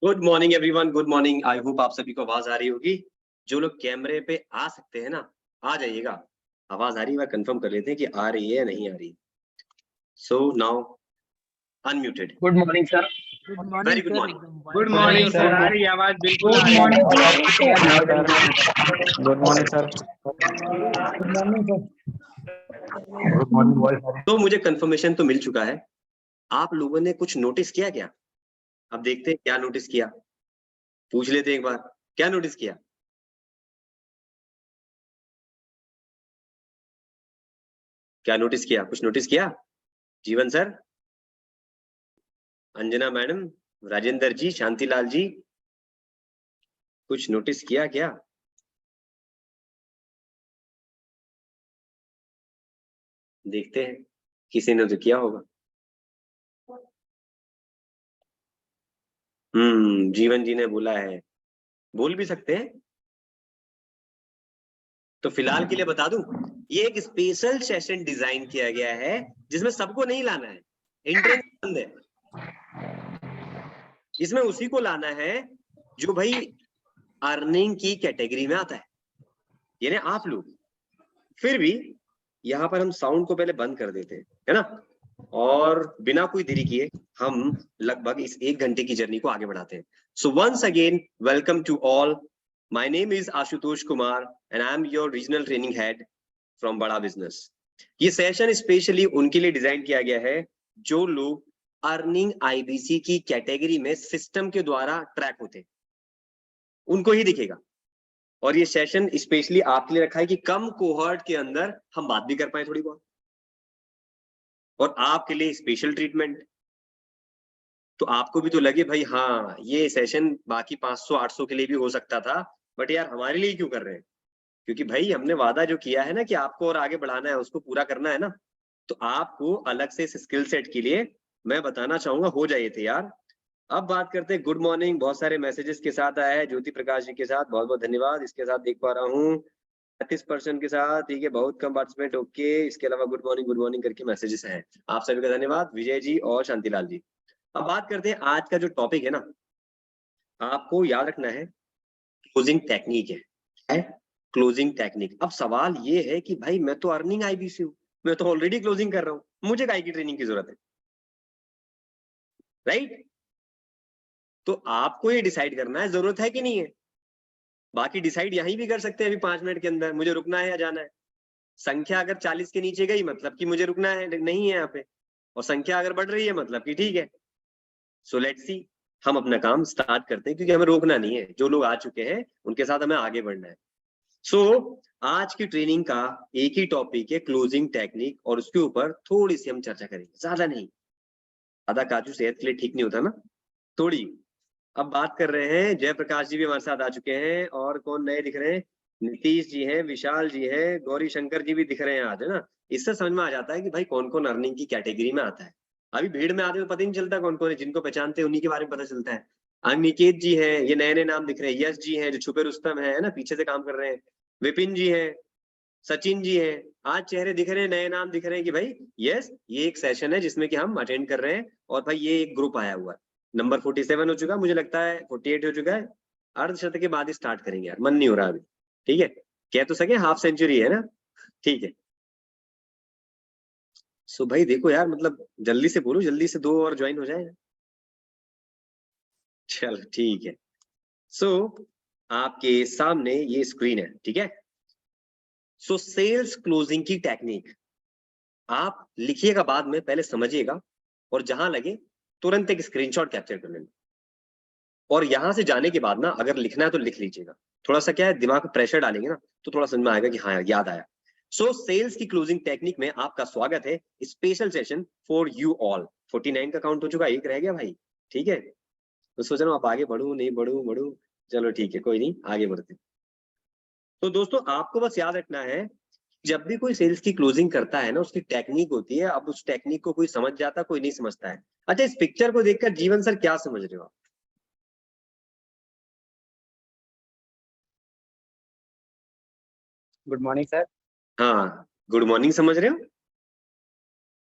Good morning everyone, good morning. I hope आप सभी को आवाज आ रही होगी। जो लोग कैमरे पे आ सकते हैं ना, आ जाइएगा। आवाज आ रही है, कंफर्म कर लेते हैं कि आ रही है या नहीं आ रही। So now unmuted. Good morning sir. Good very morning good sir. Morning. Good morning sir. आ रही है आवाज, बिल्कुल आ रही है। Good morning sir. Good morning sir. Good morning voice. तो मुझे कंफर्मेशन तो मिल चुका है। आप लोगों ने कुछ नोटिस किया क्या? अब देखते हैं क्या नोटिस किया। पूछ लेते हैं एक बार, क्या नोटिस किया? क्या नोटिस किया? कुछ नोटिस किया? जीवन सर, अंजना मैडम, राजेंद्र जी, शांतिलाल जी, कुछ नोटिस किया क्या? देखते हैं, किसी ने तो किया होगा। जीवन जी ने बोला है। बोल भी सकते हैं। तो फिलहाल के लिए बता दूं, ये एक स्पेशल सेशन डिजाइन किया गया है जिसमें सबको नहीं लाना है। एंट्रेंस बंद है। इसमें उसी को लाना है जो भाई अर्निंग की कैटेगरी में आता है, यानी आप लोग। फिर भी यहाँ पर हम साउंड को पहले बंद कर देते हैं, है ना, और बिना कोई देरी किए हम लगभग इस 1 घंटे की जर्नी को आगे बढ़ाते हैं। So once again welcome to all. My name is Ashutosh Kumar and I am your regional training head from Bada business. ये सेशन स्पेशली उनके लिए डिजाइन किया गया है जो लोग अर्निंग आईबीसी की कैटेगरी में सिस्टम के द्वारा ट्रैक होते हैं, उनको ही दिखेगा। और ये सेशन स्पेशली आपके लिए रखा है कि कम कोहर्ट के अंदर हम बात भी कर पाए थोड़ी बहुत, और आपके लिए स्पेशल ट्रीटमेंट। तो आपको भी तो लगे भाई हाँ, ये सेशन बाकी 500-800 के लिए भी हो सकता था, बट यार हमारे लिए क्यों कर रहे हैं? क्योंकि भाई हमने वादा जो किया है ना कि आपको और आगे बढ़ाना है, उसको पूरा करना है ना। तो आपको अलग से इस स्किल सेट के लिए मैं बताना चाहूंगा, हो जाइए तैयार। अब बात करते हैं गुड मॉर्निंग। बहुत सारे मैसेजेस के साथ आया है ज्योति प्रकाश जी के साथ, बहुत बहुत धन्यवाद। इसके साथ देख पा रहा हूँ 35% के साथ, ठीक है, बहुत कम पार्टिसिपेंट। ओके, इसके अलावा गुड मॉर्निंग करके मैसेजेस हैं। आप सभी का धन्यवाद, विजय जी और शांतिलाल जी। अब बात करते हैं आज का जो टॉपिक है ना, आपको याद रखना है क्लोजिंग टेक्निक है क्लोजिंग टेक्निक। अब सवाल ये है कि भाई मैं तो अर्निंग आईबीसी हूँ, मैं तो ऑलरेडी क्लोजिंग कर रहा हूँ, मुझे काय की ट्रेनिंग की जरूरत है? राइट? तो आपको ये डिसाइड करना है जरूरत है कि नहीं है। बाकी डिसाइड यहीं भी कर सकते हैं अभी 5 मिनट के अंदर, मुझे रुकना है या जाना है। संख्या अगर 40 के नीचे गई मतलब कि मुझे रुकना है, नहीं है यहाँ पे। और संख्या अगर बढ़ रही है मतलब कि ठीक है। सो लेट्स सी, हम अपना काम स्टार्ट करते हैं, क्योंकि हमें रोकना नहीं है। जो लोग आ चुके हैं उनके साथ हमें आगे बढ़ना है। सो आज की ट्रेनिंग का एक ही टॉपिक है, क्लोजिंग टेक्निक, और उसके ऊपर थोड़ी सी हम चर्चा करेंगे, ज्यादा नहीं। आधा काजू सेहत के लिए ठीक नहीं होता ना, थोड़ी। अब बात कर रहे हैं, जयप्रकाश जी भी हमारे साथ आ चुके हैं, और कौन नए दिख रहे हैं? नीतीश जी हैं, विशाल जी हैं, गौरी शंकर जी भी दिख रहे हैं आज, है ना। इससे समझ में आ जाता है कि भाई कौन कौन अर्निंग की कैटेगरी में आता है। अभी भीड़ में आते तो पता ही नहीं चलता कौन कौन है, जिनको पहचानते हैं उन्हीं के बारे में पता चलता है। अनिकेत जी हैं, ये नए नए नाम दिख रहे हैं। यश जी हैं जो छुपे रुस्तम है ना, पीछे से काम कर रहे हैं। विपिन जी हैं, सचिन जी हैं। आज चेहरे दिख रहे हैं, नए नाम दिख रहे हैं कि भाई यस, ये एक सेशन है जिसमें कि हम अटेंड कर रहे हैं। और भाई ये एक ग्रुप आया हुआ है। नंबर 47 हो चुका, मुझे लगता है 48 हो चुका है। अर्धशतक के बाद ही स्टार्ट करेंगे यार, मन नहीं हो रहा अभी। ठीक है, कह तो सके हाफ सेंचुरी है ना। ठीक है। सो भाई देखो यार, मतलब जल्दी से बोलो, जल्दी से दो और ज्वाइन हो जाए। चलो ठीक है। सो आपके सामने ये स्क्रीन है, ठीक है। सो सेल्स क्लोजिंग की टेक्निक आप लिखिएगा बाद में, पहले समझिएगा, और जहां लगे तुरंत एक स्क्रीनशॉट कैप्चर कर लेना। और यहां से जाने के बाद ना, अगर लिखना है तो लिख लीजिएगा। थोड़ा सा क्या है, दिमाग पे प्रेशर डालेंगे ना तो थोड़ा समझ में आएगा कि हाँ याद आया। सो सेल्स की क्लोजिंग टेक्निक में आपका स्वागत है, special session for you all. 49 का काउंट हो चुका, एक रह गया भाई। ठीक है, तो सोच रहा हूँ आप आगे बढ़ू नहीं बढ़ू। चलो ठीक है, कोई नहीं, आगे बढ़ते। तो दोस्तों आपको बस याद रखना है, जब भी कोई सेल्स की क्लोजिंग करता है ना, उसकी टेक्निक होती है। अब उस टेक्निक को कोई समझ जाता, कोई नहीं समझता है। अच्छा, इस पिक्चर को देखकर जीवन सर क्या समझ रहे हो आप? Good morning sir. हाँ, गुड मॉर्निंग समझ रहे हो?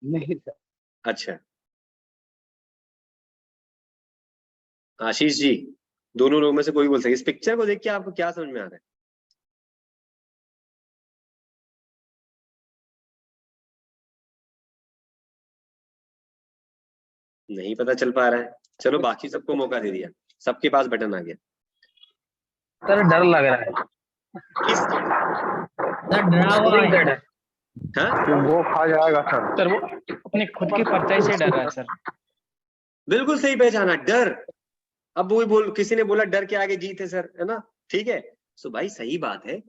नहीं सर। अच्छा, आशीष जी, दोनों लोगों में से कोई बोल सके। इस पिक्चर को देख के आपको क्या समझ में आ रहा है? नहीं पता चल पा रहा है। चलो बाकी सबको मौका दे दिया, सबके पास बटन आ गया। सर डर लग रहा है। किस? सर डरा हुआ है। डर है हाँ वो खा जाएगा सर। सर, वो अपनी खुद की परछाई से डर रहा है सर। बिल्कुल सही पहचाना, डर। अब वही बोल, किसी ने बोला डर के आगे जीत है सर, है ना? ठीक है, सो भाई सही बात है।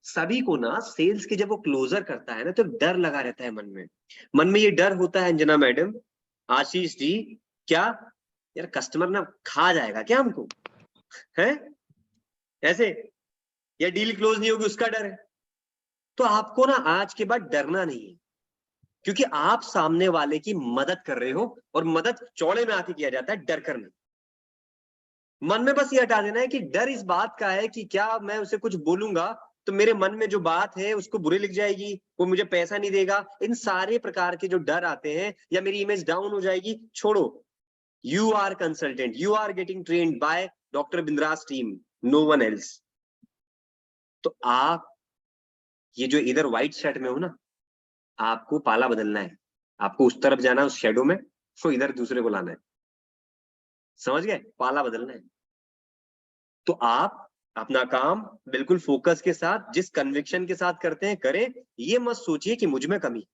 सभी को ना सेल्स के जब वो क्लोजर करता है ना तो डर लगा रहता है मन में ये डर होता है। अंजना मैडम, आशीष जी, क्या यार कस्टमर ना खा जाएगा क्या हमको, है ऐसे, या डील क्लोज नहीं होगी उसका डर है। तो आपको ना आज के बाद डरना नहीं है, क्योंकि आप सामने वाले की मदद कर रहे हो, और मदद चौड़े में आके किया जाता है, डर कर नहीं। मन में बस ये हटा देना है कि डर इस बात का है कि क्या मैं उसे कुछ बोलूंगा तो मेरे मन में जो बात है उसको बुरी लिख जाएगी, वो मुझे पैसा नहीं देगा। इन सारे प्रकार के जो डर आते हैं, या मेरी इमेज डाउन हो जाएगी, छोड़ो। You are consultant, you are getting trained by doctor Bindra's team, no one else. तो आप ये जो इधर व्हाइट शर्ट में हो ना, आपको पाला बदलना है। आपको उस तरफ जाना है, उस शेडो में, तो इधर दूसरे को लाना है। समझ गए? पाला बदलना है। तो आप अपना काम बिल्कुल फोकस के साथ, जिस कन्विक्शन के साथ करते हैं करें। ये मत सोचिए कि मुझ में कमी।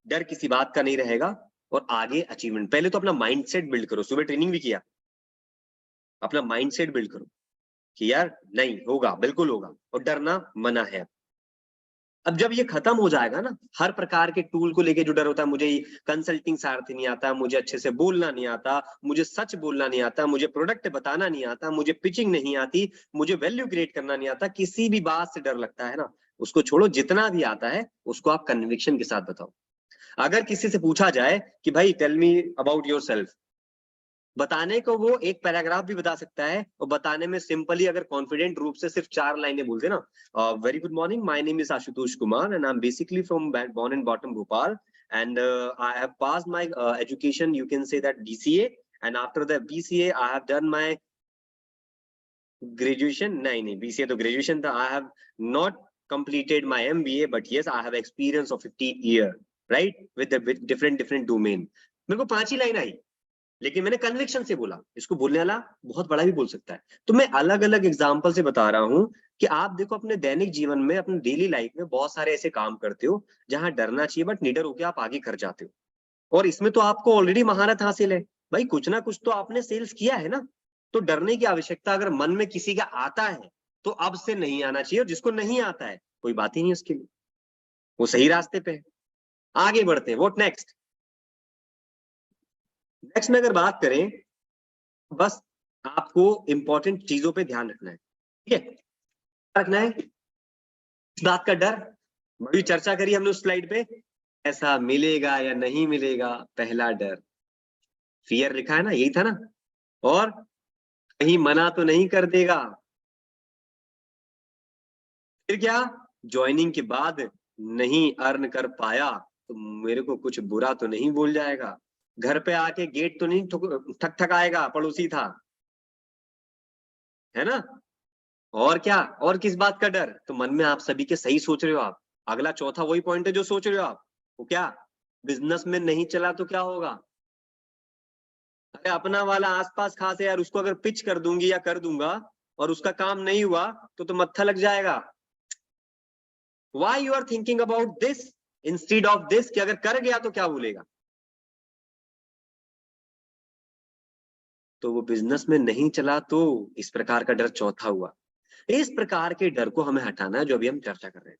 डर किसी बात का नहीं रहेगा। और आगे अचीवमेंट, पहले तो अपना माइंडसेट बिल्ड करो। सुबह ट्रेनिंग भी किया, अपना माइंडसेट बिल्ड करो कि यार नहीं होगा, बिल्कुल होगा, और डरना मना है। अब जब ये खत्म हो जाएगा ना, हर प्रकार के टूल को लेके जो डर होता है, मुझे कंसल्टिंग सारथी नहीं आता, मुझे अच्छे से बोलना नहीं आता, मुझे सच बोलना नहीं आता, मुझे प्रोडक्ट बताना नहीं आता, मुझे पिचिंग नहीं आती, मुझे वैल्यू क्रिएट करना नहीं आता, किसी भी बात से डर लगता है ना, उसको छोड़ो। जितना भी आता है उसको आप कन्विक्शन के साथ बताओ। अगर किसी से पूछा जाए कि भाई टेल मी अबाउट योरसेल्फ, बताने को वो एक पैराग्राफ भी बता सकता है, और बताने में सिंपली अगर कॉन्फिडेंट रूप से सिर्फ 4 लाइनें बोल देना, very good morning, my name is Ashutosh Kumar and I am basically from born and bottom Bhopal, and I have passed my education, you can say that BCA, and after the BCA I have done my graduation, नहीं BCA तो graduation था, I have not completed my MBA, but yes I have experience of 15 year, right, with the with different domain। मेरे को 5 ही line आई, लेकिन मैंने conviction से बोला। इसको बोलने वाला बहुत बड़ा भी बोल सकता है। तो मैं अलग अलग एग्जांपल से बता रहा हूं कि आप देखो अपने दैनिक जीवन में, अपने डेली लाइफ में बहुत सारे ऐसे काम करते हो जहां डरना चाहिए, बट निडर होकर आप आगे कर जाते हो। और इसमें तो आपको ऑलरेडी महारत हासिल है भाई, कुछ ना कुछ तो आपने सेल्स किया है ना। तो डरने की आवश्यकता अगर मन में किसी का आता है तो अब से नहीं आना चाहिए, और जिसको नहीं आता है कोई बात ही नहीं उसके लिए, वो सही रास्ते पे है। आगे बढ़ते हैं। What next? नेक्स्ट में अगर बात करें, बस आपको इंपॉर्टेंट चीजों पे ध्यान रखना है। ठीक है, क्या रखना है? इस बात का डर, बड़ी चर्चा करी हमने उस स्लाइड पे, ऐसा मिलेगा या नहीं मिलेगा, पहला डर, फियर लिखा है ना, यही था ना। और कहीं मना तो नहीं कर देगा। फिर क्या? ज्वाइनिंग के बाद नहीं अर्न कर पाया तो मेरे को कुछ बुरा तो नहीं बोल जाएगा, घर पे आके गेट तो नहीं ठक ठक आएगा, पड़ोसी था, है ना। और क्या, और किस बात का डर? तो मन में आप सभी के सही सोच रहे हो आप। अगला चौथा वही पॉइंट है जो सोच रहे हो आप। वो क्या? बिजनेस में नहीं चला तो क्या होगा? अरे अपना वाला आसपास खास है यार, उसको अगर पिच कर दूंगी या कर दूंगा और उसका काम नहीं हुआ तो मत्था लग जाएगा। Why you are thinking about this instead of this, कि अगर कर गया तो क्या बोलेगा। तो वो बिजनेस में नहीं चला तो इस प्रकार का डर चौथा हुआ। इस प्रकार के डर को हमें हटाना है, जो अभी हम चर्चा कर रहे हैं।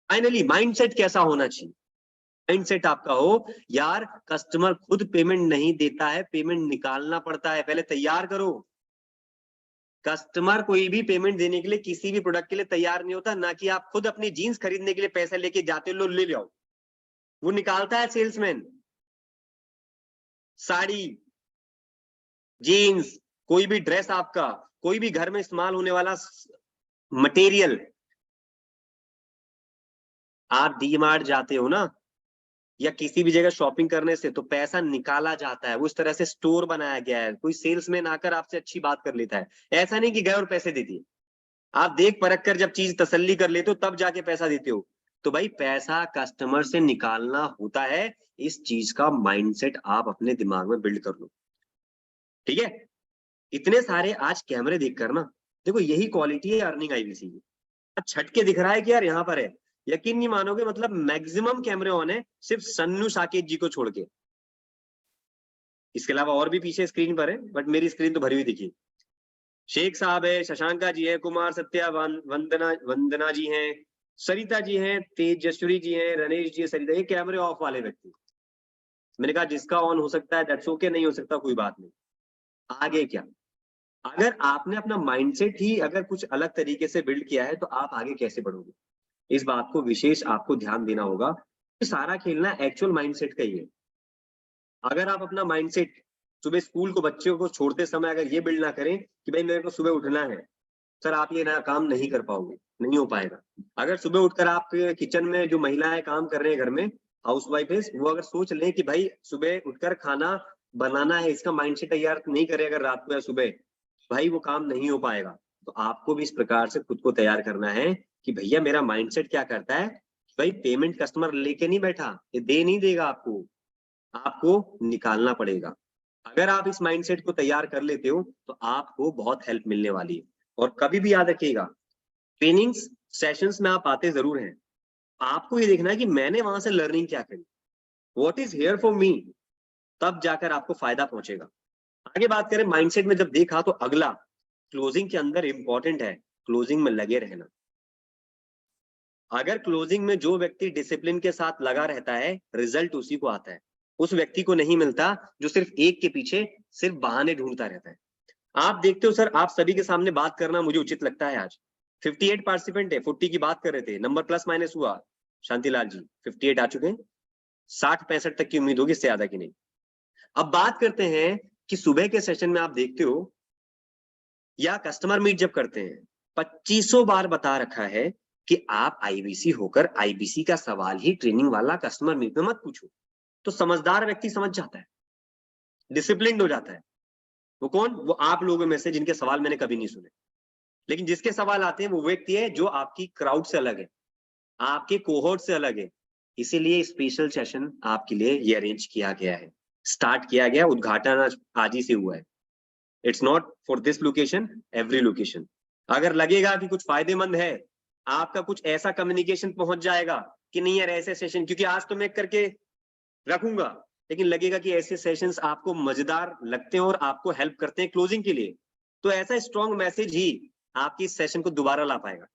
फाइनली माइंडसेट कैसा होना चाहिए? माइंडसेट आपका हो, यार कस्टमर खुद पेमेंट नहीं देता है, पेमेंट निकालना पड़ता है, पहले तैयार करो। कस्टमर कोई भी पेमेंट देने के लिए, किसी भी प्रोडक्ट के लिए तैयार नहीं होता, ना कि आप खुद अपनी जीन्स खरीदने के लिए पैसा लेके जाते लो, ले जाओ। वो निकालता है सेल्समैन। साड़ी, जीन्स, कोई भी ड्रेस, आपका कोई भी घर में इस्तेमाल होने वाला मटेरियल, आप डी मार्ट जाते हो ना, या किसी भी जगह शॉपिंग करने से तो पैसा निकाला जाता है, वो इस तरह से स्टोर बनाया गया है। कोई सेल्समैन आकर आपसे अच्छी बात कर लेता है, ऐसा नहीं कि गए और पैसे दे दिए। आप देख परख कर जब चीज तसल्ली कर लेते हो तब जाके पैसा देते हो। तो भाई पैसा कस्टमर से निकालना होता है, इस चीज का माइंडसेट आप अपने दिमाग में बिल्ड कर लो, ठीक है। इतने सारे आज कैमरे देखकर ना, देखो यही क्वालिटी है अर्निंग आईबीसी की। छट के दिख रहा है कि यार यहाँ पर है, यकीन नहीं मानोगे, मतलब मैक्सिमम कैमरे ऑन है सिर्फ सन्नू साकेत जी को छोड़ के। इसके अलावा और भी पीछे स्क्रीन पर है, बट मेरी स्क्रीन तो भरी हुई दिखी। शेख साहब है, शशांका जी है, कुमार सत्या, वंदना वंदना जी हैं, सरिता जी हैं, तेजस्वी जी हैं, रनेश जी है, सरिता। ये कैमरे ऑफ वाले व्यक्ति। मैंने कहा जिसका ऑन हो सकता है दैट्स ओके, नहीं हो सकता कोई बात नहीं। आगे क्या, अगर आपने अपना माइंडसेट ही अगर कुछ अलग तरीके से बिल्ड किया है तो आप आगे कैसे बढ़ोगे, इस बात को विशेष आपको ध्यान देना होगा। सारा खेलना एक्चुअल माइंडसेट का ही है। अगर आप अपना माइंडसेट सुबह स्कूल को बच्चों को छोड़ते समय अगर ये बिल्ड ना करें कि भाई मेरे को सुबह उठना है, सर आप ये नया काम नहीं कर पाओगे, नहीं हो पाएगा। अगर सुबह उठकर आप किचन में जो महिलाएं काम कर रहे हैं घर में, हाउस वाइफ है, वो अगर सोच लें कि भाई सुबह उठकर खाना बनाना है, इसका माइंडसेट तैयार नहीं करे अगर रात को या सुबह, भाई वो काम नहीं हो पाएगा। तो आपको भी इस प्रकार से खुद को तैयार करना है कि भैया मेरा माइंडसेट क्या करता है, भाई पेमेंट कस्टमर लेके नहीं बैठा, ये दे नहीं देगा आपको, आपको निकालना पड़ेगा। अगर आप इस माइंडसेट को तैयार कर लेते हो तो आपको बहुत हेल्प मिलने वाली है। और कभी भी याद रखिएगा, ट्रेनिंग्स सेशंस में आप आते जरूर हैं, आपको ये देखना है कि मैंने वहां से लर्निंग क्या करी, what is here for me, तब जाकर आपको फायदा पहुंचेगा। आगे बात करें माइंडसेट में, जब देखा तो अगला क्लोजिंग के अंदर इंपॉर्टेंट है, क्लोजिंग में लगे रहना। अगर क्लोजिंग में जो व्यक्ति डिसिप्लिन के साथ लगा रहता है, रिजल्ट उसी को आता है, उस व्यक्ति को नहीं मिलता जो सिर्फ एक के पीछे सिर्फ बहाने ढूंढता रहता है। आप देखते हो सर, आप सभी के सामने बात करना मुझे उचित लगता है। आज 58 पार्टिसिपेंट है, 40 की बात कर रहे थे, नंबर प्लस माइनस हुआ, शांतिलाल जी 58 आ चुके हैं, 60-65 तक की उम्मीद होगी, इससे ज्यादा की नहीं। अब बात करते हैं कि सुबह के सेशन में आप देखते हो या कस्टमर मीट जब करते हैं, 2500 बार बता रखा है कि आप आईबीसी होकर आईबीसी का सवाल ही ट्रेनिंग वाला कस्टमर मीट में मत पूछो। तो समझदार व्यक्ति समझ जाता है, डिसिप्लिन्ड हो जाता है। वो कौन, वो आप लोगों में से जिनके सवाल मैंने कभी नहीं सुने, लेकिन जिसके सवाल आते हैं वो व्यक्ति है जो आपकी क्राउड से अलग है, आपके कोहोर्ट से अलग है। इसीलिए स्पेशल सेशन आपके लिए ये अरेंज किया गया है, स्टार्ट किया गया, उद्घाटन आज ही से हुआ है। It's not for this location, every location. अगर लगेगा कि कुछ फायदेमंद है, आपका कुछ ऐसा कम्युनिकेशन पहुंच जाएगा कि नहीं यार ऐसे सेशन, क्योंकि आज तो मैं करके रखूंगा, लेकिन लगेगा कि ऐसे सेशंस आपको मजेदार लगते हैं और आपको हेल्प करते हैं क्लोजिंग के लिए, तो ऐसा स्ट्रॉन्ग मैसेज ही आपकी सेशन को दोबारा ला पाएगा।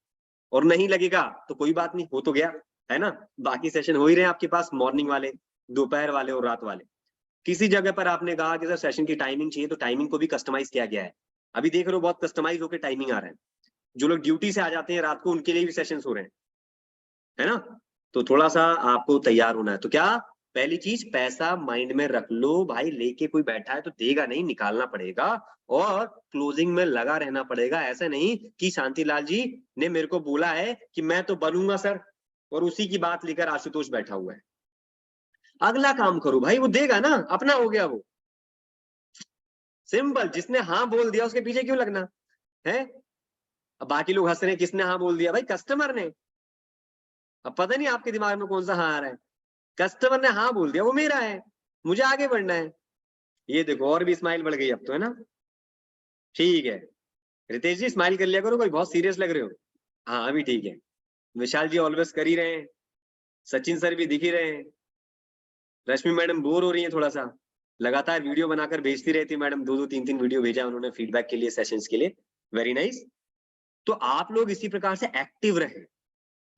और नहीं लगेगा तो कोई बात नहीं, हो तो गया है ना, बाकी सेशन हो ही रहे हैं आपके पास, मॉर्निंग वाले, दोपहर वाले और रात वाले। किसी जगह पर आपने कहा कि सर सेशन की टाइमिंग चाहिए, तो टाइमिंग को भी कस्टमाइज किया गया है। अभी देख रहे हो बहुत कस्टमाइज होकर टाइमिंग आ रहा है, जो लोग ड्यूटी से आ जाते हैं रात को उनके लिए भी सेशंस हो रहे हैं, है ना। तो थोड़ा सा आपको तैयार होना है। तो क्या, पहली चीज पैसा माइंड में रख लो भाई, लेके कोई बैठा है तो देगा नहीं, निकालना पड़ेगा और क्लोजिंग में लगा रहना पड़ेगा। ऐसा नहीं कि शांतिलाल जी ने मेरे को बोला है कि मैं तो बनूंगा सर, और उसी की बात लेकर आशुतोष बैठा हुआ है। अगला काम करो भाई, वो देगा ना, अपना हो गया वो, सिंपल। जिसने हाँ बोल दिया उसके पीछे क्यों लगना है। अब बाकी लोग हंस रहे हैं, किसने हाँ बोल दिया, भाई कस्टमर ने। अब पता नहीं आपके दिमाग में कौन सा हाँ आ रहा है, कस्टमर ने हाँ बोल दिया, वो मेरा है, मुझे आगे बढ़ना है। ये देखो और भी स्माइल बढ़ गई अब तो, है ना। ठीक है रितेश जी, स्माइल कर लिया करो, कोई बहुत सीरियस लग रहे हो। हाँ अभी ठीक है, विशाल जी ऑलवेज कर ही रहे हैं, सचिन सर भी दिख ही रहे हैं, रश्मि मैडम बोर हो रही है थोड़ा सा, लगातार वीडियो बनाकर भेजती रहती है मैडम, 2-2 3-3 वीडियो भेजा उन्होंने फीडबैक के लिए, सेशंस के लिए, वेरी नाइस। तो आप लोग इसी प्रकार से एक्टिव रहे,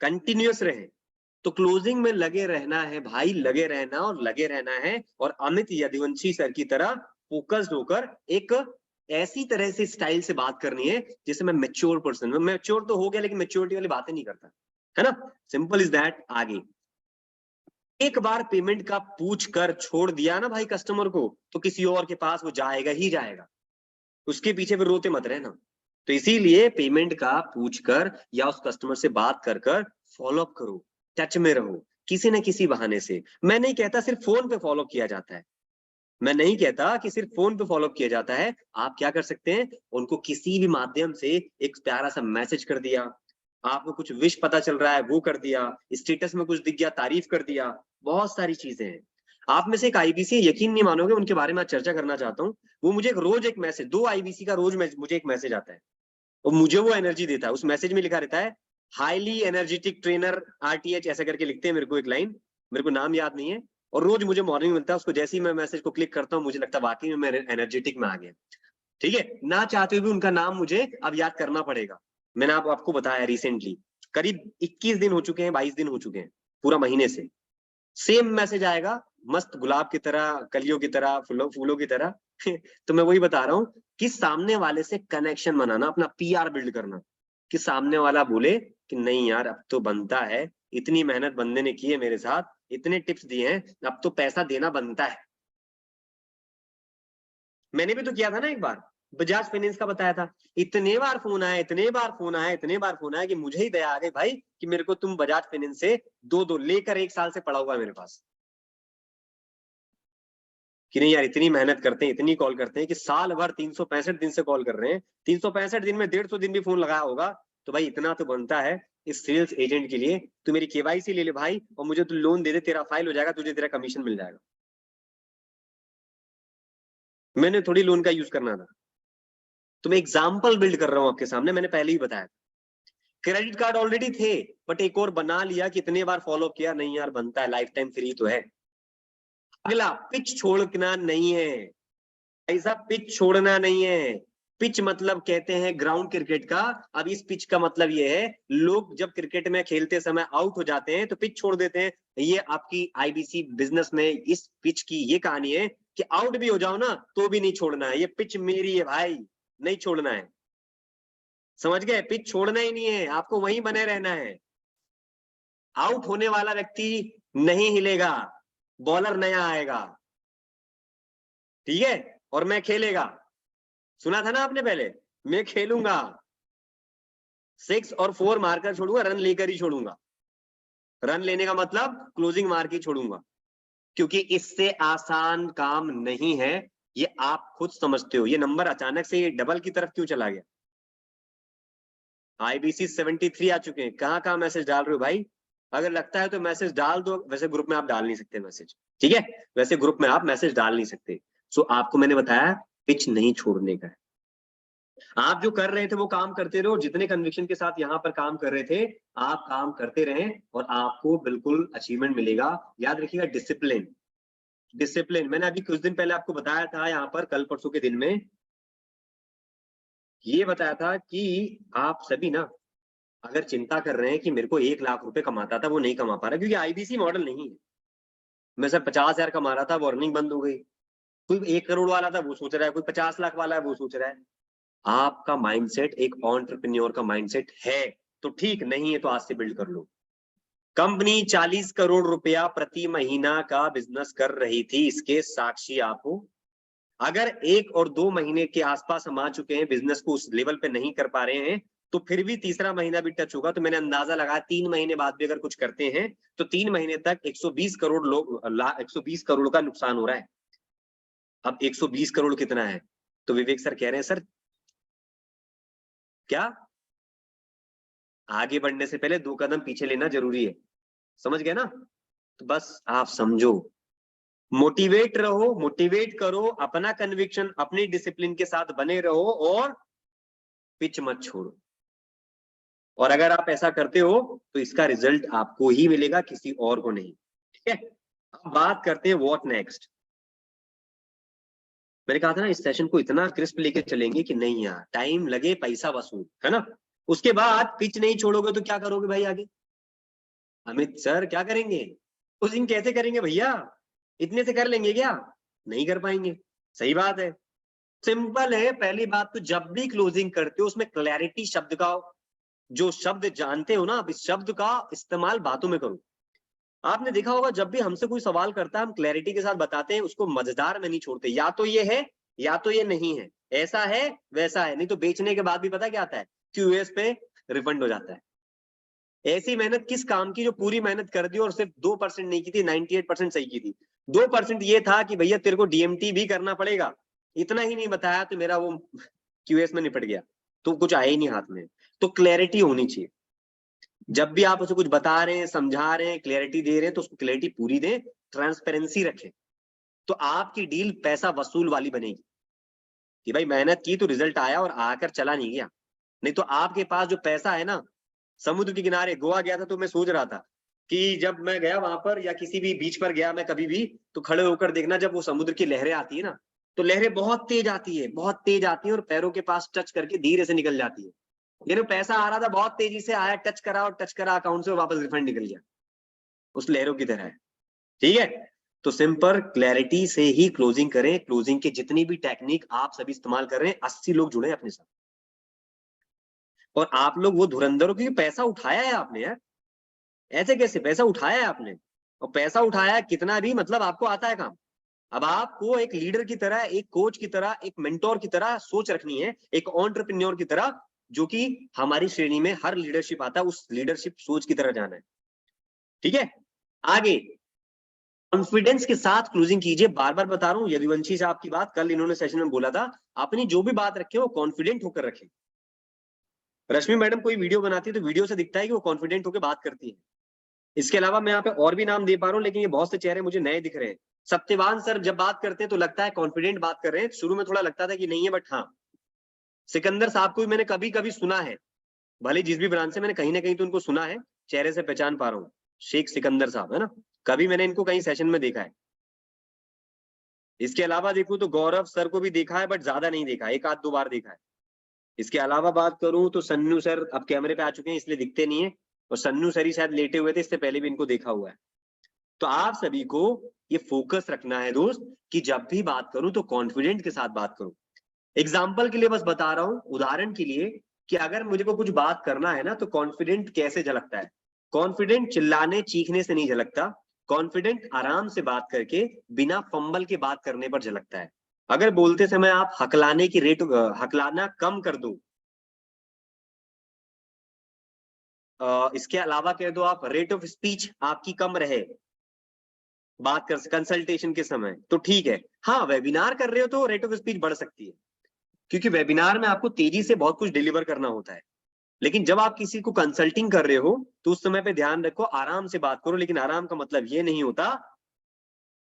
कंटिन्यूअस रहे। तो क्लोजिंग में लगे रहना है भाई, लगे रहना और लगे रहना है, और अमित यदुवंशी सर की तरह फोकस्ड होकर एक ऐसी तरह से स्टाइल से बात करनी है जिससे मैं मैच्योर पर्सन, मैं मैच्योर तो हो गया लेकिन मैच्योरिटी वाली बातें नहीं करता, है ना। Simple is that. आगे एक बार पेमेंट का पूछ कर छोड़ दिया ना भाई कस्टमर को, तो किसी और के पास वो जाएगा ही जाएगा, उसके पीछे फिर रोते मत रहना। तो इसीलिए पेमेंट का पूछ कर या उस कस्टमर से बात कर कर फॉलो अप करो, टच में रहो किसी न किसी बहाने से। मैं नहीं कहता सिर्फ फोन पे फॉलो किया जाता है, मैं नहीं कहता कि सिर्फ फोन पे फॉलो किया जाता है। आप क्या कर सकते हैं, उनको किसी भी माध्यम से एक प्यारा सा मैसेज कर दिया, आपको कुछ विश पता चल रहा है वो कर दिया, स्टेटस में कुछ दिख गया तारीफ कर दिया, बहुत सारी चीजें हैं। आप में से एक आईबीसी, यकीन नहीं मानोगे, उनके बारे में आज चर्चा करना चाहता हूँ। वो मुझे रोज एक मैसेज, 2 आईबीसी का रोज मुझे एक मैसेज आता है और मुझे वो एनर्जी देता है। उस मैसेज में लिखा रहता है हाईली एनर्जेटिक ट्रेनर आरटीएच, ऐसा करके लिखते हैं मेरे को एक लाइन, मेरे को नाम याद नहीं है, और रोज मुझे मॉर्निंग मिलता है। उसको जैसे ही मैं मैसेज को क्लिक करता हूँ मुझे लगता है वाकई में मैं एनर्जेटिक में आ गया। ठीक है, ना चाहते हुए भी उनका नाम मुझे अब याद करना पड़ेगा। मैंने आपको बताया रिसेंटली करीब 21 दिन हो चुके हैं, 22 दिन हो चुके हैं, पूरा महीने से सेम मैसेज आएगा, मस्त गुलाब की तरह, कलियों की तरह, फूलों की तरह। तो मैं वही बता रहा हूँ कि सामने वाले से कनेक्शन बनाना, अपना पीआर बिल्ड करना, कि सामने वाला बोले कि नहीं यार अब तो बनता है, इतनी मेहनत बंदे ने की है मेरे साथ, इतने टिप्स दिए हैं, अब तो पैसा देना बनता है। मैंने भी तो किया था ना एक बार, बजाज फाइनेंस का बताया था, इतने बार फोन आया, इतने बार फोन आया, इतने बार फोन आया कि मुझे ही दया आ गई भाई कि मेरे को तुम बजाज फाइनेंस से 2 लेकर 1 साल से पड़ा हुआ है मेरे पास, कि नहीं यार इतनी मेहनत करते हैं, इतनी कॉल करते हैं कि साल भर 365 दिन से कॉल कर रहे हैं, 365 दिन में 150 दिन भी फोन लगाया होगा, तो भाई इतना तो बनता है इस सेल्स एजेंट के लिए, तू मेरी केवाईसी ले ले भाई और मुझे तू लोन दे दे, तेरा फाइल हो जाएगा, तुझे तेरा कमीशन मिल जाएगा। मैंने थोड़ी लोन का यूज करना था, तो मैं एग्जाम्पल बिल्ड कर रहा हूं आपके सामने, मैंने पहले ही बताया। क्रेडिट कार्ड ऑलरेडी थे बट एक और बना लिया, कितने बार फॉलो किया, नहीं यार बनता है, लाइफ टाइम फ्री तो है। अगला, पिच छोड़ना नहीं है, ऐसा पिच छोड़ना नहीं है। पिच मतलब कहते हैं ग्राउंड क्रिकेट का, अब इस पिच का मतलब ये है लोग जब क्रिकेट में खेलते समय आउट हो जाते हैं तो पिच छोड़ देते हैं। ये आपकी आईबीसी बिजनेस में इस पिच की ये कहानी है कि आउट भी हो जाओ ना तो भी नहीं छोड़ना है, ये पिच मेरी है भाई, नहीं छोड़ना है। समझ गए, पिच छोड़ना ही नहीं है, आपको वहीं बने रहना है। आउट होने वाला व्यक्ति नहीं हिलेगा, बॉलर नया आएगा, ठीक है, और मैं खेलेगा। सुना था ना आपने पहले, मैं खेलूंगा, 6 और 4 मारकर छोड़ूंगा, रन लेकर ही छोड़ूंगा। रन लेने का मतलब क्लोजिंग मार के छोड़ूंगा, क्योंकि इससे आसान काम नहीं है, ये आप खुद समझते हो। ये नंबर अचानक से ये डबल की तरफ क्यों चला गया? आईबीसी 73 आ चुके हैं, कहाँ मैसेज डाल रहे हो भाई? अगर लगता है तो मैसेज डाल दो, वैसे ग्रुप में आप डाल नहीं सकते मैसेज, ठीक है, वैसे ग्रुप में आप मैसेज डाल नहीं सकते। सो आपको मैंने बताया पिच नहीं छोड़ने का है। आप जो कर रहे थे वो काम करते रहो, जितने कन्विक्शन के साथ यहाँ पर काम कर रहे थे आप काम करते रहें और आपको बिल्कुल अचीवमेंट मिलेगा। याद रखिएगा डिसिप्लिन, डिसिप्लिन। मैंने अभी कुछ दिन पहले आपको बताया था यहाँ पर, कल परसों के दिन में ये बताया था कि आप सभी ना अगर चिंता कर रहे हैं कि मेरे को 1 लाख रुपए कमाता था वो नहीं कमा पा रहा, क्योंकि आईबीसी मॉडल नहीं है। मैं सर 50,000 कमा रहा था, वो अर्निंग बंद हो गई। कोई 1 करोड़ वाला था वो सोच रहा है, कोई 50 लाख वाला है वो सोच रहा है। आपका माइंडसेट एक एंटरप्रेन्योर का माइंडसेट है तो ठीक, नहीं है तो आज से बिल्ड कर लो। कंपनी 40 करोड़ रुपया प्रति महीना का बिजनेस कर रही थी, इसके साक्षी आप हो। अगर 1 और 2 महीने के आसपास हम आ चुके हैं, बिजनेस को उस लेवल पे नहीं कर पा रहे हैं, तो फिर भी तीसरा महीना भी टच होगा, तो मैंने अंदाजा लगाया 3 महीने बाद भी अगर कुछ करते हैं तो 3 महीने तक 120 करोड़ लोग 120 करोड़ का नुकसान हो रहा है। अब 120 करोड़ कितना है? तो विवेक सर कह रहे हैं सर क्या आगे बढ़ने से पहले 2 कदम पीछे लेना जरूरी है, समझ गए ना? तो बस आप समझो, मोटिवेट रहो, मोटिवेट करो, अपना कन्विक्शन अपनी डिसिप्लिन के साथ बने रहो और पिच मत छोड़ो। और अगर आप ऐसा करते हो तो इसका रिजल्ट आपको ही मिलेगा, किसी और को नहीं, ठीक है। अब बात करते हैं व्हाट नेक्स्ट। मैंने कहा था ना इस सेशन को इतना क्रिस्प लेके चलेंगे कि नहीं यार टाइम लगे पैसा वसूल, है ना। उसके बाद पिच नहीं छोड़ोगे तो क्या करोगे भाई आगे? अमित सर क्या करेंगे उस दिन, कैसे करेंगे भैया, इतने से कर लेंगे क्या? नहीं कर पाएंगे, सही बात है। सिंपल है, पहली बात तो जब भी क्लोजिंग करते हो उसमें क्लैरिटी शब्द का, जो शब्द जानते हो ना आप, इस शब्द का इस्तेमाल बातों में करो। आपने देखा होगा जब भी हमसे कोई सवाल करता है हम क्लैरिटी के साथ बताते हैं, उसको मजेदार में नहीं छोड़ते, या तो ये है या तो ये नहीं है, ऐसा है वैसा है, नहीं तो बेचने के बाद भी पता क्या आता है, क्यूएस पे रिफंड हो जाता है। ऐसी मेहनत किस काम की जो पूरी मेहनत कर दी और सिर्फ 2% नहीं की थी, 98% सही की थी। 2% ये था कि भैया तेरे को डीएमटी भी करना पड़ेगा, इतना ही नहीं बताया तो मेरा वो क्यूएस में निपट गया, तो कुछ आया ही नहीं हाथ में। तो क्लैरिटी होनी चाहिए, जब भी आप उसे कुछ बता रहे हैं, समझा रहे हैं, क्लैरिटी दे रहे हैं, तो उसको क्लैरिटी पूरी दें, ट्रांसपेरेंसी रखें, तो आपकी डील पैसा वसूल वाली बनेगी कि भाई मेहनत की तो रिजल्ट आया और आकर चला नहीं गया। नहीं तो आपके पास जो पैसा है ना, समुद्र के किनारे गोवा गया था तो मैं सोच रहा था कि जब मैं गया वहां पर या किसी भी बीच पर गया मैं कभी भी, तो खड़े होकर देखना जब वो समुद्र की लहरें आती है ना, तो लहरें बहुत तेज आती है, बहुत तेज आती है और पैरों के पास टच करके धीरे से निकल जाती है। यानी पैसा आ रहा था, बहुत तेजी से आया, टच करा और टच करा अकाउंट से और वापस रिफंड निकल गया, उस लहरों की तरह है। ठीक है, तो सिंपल क्लैरिटी से ही क्लोजिंग करें। क्लोजिंग के जितनी भी टेक्निक आप सभी इस्तेमाल कर रहे हैं, 80 लोग जुड़े हैं अपने साथ, और आप लोग वो धुरंधरों की पैसा उठाया है आपने यार, ऐसे कैसे पैसा उठाया है आपने, और पैसा उठाया कितना भी, मतलब आपको आता है काम। अब आपको एक लीडर की तरह, एक कोच की तरह, एक मेंटोर की तरह सोच रखनी है, एक एंटरप्रेन्योर की तरह, जो कि हमारी श्रेणी में हर लीडरशिप आता है, उस लीडरशिप सोच की तरह जाना है। ठीक है, आगे कॉन्फिडेंस के साथ क्लोजिंग कीजिए। बार बार बता रहा हूं, यदुवंशी साहब की बात कल इन्होंने सेशन में बोला था, अपनी जो भी बात रखे वो कॉन्फिडेंट होकर रखें। रश्मि मैडम कोई वीडियो बनाती है तो वीडियो से दिखता है कि वो कॉन्फिडेंट होकर बात करती है। इसके अलावा मैं यहाँ पे और भी नाम दे पा रहा हूँ, लेकिन ये बहुत से चेहरे मुझे नए दिख रहे हैं। सत्यवान सर जब बात करते हैं तो लगता है कॉन्फिडेंट बात कर रहे हैं, शुरू में थोड़ा लगता था कि नहीं है, बट हाँ। सिकंदर साहब को भी मैंने कभी कभी सुना है, भले जिस भी ब्रांच से, मैंने कहीं ना कहीं तो उनको सुना है, चेहरे से पहचान पा रहा हूँ। शेख सिकंदर साहब है ना, कभी मैंने इनको कहीं सेशन में देखा है। इसके अलावा देखूं तो गौरव सर को भी देखा है, बट ज्यादा नहीं देखा, एक आध दो बार देखा है। इसके अलावा बात करूं तो सन्नू सर अब कैमरे पे आ चुके हैं इसलिए दिखते नहीं है, और सन्नू सर ही शायद लेटे हुए थे, इससे पहले भी इनको देखा हुआ है। तो आप सभी को ये फोकस रखना है दोस्त, कि जब भी बात करूं तो कॉन्फिडेंट के साथ बात करूं। एग्जाम्पल के लिए बस बता रहा हूं, उदाहरण के लिए, कि अगर मुझे को कुछ बात करना है ना, तो कॉन्फिडेंट कैसे झलकता है। कॉन्फिडेंट चिल्लाने चीखने से नहीं झलकता, कॉन्फिडेंट आराम से बात करके बिना फंबल के बात करने पर झलकता है। अगर बोलते समय आप हकलाने की रेट, हकलाना कम कर दो, इसके अलावा कह दो आप रेट ऑफ स्पीच आपकी कम रहे बात कर कंसल्टेशन के समय, तो ठीक है। हाँ, वेबिनार कर रहे हो तो रेट ऑफ स्पीच बढ़ सकती है, क्योंकि वेबिनार में आपको तेजी से बहुत कुछ डिलीवर करना होता है। लेकिन जब आप किसी को कंसल्टिंग कर रहे हो तो उस समय पे ध्यान रखो, आराम से बात करो। लेकिन आराम का मतलब ये नहीं होता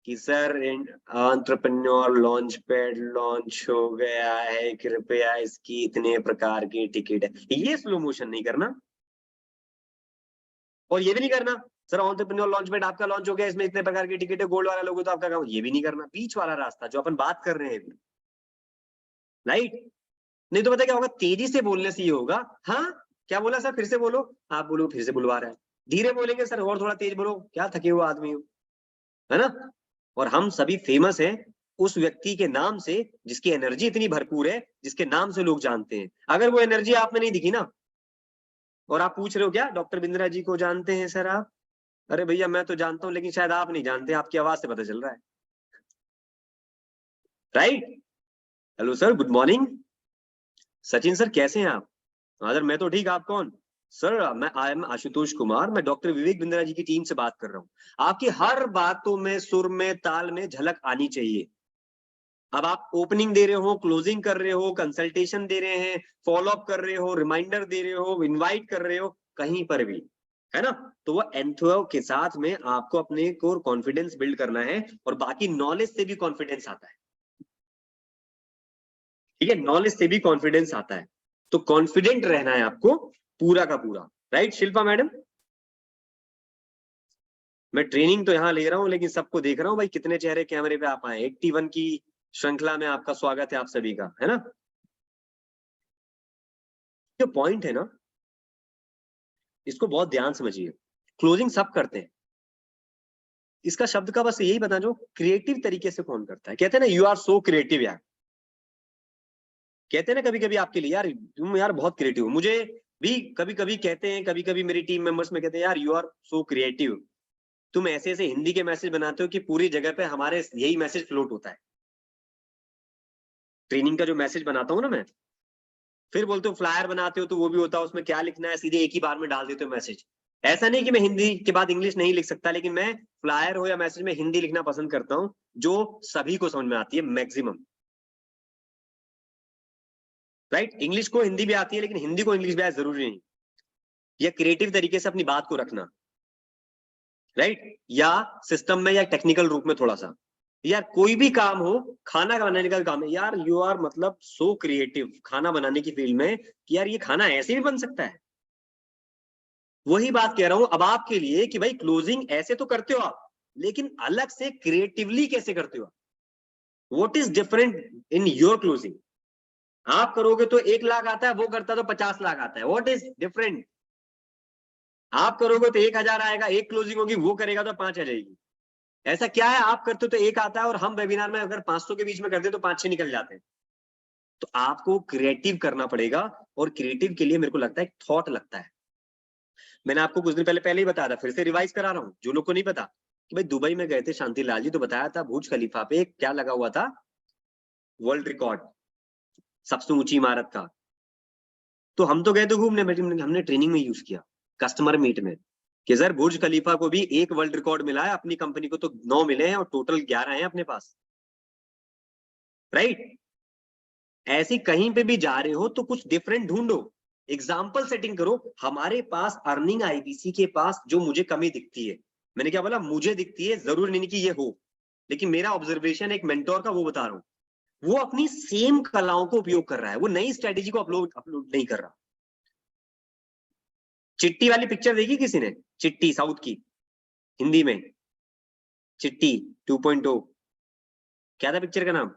कि sir entrepreneur launch pad launch हो गया है, कृपया इसकी इतने प्रकार की टिकट है, ये स्लो मोशन नहीं करना। और ये भी नहीं करना सर एंटरप्रेन्योर लॉन्च पैड आपका लॉन्च हो गया, इसमें इतने प्रकार की टिकट है, गोल्ड वाला लोगो तो आपका काम, ये भी नहीं करना। बीच वाला रास्ता जो अपन बात कर रहे हैं, राइट। नहीं तो पता क्या होगा, तेजी से बोलने से ये होगा, हाँ क्या बोला सर, फिर से बोलो, आप बोलो, फिर से बुलवा रहा है। धीरे बोलेंगे सर, और थोड़ा तेज बोलो, क्या थके हुए आदमी हो, है ना। और हम सभी फेमस हैं उस व्यक्ति के नाम से जिसकी एनर्जी इतनी भरपूर है, जिसके नाम से लोग जानते हैं। अगर वो एनर्जी आप में नहीं दिखी ना, और आप पूछ रहे हो क्या डॉक्टर बिंद्रा जी को जानते हैं सर आप, अरे भैया मैं तो जानता हूं, लेकिन शायद आप नहीं जानते, आपकी आवाज से पता चल रहा है, right. Hello sir, good morning. Sachin sir कैसे हैं आप? सर मैं तो ठीक, आप कौन? सर मैं आई एम आशुतोष कुमार, मैं डॉक्टर विवेक बिंद्रा जी की टीम से बात कर रहा हूँ। आपकी हर बातों में, सुर में, ताल में झलक आनी चाहिए। अब आप ओपनिंग दे रहे हो, क्लोजिंग कर रहे हो, कंसल्टेशन दे रहे हैं, फॉलो अप कर रहे हो, रिमाइंडर दे रहे हो, इनवाइट कर रहे हो, कहीं पर भी, है ना, तो वो एंथो के साथ में आपको अपने को कॉन्फिडेंस बिल्ड करना है, और बाकी नॉलेज से भी कॉन्फिडेंस आता है। ठीक है, नॉलेज से भी कॉन्फिडेंस आता है, तो कॉन्फिडेंट रहना है आपको पूरा का पूरा, राइट शिल्पा मैडम। मैं ट्रेनिंग तो यहाँ ले रहा हूँ, लेकिन सबको देख रहा हूँ भाई, कितने चेहरे कैमरे पे आप आए। 81 की श्रृंखला में आपका स्वागत है आप सभी का, है ना। जो पॉइंट है ना, इसको बहुत ध्यान समझिए। क्लोजिंग सब करते हैं, इसका शब्द का बस यही बता जो क्रिएटिव तरीके से कौन करता है। कहते हैं ना, यू आर सो क्रिएटिव यार, कहते हैं ना कभी कभी आपके लिए, यार तुम यार बहुत क्रिएटिव हो। मुझे भी कभी कभी कहते हैं, कभी कभी मेरी टीम मेंबर्स में कहते हैं, यार यू आर सो क्रिएटिव, तुम ऐसे ऐसे हिंदी के मैसेज बनाते हो कि पूरी जगह पे हमारे यही मैसेज फ्लोट होता है। ट्रेनिंग का जो मैसेज बनाता हूँ ना मैं, फिर बोलते हो फ्लायर बनाते हो तो वो भी होता है, उसमें क्या लिखना है सीधे एक ही बार में डाल देते हो मैसेज। ऐसा नहीं कि मैं हिंदी के बाद इंग्लिश नहीं लिख सकता, लेकिन मैं फ्लायर हो या मैसेज में हिंदी लिखना पसंद करता हूं, जो सभी को समझ में आती है मैक्सिमम। राइट, इंग्लिश को हिंदी भी आती है, लेकिन हिंदी को इंग्लिश भी आए जरूरी नहीं। या क्रिएटिव तरीके से अपनी बात को रखना, राइट, या सिस्टम में या टेक्निकल रूप में थोड़ा सा। यार कोई भी काम हो, खाना बनाने का काम है यार, यू आर मतलब सो क्रिएटिव खाना बनाने की फील्ड में कि यार ये खाना ऐसे भी बन सकता है। वही बात कह रहा हूं अब आपके लिए कि भाई क्लोजिंग ऐसे तो करते हो आप, लेकिन अलग से क्रिएटिवली कैसे करते हो? What is different in your closing? आप करोगे तो 1 लाख आता है, वो करता तो 50 लाख आता है। What is different? आप करोगे तो 1000 आएगा, एक क्लोजिंग होगी, वो करेगा तो 5 आ जाएगी। ऐसा क्या है, आप करते हो तो 1 आता है, और हम वेबिनार में अगर 500 के बीच में करते तो 5-6 निकल जाते हैं। तो आपको क्रिएटिव करना पड़ेगा, और क्रिएटिव के लिए मेरे को लगता है एक थॉट लगता है। मैंने आपको कुछ दिन पहले ही बताया था, फिर से रिवाइज करा रहा हूं जो लोग को नहीं पता, कि भाई दुबई में गए थे शांति लाल जी, तो बताया था बुर्ज खलीफा पे क्या लगा हुआ था, वर्ल्ड रिकॉर्ड, सबसे ऊंची इमारत का। तो हम तो गए थे घूमने, हमने ट्रेनिंग में यूज किया, कस्टमर मीट में, कि सर बुर्ज खलीफा को भी 1 वर्ल्ड रिकॉर्ड मिला है, अपनी कंपनी को तो 9 मिले हैं, और टोटल 11 हैं अपने पास। राइट, ऐसे कहीं पे भी जा रहे हो तो कुछ डिफरेंट ढूंढो, एग्जाम्पल सेटिंग करो। हमारे पास अर्निंग आईबीसी के पास जो मुझे कमी दिखती है, मैंने क्या बोला, मुझे दिखती है, जरूर नहीं कि ये हो, लेकिन मेरा ऑब्जर्वेशन एक मेंटोर का, वो बता रहा हूं, वो अपनी सेम कलाओं को उपयोग कर रहा है, वो नई स्ट्रेटेजी को अपलोड नहीं कर रहा। चिट्टी वाली पिक्चर देखी किसी ने? चिट्टी साउथ की, हिंदी में चिट्टी 2.0, क्या था पिक्चर का नाम?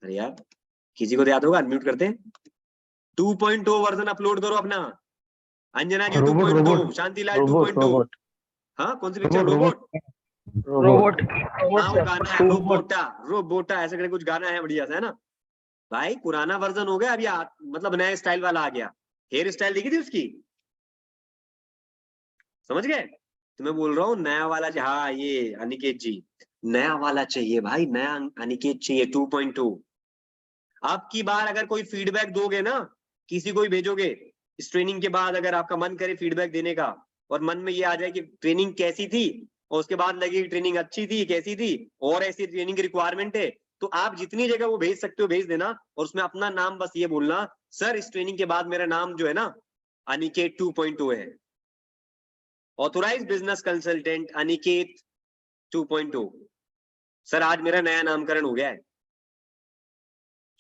अरे यार किसी को याद होगा, अनम्यूट करते हैं। 2.0 वर्जन अपलोड करो अपना। अंजना जी 2.0, शांतिलाल 2.0। हाँ कौन सी पिक्चर? रोबोट। रोबोट हाँ वो सर, गाना है रोबोटा ऐसे करके कुछ गाना है बढ़िया सा, है ना भाई? पुराना वर्जन हो गया, अभी मतलब नया स्टाइल वाला आ गया। हेयर स्टाइल देखी थी उसकी, समझ गए? तो मैं बोल रहा हूँ नया वाला, हाँ ये अनिकेत जी, नया वाला चाहिए भाई, नया अनिकेत चाहिए 2.2। अब की बार अगर कोई फीडबैक दोगे ना, किसी को भी भेजोगे इस ट्रेनिंग के बाद, अगर आपका मन करे फीडबैक देने का, और मन में ये आ जाए कि ट्रेनिंग कैसी थी, और उसके बाद लगे ट्रेनिंग अच्छी थी, कैसी थी, और ऐसी ट्रेनिंग की रिक्वायरमेंट है, तो आप जितनी जगह वो भेज सकते हो भेज देना, और उसमें अपना नाम बस ये बोलना, सर इस ट्रेनिंग के बाद मेरा नाम जो है ना अनिकेत 2.0 है, authorize business consultant Aniket 2.0। Sir आज मेरा नया नामकरण हो गया है।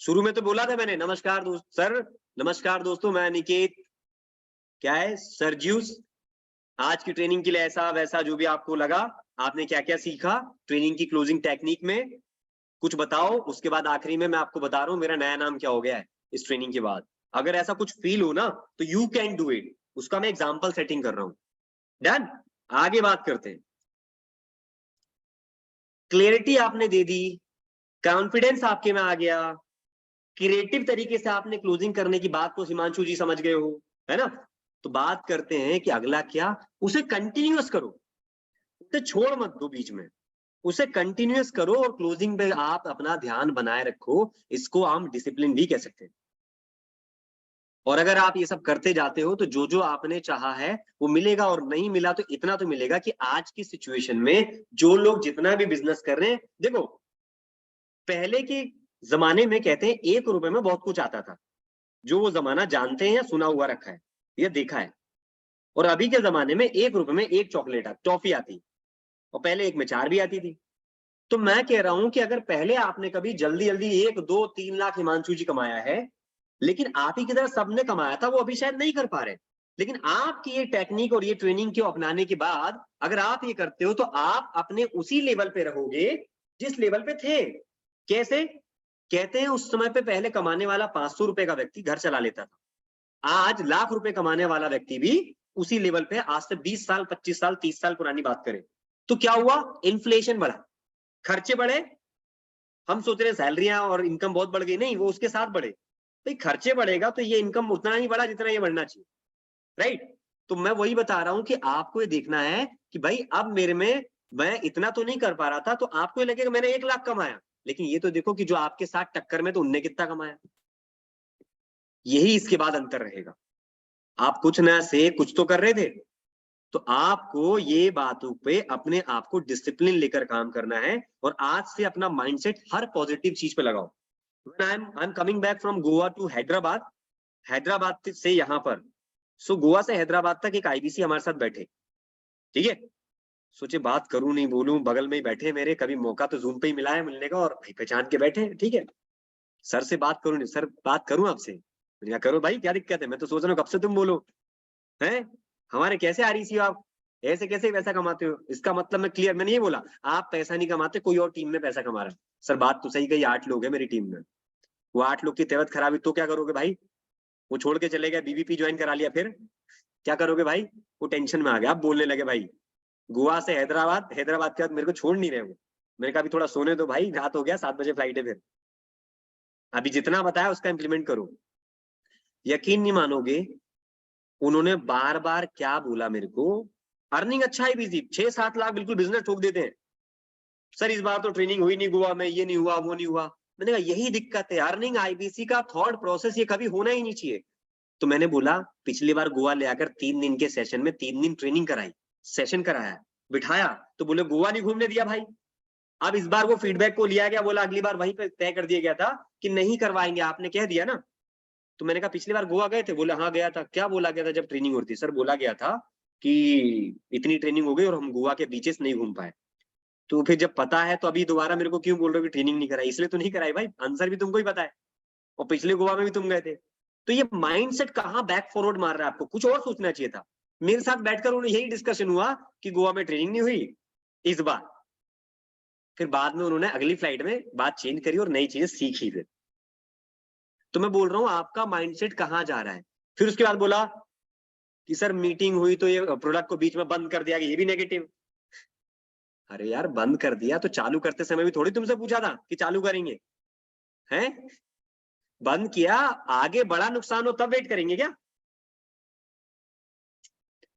शुरू में तो बोला था मैंने, नमस्कार दोस्त सर, नमस्कार दोस्तों, मैं अनिकेत, क्या है, सरज्यूस, आज की ट्रेनिंग के लिए ऐसा वैसा जो भी आपको लगा, आपने क्या क्या सीखा ट्रेनिंग की क्लोजिंग टेक्निक में, कुछ बताओ। उसके बाद आखिरी में मैं आपको बता रहा हूँ मेरा नया नाम क्या हो गया है इस ट्रेनिंग के बाद। अगर ऐसा कुछ फील हो ना तो यू कैन डू इट, उसका मैं एग्जाम्पल सेटिंग कर रहा हूं। डन, आगे बात करते हैं। क्लियरिटी आपने दे दी, कॉन्फिडेंस आपके में आ गया, क्रिएटिव तरीके से आपने क्लोजिंग करने की बात को हिमांशु जी समझ गए हो, है ना? तो बात करते हैं कि अगला क्या, उसे कंटिन्यूअस करो, उसे छोड़ मत दो बीच में, उसे कंटिन्यूअस करो, और क्लोजिंग पे आप अपना ध्यान बनाए रखो। इसको हम डिसिप्लिन भी कह सकते हैं। और अगर आप ये सब करते जाते हो तो जो जो आपने चाहा है वो मिलेगा, और नहीं मिला तो इतना तो मिलेगा कि आज की सिचुएशन में जो लोग जितना भी बिजनेस कर रहे हैं, देखो पहले के जमाने में कहते हैं 1 रुपए में बहुत कुछ आता था, जो वो जमाना जानते हैं या सुना हुआ रखा है या देखा है। और अभी के जमाने में 1 रुपए में 1 चॉकलेट टॉफी आती, और पहले 1 में 4 भी आती थी। तो मैं कह रहा हूं कि अगर पहले आपने कभी जल्दी जल्दी 1, 2, 3 लाख हिमांशु जी कमाया है, लेकिन आप ही की तरह सबने कमाया था, वो अभी शायद नहीं कर पा रहे, लेकिन आपकी ये टेक्निक और ये ट्रेनिंग को अपनाने के बाद अगर आप ये करते हो तो आप अपने उसी लेवल पे रहोगे जिस लेवल पे थे। कैसे? कहते हैं उस समय पे पहले कमाने वाला 500 रुपए का व्यक्ति घर चला लेता था, आज लाख रुपए कमाने वाला व्यक्ति भी उसी लेवल पे, आज से 20 साल 25 साल 30 साल पुरानी बात करें तो क्या हुआ, इन्फ्लेशन बढ़ा, खर्चे बढ़े। हम सोच रहे हैं सैलरियां और इनकम बहुत बढ़ गई, नहीं, वो उसके साथ बढ़े। भाई खर्चे बढ़ेगा तो ये इनकम उतना ही बढ़ा जितना ये बढ़ना चाहिए, राइट? तो मैं वही बता रहा हूं कि आपको ये देखना है कि भाई अब मेरे में, मैं इतना तो नहीं कर पा रहा था, तो आपको ये लगेगा मैंने 1 लाख कमाया, लेकिन ये तो देखो कि जो आपके साथ टक्कर में तो उनने कितना कमाया। यही इसके बाद अंतर रहेगा। आप कुछ नया से कुछ तो कर रहे थे, तो आपको ये बातों पे अपने आप को डिसिप्लिन लेकर काम करना है और आज से अपना माइंडसेट हर पॉजिटिव चीज पे लगाओ। When I'm coming back from Goa to Hyderabad, Hyderabad से यहाँ पर, सो गोवा से हैदराबाद तक एक आईबीसी हमारे साथ बैठे, ठीक है। सोचे बात करूं नहीं बोलूं, बगल में ही बैठे मेरे, कभी मौका तो जूम पे ही मिला है मिलने का और भाई पहचान के बैठे, ठीक है। सर से बात करूं नहीं, सर बात करूं आपसे, मैंने कहा करो भाई, क्या दिक्कत है, मैं तो सोच रहा हूँ कब से तुम बोलो, हैं हमारे कैसे आ रही सी आप, ऐसे कैसे पैसा कमाते हो। इसका मतलब मैं क्लियर, मैंने ये बोला आप पैसा नहीं कमाते, कोई और टीम में पैसा कमा रहा है। सर बात तो सही कही, 8 लोग है मेरी टीम में, वो 8 लोग की तबीयत खराब है तो क्या करोगे भाई, वो छोड़ के चले गए, बीबीपी ज्वाइन करा लिया, फिर क्या करोगे भाई। वो टेंशन में आ गया, आप बोलने लगे भाई गोवा से हैदराबाद, हैदराबाद के बाद मेरे को छोड़ नहीं रहे वो। मैंने कहा अभी थोड़ा सोने दो भाई, रात हो गया, 7 बजे फ्लाइट है, फिर अभी जितना बताया उसका इंप्लीमेंट करो। यकीन नहीं मानोगे, उन्होंने बार बार क्या बोला मेरे को, अर्निंग अच्छा है बिजी, 6-7 लाख बिल्कुल बिजनेस ठोक देते हैं। सर इस बार तो ट्रेनिंग हुई नहीं गोवा में, ये नहीं हुआ वो नहीं हुआ। मैंने कहा यही दिक्कत है, अर्निंग आईबीसी का थॉट प्रोसेस ये कभी होना ही नहीं चाहिए। तो मैंने बोला पिछली बार गोवा ले आकर 3 दिन के सेशन में 3 दिन ट्रेनिंग कराई, सेशन कराया, बिठाया, तो बोले गोवा नहीं घूमने दिया भाई। अब इस बार वो फीडबैक को लिया गया, बोला अगली बार वहीं पे तय कर दिया गया था कि नहीं करवाएंगे, आपने कह दिया ना। तो मैंने कहा पिछली बार गोवा गए थे, बोले हाँ गया था। क्या बोला गया था जब ट्रेनिंग होती? सर बोला गया था कि इतनी ट्रेनिंग हो गई और हम गोवा के बीचेस नहीं घूम पाए। तो फिर जब पता है तो अभी दोबारा मेरे को क्यों बोल रहे हो कि ट्रेनिंग नहीं कराई? इसलिए तो नहीं कराई भाई, आंसर भी तुमको ही पता है, और पिछले गोवा में भी तुम गए थे। तो ये माइंडसेट कहाँ बैक फॉरवर्ड मार रहा है, आपको कुछ और सोचना चाहिए था। मेरे साथ बैठकर उन्हें यही डिस्कशन हुआ कि गोवा में ट्रेनिंग नहीं हुई इस बार। फिर बाद में उन्होंने अगली फ्लाइट में बात चेंज करी और नई चीजें सीखी। फिर तो मैं बोल रहा हूँ आपका माइंडसेट कहाँ जा रहा है। फिर उसके बाद बोला कि सर मीटिंग हुई तो ये प्रोडक्ट को बीच में बंद कर दिया, ये भी नेगेटिव। अरे यार बंद कर दिया तो चालू करते समय भी थोड़ी तुमसे पूछा था कि चालू करेंगे, हैं? बंद किया, आगे बड़ा नुकसान हो तब वेट करेंगे क्या?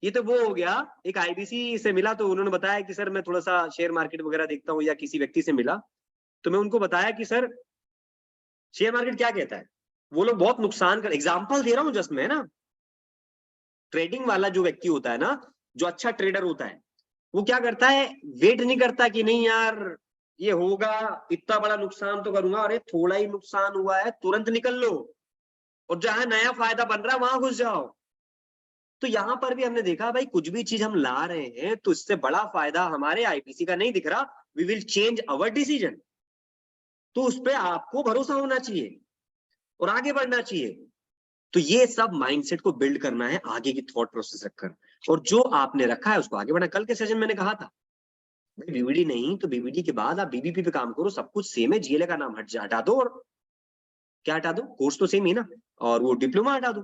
ये तो वो हो गया। एक आईबीसी से मिला तो उन्होंने बताया कि सर मैं थोड़ा सा शेयर मार्केट वगैरह देखता हूँ, या किसी व्यक्ति से मिला तो मैं उनको बताया कि सर शेयर मार्केट क्या कहता है। वो लोग बहुत नुकसान कर, एग्जाम्पल दे रहा हूँ जस्ट मैं ना। ट्रेडिंग वाला जो व्यक्ति होता है ना, जो अच्छा ट्रेडर होता है, वो क्या करता है, वेट नहीं करता कि नहीं यार ये होगा, इतना बड़ा नुकसान तो करूंगा, अरे थोड़ा ही नुकसान हुआ है तुरंत निकल लो, और जहां नया फायदा बन रहा है वहां घुस जाओ। तो यहां पर भी हमने देखा भाई कुछ भी चीज हम ला रहे हैं तो इससे बड़ा फायदा हमारे आईपीसी का नहीं दिख रहा, we will change our decision. तो उस पर आपको भरोसा होना चाहिए और आगे बढ़ना चाहिए। तो ये सब माइंडसेट को बिल्ड करना है आगे की थॉट प्रोसेस रखकर, और जो आपने रखा है उसको आगे बढ़ना। कल के सेशन मैंने कहा था भाई बीबीडी नहीं तो बीबीडी के बाद आप बीबीपी पे काम करो, सब कुछ सेम है, जीएलए का नाम हटा दो, और क्या हटा दो, कोर्स तो सेम ही ना, और वो डिप्लोमा हटा दो,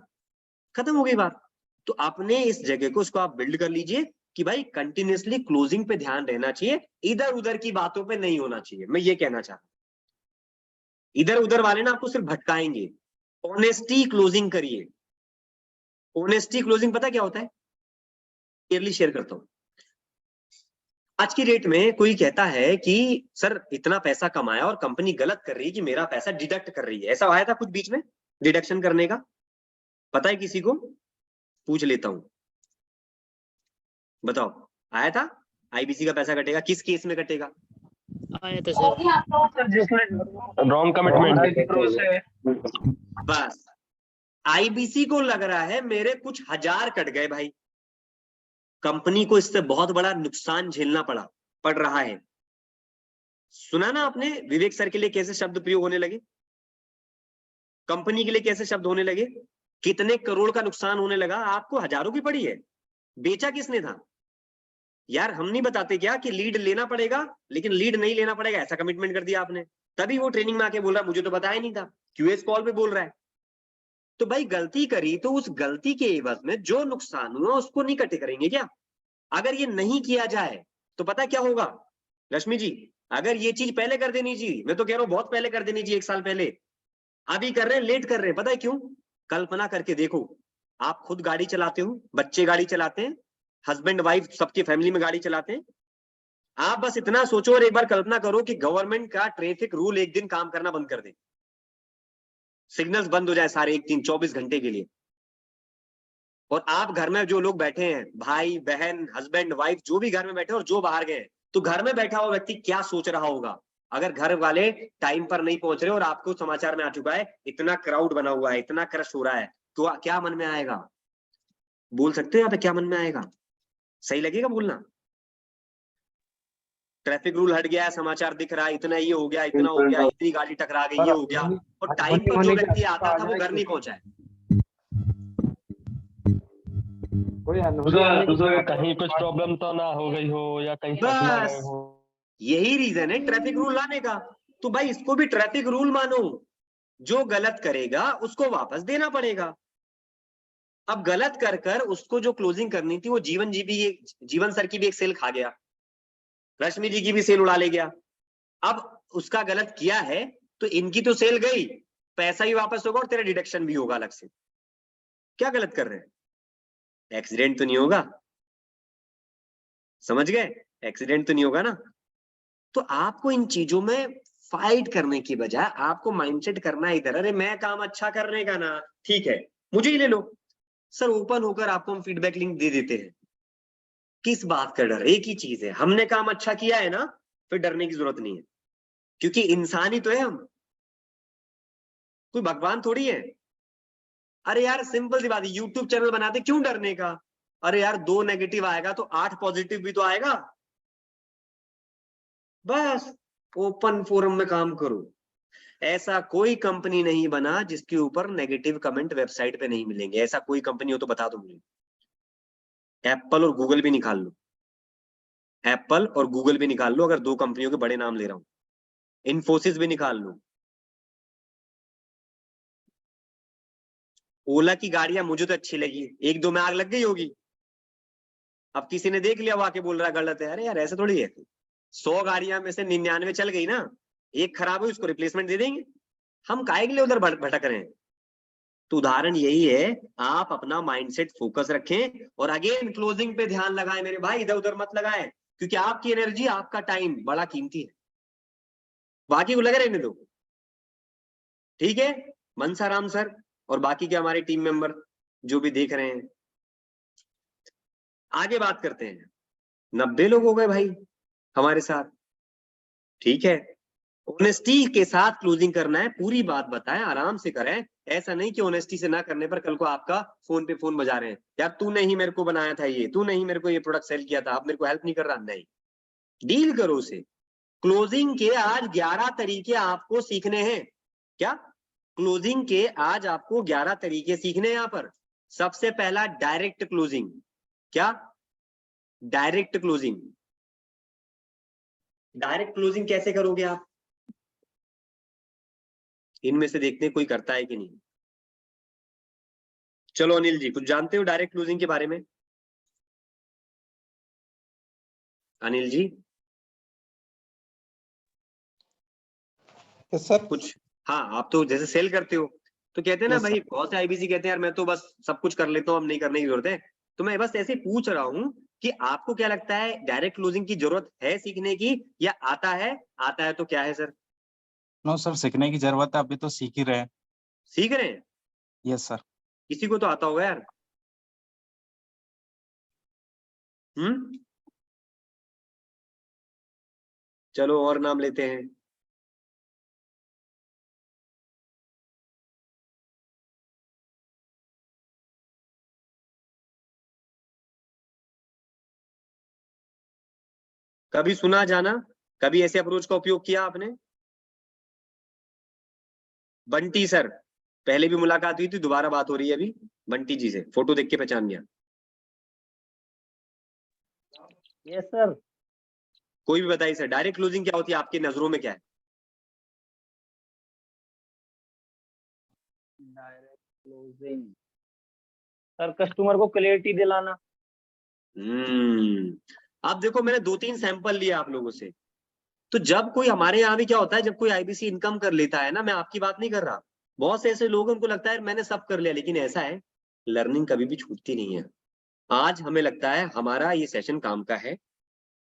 खत्म हो गई बात। तो अपने इस जगह को उसको आप बिल्ड कर लीजिए कि भाई कंटिन्यूअसली क्लोजिंग पे ध्यान रहना चाहिए, इधर उधर की बातों पे नहीं होना चाहिए। मैं ये कहना चाहता हूं, इधर उधर वाले ना आपको सिर्फ भटकाएंगे। ऑनेस्टी क्लोजिंग करिए। ऑनेस्टी क्लोजिंग पता क्या होता है, क्लियरली शेयर करता हूं। आज की डेट में कोई कहता है कि सर इतना पैसा कमाया और कंपनी गलत कर रही है कि मेरा पैसा डिडक्ट कर रही है। ऐसा आया था कुछ बीच में डिडक्शन करने का? पता है किसी को? पूछ लेता हूं, बताओ आया था? आईबीसी का पैसा कटेगा, किस केस में कटेगा? आया था सर। Wrong commitment. बस आईबीसी को लग रहा है मेरे कुछ हजार कट गए भाई, कंपनी को इससे बहुत बड़ा नुकसान झेलना पड़ रहा है। सुना ना आपने विवेक सर के लिए कैसे शब्द प्रयोग होने लगे, कंपनी के लिए कैसे शब्द होने लगे, कितने करोड़ का नुकसान होने लगा। आपको हजारों की पड़ी है, बेचा किसने था यार? हम नहीं बताते क्या कि लीड लेना पड़ेगा, लेकिन लीड नहीं लेना पड़ेगा ऐसा कमिटमेंट कर दिया आपने। तभी वो ट्रेनिंग में आके बोल रहा है मुझे तो बताया नहीं था, क्यूएस कॉल पे बोल रहा है। तो भाई गलती करी तो उस गलती के एवज में जो नुकसान हुआ उसको नहीं कटे करेंगे क्या? अगर ये नहीं किया जाए तो पता क्या होगा रश्मि जी, अगर ये चीज पहले कर देनी चाहिए, मैं तो कह रहा हूं बहुत पहले कर देनी चाहिए, 1 साल पहले। अभी कर रहे हैं, लेट कर रहे हैं, पता है क्यों? कल्पना करके देखो, आप खुद गाड़ी चलाते हो, बच्चे गाड़ी चलाते हैं, हस्बैंड वाइफ सबकी फैमिली में गाड़ी चलाते हैं। आप बस इतना सोचो और एक बार कल्पना करो कि गवर्नमेंट का ट्रैफिक रूल एक दिन काम करना बंद कर दे, सिग्नल्स बंद हो जाए सारे एक दिन 24 घंटे के लिए। और आप घर में जो लोग बैठे हैं, भाई बहन हस्बैंड वाइफ जो भी घर में बैठे और जो बाहर गए, तो घर में बैठा हुआ व्यक्ति क्या सोच रहा होगा अगर घर वाले टाइम पर नहीं पहुंच रहे और आपको समाचार में आ चुका है इतना क्राउड बना हुआ है, इतना क्रश हो रहा है, तो क्या मन में आएगा? बोल सकते हो यहाँ पे क्या मन में आएगा? सही लगेगा बोलना? ट्रैफिक रूल हट गया है, समाचार दिख रहा है, इतना ये हो गया, इतना हो गया, इतनी गाड़ी टकरा गई, ये हो गया, और टाइम पर जो व्यक्ति आता था वो घर नहीं पहुंचा है। कहीं कुछ प्रॉब्लम तो ना हो गई हो या कहीं फंस ना गए बस हो। यही रीजन है ट्रैफिक रूल लाने का। तो भाई इसको भी ट्रैफिक रूल मानो, जो गलत करेगा उसको वापस देना पड़ेगा। अब गलत कर कर उसको जो क्लोजिंग करनी थी वो जीवन सर की भी एक सेल खा गया, रश्मि जी की भी सेल उड़ा ले गया। अब उसका गलत किया है तो इनकी तो सेल गई, पैसा भी वापस होगा और तेरा डिडक्शन भी होगा अलग से। क्या गलत कर रहे हैं? एक्सीडेंट तो नहीं होगा, समझ गए? एक्सीडेंट तो नहीं होगा ना। तो आपको इन चीजों में फाइट करने की बजाय आपको माइंडसेट करना है इधर, अरे मैं काम अच्छा करने का ना, ठीक है मुझे ही ले लो सर, ओपन होकर आपको हम फीडबैक लिंक दे देते हैं। किस बात का डर? एक ही चीज है, हमने काम अच्छा किया है ना, फिर डरने की जरूरत नहीं है, क्योंकि इंसान ही तो है हम, कोई भगवान थोड़ी है। अरे यार सिंपल सी बात है, यूट्यूब चैनल बनाते क्यों डरने का? अरे यार 2 नेगेटिव आएगा तो 8 पॉजिटिव भी तो आएगा। बस ओपन फोरम में काम करो। ऐसा कोई कंपनी नहीं बना जिसके ऊपर नेगेटिव कमेंट वेबसाइट पे नहीं मिलेंगे। ऐसा कोई कंपनी हो तो बता दो मुझे। एप्पल और गूगल भी निकाल लो, एप्पल और गूगल भी निकाल लो, अगर 2 कंपनियों के बड़े नाम ले रहा हूं। इन्फोसिस भी निकाल लो। ओला की गाड़ियां मुझे तो अच्छी लगी, 1-2 में आग लग गई होगी, अब किसी ने देख लिया वो आके बोल रहा है गलत है। अरे यार ऐसा थोड़ी है, 100 गाड़ियां में से 99 चल गई ना, एक खराब हुई उसको रिप्लेसमेंट दे देंगे, हम काहे के लिए उधर भटक रहे हैं? तो उदाहरण यही है, आप अपना माइंडसेट फोकस रखें और अगेन क्लोजिंग पे ध्यान लगाएं मेरे भाई, इधर उधर मत लगाएं, क्योंकि आपकी एनर्जी आपका टाइम बड़ा कीमती है। बाकी को लगे रहने दो, ठीक है? मनसाराम सर और बाकी के हमारे टीम मेंबर जो भी देख रहे हैं, आगे बात करते हैं। 90 लोग हो गए भाई हमारे साथ, ठीक है? ऑनेस्टी के साथ क्लोजिंग करना है, पूरी बात बताएं, आराम से करें। ऐसा नहीं कि ऑनेस्टी से ना करने पर कल को आपका फोन पे फोन बजा रहे हैं, यार तूने ही मेरे को बनाया था ये, तूने ही मेरे को ये प्रोडक्ट सेल किया था, अब मेरे को हेल्प नहीं कर रहा। नहीं, डील करो उसे। क्लोजिंग के आज 11 तरीके आपको सीखने हैं। क्या? क्लोजिंग के आज आपको 11 तरीके सीखने हैं यहाँ पर। सबसे पहला डायरेक्ट क्लोजिंग। क्या? Direct closing. डायरेक्ट क्लोजिंग कैसे करोगे आप? इनमें से देखते हैं कोई करता है कि नहीं। चलो अनिल जी, कुछ जानते हो डायरेक्ट क्लोजिंग के बारे में? अनिल जी सर कुछ? हाँ, आप तो जैसे सेल करते हो तो कहते हैं ना यस भाई, सर। बहुत से आईबीसी कहते हैं यार मैं तो बस सब कुछ कर लेता हूँ, अब नहीं करने की जरूरत है। तो मैं बस ऐसे पूछ रहा हूँ कि आपको क्या लगता है, डायरेक्ट क्लोजिंग की जरूरत है सीखने की, या आता है? आता है तो क्या है सर? नो सर, सीखने की जरूरत है, अभी तो सीख ही रहे हैं। सीख रहे हैं? Yes sir. किसी को तो आता होगा यार। चलो और नाम लेते हैं। कभी सुना जाना, कभी ऐसे अप्रोच का उपयोग किया आपने? बंटी सर, पहले भी मुलाकात हुई थी, दोबारा बात हो रही है अभी बंटी जी से, फोटो देख के पहचान गया। Yes sir. कोई भी बताइए सर, डायरेक्ट क्लोजिंग क्या होती है आपकी नजरों में, क्या है? डायरेक्ट क्लोजिंग सर, कस्टमर को क्लियरिटी दिलाना। अब देखो मैंने 2-3 सैंपल लिए आप लोगों से। तो जब कोई हमारे यहाँ भी क्या होता है, जब कोई आईबीसी इनकम कर लेता है ना, मैं आपकी बात नहीं कर रहा, बहुत से ऐसे लोग उनको लगता है मैंने सब कर लिया, लेकिन ऐसा है लर्निंग कभी भी छूटती नहीं है। आज हमें लगता है हमारा ये सेशन काम का है।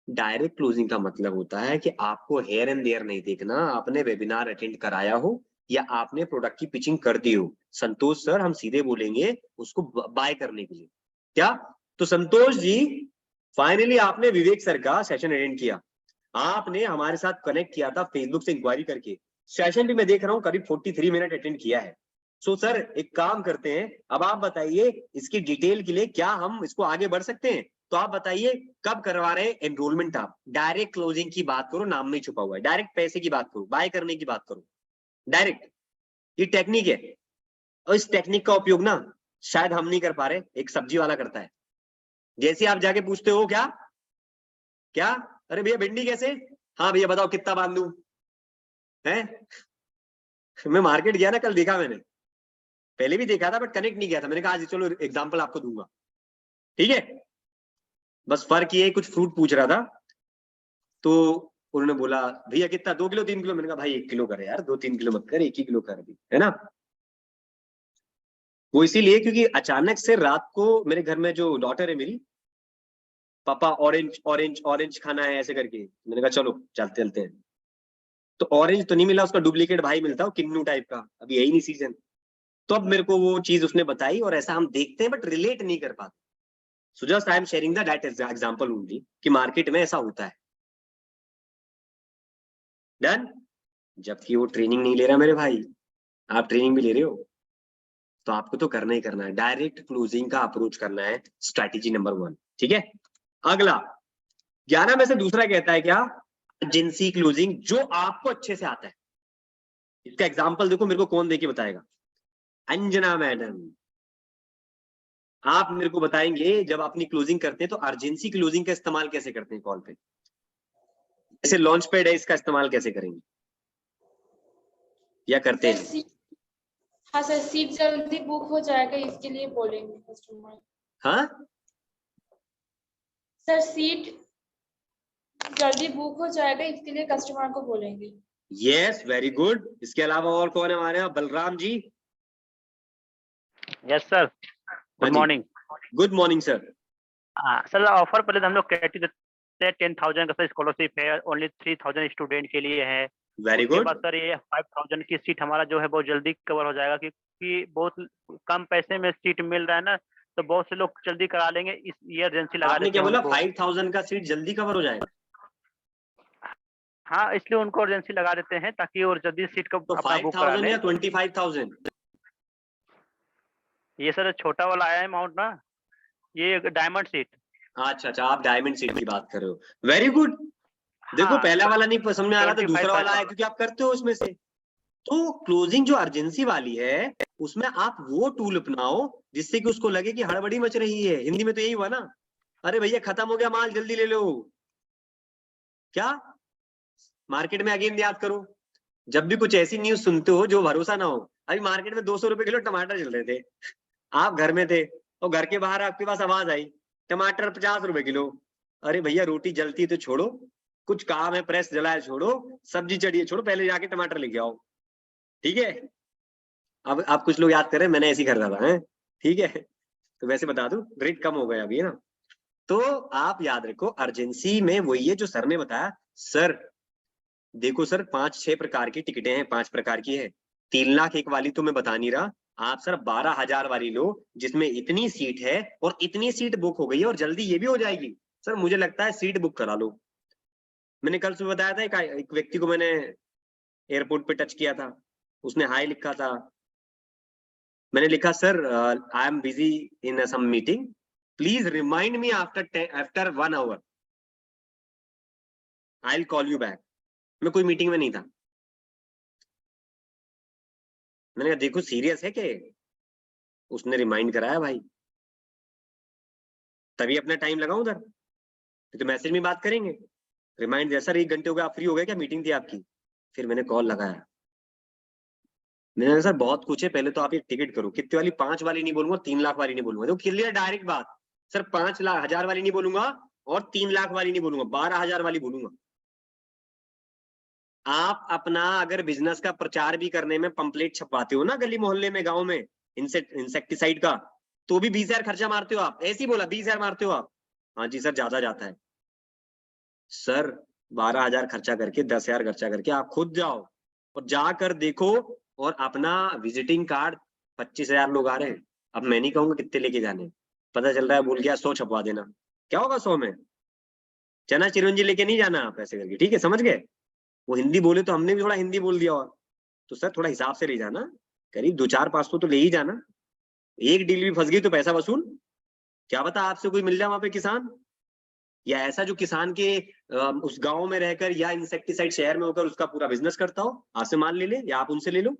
डायरेक्ट क्लोजिंग का मतलब होता है कि आपको हेयर एंड देयर नहीं देखना, आपने वेबिनार अटेंड कराया हो, या आपने प्रोडक्ट की पिचिंग कर दी हो, संतोष सर हम सीधे बोलेंगे उसको बाय करने के लिए। क्या? तो संतोष जी फाइनली आपने विवेक सर का सेशन अटेंड किया, आपने हमारे साथ कनेक्ट किया था फेसबुक से इंक्वायरी करके, सेशन भी मैं देख रहा हूँ करीब 43 मिनट अटेंड किया है। सो सर एक काम करते हैं, अब आप बताइए इसकी डिटेल के लिए क्या हम इसको आगे बढ़ सकते हैं। तो आप बताइए कब करवा रहे हैं एनरोलमेंट। आप डायरेक्ट क्लोजिंग की बात करो, नाम नहीं छुपा हुआ है, डायरेक्ट पैसे की बात करो, बाय करने की बात करो डायरेक्ट। ये टेक्निक है और इस टेक्निक का उपयोग ना शायद हम नहीं कर पा रहे, एक सब्जी वाला करता है। जैसे आप जाके पूछते हो क्या क्या, अरे भैया भिंडी कैसे, हाँ भैया बताओ कितना बांध दूं है। मैं मार्केट गया ना कल, देखा मैंने, पहले भी देखा था बट कनेक्ट नहीं किया था, मैंने कहा आज चलो एग्जांपल आपको दूंगा, ठीक है। बस फर्क ये कुछ फ्रूट पूछ रहा था तो उन्होंने बोला भैया कितना, 2 किलो 3 किलो, मैंने कहा भाई 1 किलो कर यार, 2-3 किलो मत कर, 1 ही किलो कर दी, है ना। वो इसीलिए क्योंकि अचानक से रात को मेरे घर में जो डॉटर है मेरी, पापा ऑरेंज ऑरेंज ऑरेंज खाना है ऐसे करके, मैंने कहा चलो चलते चलते हैं। तो ऑरेंज तो नहीं मिला, उसका डुप्लीकेट भाई मिलता है किन्नू टाइप का, अभी यही नहीं सीजन। तो अब मेरे को वो चीज उसने बताई और ऐसा हम देखते हैं बट रिलेट नहीं कर पाते। So just I am sharing that example only कि मार्केट में ऐसा होता है। डन। जबकि वो ट्रेनिंग नहीं ले रहा मेरे भाई, आप ट्रेनिंग भी ले रहे हो, तो आपको तो करना ही करना है, डायरेक्ट क्लोजिंग का अप्रोच करना है, स्ट्रैटेजी नंबर 1, ठीक है। अगला 11 में से दूसरा कहता है क्या, एजेंसी क्लोजिंग, जो आपको अच्छे से आता है। इसका एग्जांपल देखो मेरे को कौन देके बताएगा, अंजना मैडम। आप मेरे को बताएंगे जब अपनी क्लोजिंग करते हैं तो अर्जेंसी क्लोजिंग का इस्तेमाल कैसे करते हैं कॉल पे, जैसे लॉन्च पैड है इसका इस्तेमाल कैसे करेंगे या करते हैं। हाँ सर, सीट जल्दी बुक हो जाएगा इसके लिए बोलेंगे कस्टमर। हाँ सर सीट जल्दी बुक हो जाएगा इसके लिए कस्टमर को बोलेंगे। Yes very good. इसके अलावा और कौन है हमारे यहाँ, Balram ji. Yes sir, good morning. Good morning sir. Sir offer पहले तो हम लोग कहते थे 10,000 का स्कॉलरशिप है, ओनली 3,000 स्टूडेंट के लिए है। वेरी उसके गुड। बाद सर ये 5,000 की सीट हमारा जो है बहुत जल्दी कवर हो जाएगा, क्योंकि बहुत कम पैसे में सीट मिल रहा है ना, तो बहुत से लोग जल्दी करा लेंगे, इस ये एजेंसी लगा आपने देते क्या हैं बोला, उनको। 5,000 का सीट जल्दी कवर हो जाएगा। हाँ, इसलिए उनको एजेंसी लगा देते हैं ताकि वो जल्दी सीट को तो अपना बुक करा 5,000 ले। या 25,000। ये सर छोटा वाला आया है अमाउंट ना, ये डायमंड सीट। अच्छा अच्छा, आप डायमंड सीट की बात कर रहे हो, वेरी गुड। देखो हाँ, पहला वाला नहीं समझ में आ रहा तो दूसरा वाला आया 25,000 क्योंकि आप करते हो उसमें से। तो क्लोजिंग जो अर्जेंसी वाली है उसमें आप वो टूल अपनाओ जिससे कि उसको लगे कि हड़बड़ी मच रही है। हिंदी में तो यही हुआ ना, अरे भैया खत्म हो गया माल जल्दी ले लो। क्या मार्केट में अगेन याद करो, जब भी कुछ ऐसी न्यूज सुनते हो जो भरोसा ना हो, अभी मार्केट में 200 रुपए किलो टमाटर चल रहे थे, आप घर में थे और घर के बाहर आपके पास आवाज आई टमाटर 50 रुपए किलो। अरे भैया रोटी जलती तो छोड़ो, कुछ काम है प्रेस जलाए छोड़ो, सब्जी चढ़िए छोड़ो, पहले जाके टमाटर लेके आओ, ठीक है। अब आप कुछ लोग याद करें मैंने ऐसे ही कर रहा था, है ठीक है। तो वैसे बता दूं रेट कम हो गया अभी, है ना। तो आप याद रखो अर्जेंसी में वही है जो सर ने बताया। सर देखो सर 5-6 प्रकार की टिकटें हैं, 5 प्रकार की है। 3 लाख एक वाली तो मैं बता नहीं रहा, आप सर 12,000 वाली लो जिसमें इतनी सीट है और इतनी सीट बुक हो गई है और जल्दी ये भी हो जाएगी। सर मुझे लगता है सीट बुक करा लो। मैंने कल सुबह बताया था एक व्यक्ति को मैंने एयरपोर्ट पे टच किया था, उसने हाई लिखा था, मैंने लिखा sir I am busy in some meeting, please remind me after 1 hour, I will call you back. मैं कोई मीटिंग में नहीं था। मैंने कहा देखो सीरियस है कि, उसने रिमाइंड कराया भाई, तभी अपना टाइम लगाऊं उधर, तो मैसेज में बात करेंगे। रिमाइंड दिया सर 1 घंटे हो गया, आप फ्री हो गए क्या, मीटिंग थी आपकी। फिर मैंने कॉल लगाया, मैंने कहा सर बहुत कुछ है, पहले तो आप एक टिकट करो, कितने वाली, 5 वाली नहीं बोलूंगा, 3 लाख वाली नहीं बोलूंगा, तो क्लियर डायरेक्ट बात, सर 5,000 वाली नहीं बोलूंगा और 3 लाख वाली नहीं बोलूंगा, 12,000 वाली बोलूंगा। आप अपना अगर बिजनेस का प्रचार भी करने में पंपलेट छपवाते हो ना गली मोहल्ले में गांव में इंसेक्टिसाइड का, तो भी 20,000 खर्चा मारते हो आप, ऐसे ही बोला 20,000 मारते हो आप। हाँ जी सर ज्यादा जाता है। सर 12,000 खर्चा करके 10,000 खर्चा करके आप खुद जाओ और जाकर देखो और अपना विजिटिंग कार्ड 25,000 लोग आ रहे हैं। अब मैं नहीं कहूंगा कितने लेके जाने, पता चल रहा है भूल गया 100 छपवा देना, क्या होगा 100 में? चना चिरंजी लेके नहीं जाना आप ऐसे करके, ठीक है, समझ गए? वो हिंदी बोले तो हमने भी थोड़ा हिंदी बोल दिया, और तो सर थोड़ा हिसाब से ले जाना, करीब 2-4-500 तो ले ही जाना। एक डील भी फंस गई तो पैसा वसूल, क्या पता आपसे कोई मिल जाए वहां पे किसान, या ऐसा जो किसान के उस गांव में रहकर या इंसेक्टिसाइड शहर में होकर उसका पूरा बिजनेस करता हो, आपसे माल ले ले या आप उनसे ले लो।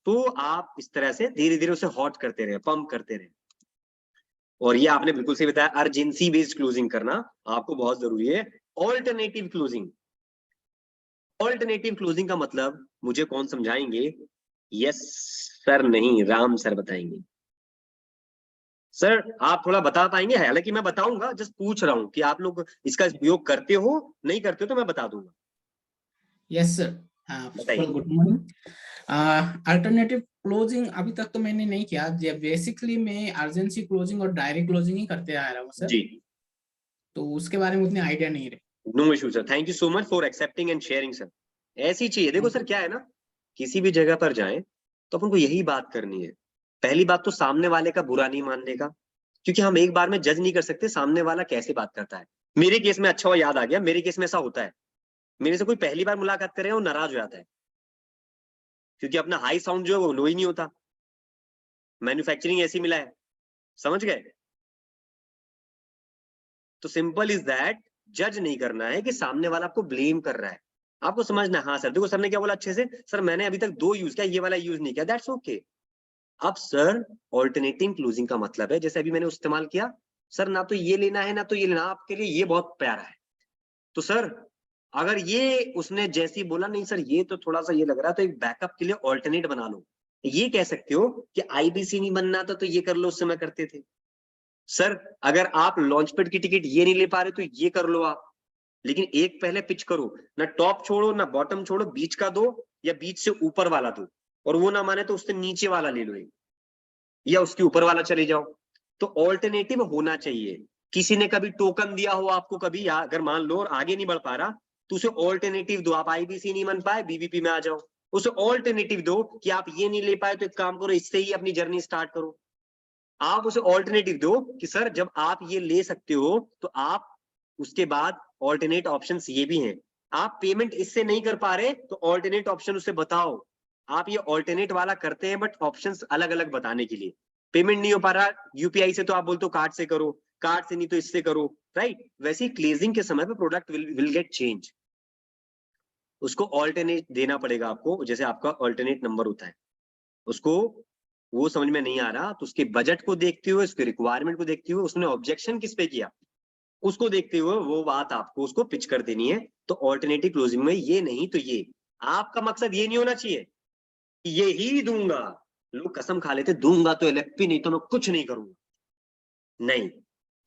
तो आप इस तरह से धीरे धीरे उसे हॉट करते रहे, पंप करते रहे। और ये आपने बिल्कुल सही बताया, अर्जेंसी बेस्ड क्लोजिंग करना आपको बहुत जरूरी है। ऑल्टरनेटिव क्लोजिंग, ऑल्टरनेटिव क्लोजिंग का मतलब मुझे कौन समझाएंगे? यस सर, नहीं राम सर बताएंगे। सर आप थोड़ा बता पाएंगे? हालांकि मैं बताऊंगा, जस्ट पूछ रहा हूं कि आप लोग इसका उपयोग करते हो, नहीं करते हो तो मैं बता दूंगा। Yes sir. बताइए। Good morning. अल्टरनेटिव क्लोजिंग अभी तक तो मैंने नहीं किया, बेसिकली मैं अर्जेंसी क्लोजिंग और डायरेक्ट क्लोजिंग ही करते आ रहा हूँ सर, जी, तो उसके बारे में उतने आइडिया नहीं रहे। No issue sir, thank you so much for accepting and sharing sir. ऐसी चाहिए। देखो सर क्या है ना, किसी भी जगह पर जाएं तो अपन को यही बात करनी है। पहली बात तो सामने वाले का बुरा नहीं मानने का, क्योंकि हम एक बार में जज नहीं कर सकते सामने वाला कैसे बात करता है। मेरे केस में अच्छा हुआ याद आ गया, मेरे केस में ऐसा होता है, मेरे से कोई पहली बार मुलाकात करे वो नाराज हो जाता है, क्योंकि अपना हाई साउंड जो है वो लो ही नहीं होता, मैन्युफैक्चरिंग ऐसी मिला है, समझ गए? तो सिंपल इज दैट, जज नहीं करना है कि सामने वाला आपको ब्लेम कर रहा है, आपको समझना है हाँ सर देखो सर ने क्या बोला अच्छे से, सर मैंने अभी तक 2 यूज किया, ये वाला यूज नहीं किया, दैट्स ओके। अब सर ऑल्टरनेटिव क्लोजिंग का मतलब है, जैसे अभी मैंने इस्तेमाल किया, सर ना तो ये लेना है ना तो ये लेना, आपके लिए ये बहुत प्यारा है। तो सर अगर ये उसने जैसी बोला नहीं सर ये तो थोड़ा सा ये लग रहा है, तो एक बैकअप के लिए ऑल्टरनेट बना लो। ये कह सकते हो कि आईबीसी नहीं बनना था तो ये कर लो, उस समय करते थे। सर अगर आप लॉन्च पैड की टिकट ये नहीं ले पा रहे तो ये कर लो आप, लेकिन एक पहले पिच करो ना, टॉप छोड़ो ना बॉटम छोड़ो, बीच का दो या बीच से ऊपर वाला दो, और वो ना माने तो उससे नीचे वाला ले लो या उसके ऊपर वाला चले जाओ। तो ऑल्टरनेटिव होना चाहिए। किसी ने कभी टोकन दिया हो आपको कभी, या अगर मान लो और आगे नहीं बढ़ पा रहा तो उसे ऑल्टरनेटिव दो। आप आईबीसी नहीं बन पाए, बीबीपी में आ जाओ, उसे ऑल्टरनेटिव दो कि आप ये नहीं ले पाए तो एक काम करो, इससे ही अपनी जर्नी स्टार्ट करो। आप उसे ऑल्टरनेटिव दो कि सर जब आप ये ले सकते हो तो आप उसके बाद ऑल्टरनेट ऑप्शंस ये भी हैं, आप पेमेंट इससे नहीं कर पा रहे तो ऑल्टरनेट ऑप्शन उसे बताओ। आप ये ऑल्टरनेट वाला करते हैं बट ऑप्शंस अलग अलग बताने के लिए, पेमेंट नहीं हो पा रहा यूपीआई से तो आप बोलते हो कार्ड से करो, कार्ड से नहीं तो इससे करो, राइट? वैसे ही क्लेजिंग के समय पे प्रोडक्ट विल गेट चेंज, उसको ऑल्टरनेट देना पड़ेगा आपको। जैसे आपका ऑल्टरनेट नंबर होता है, उसको वो समझ में नहीं आ रहा तो उसके बजट को देखते हुए, उसके रिक्वायरमेंट को देखते हुए, उसने ऑब्जेक्शन किस पे किया उसको देखते हुए वो बात आपको उसको पिच कर देनी है। तो ऑल्टरनेटिव क्लोजिंग में ये नहीं तो ये, आपका मकसद ये नहीं होना चाहिए कि ये ही दूंगा। लोग कसम खा लेते दूंगा तो एलएफपी नहीं तो मैं कुछ नहीं करूंगा, नहीं,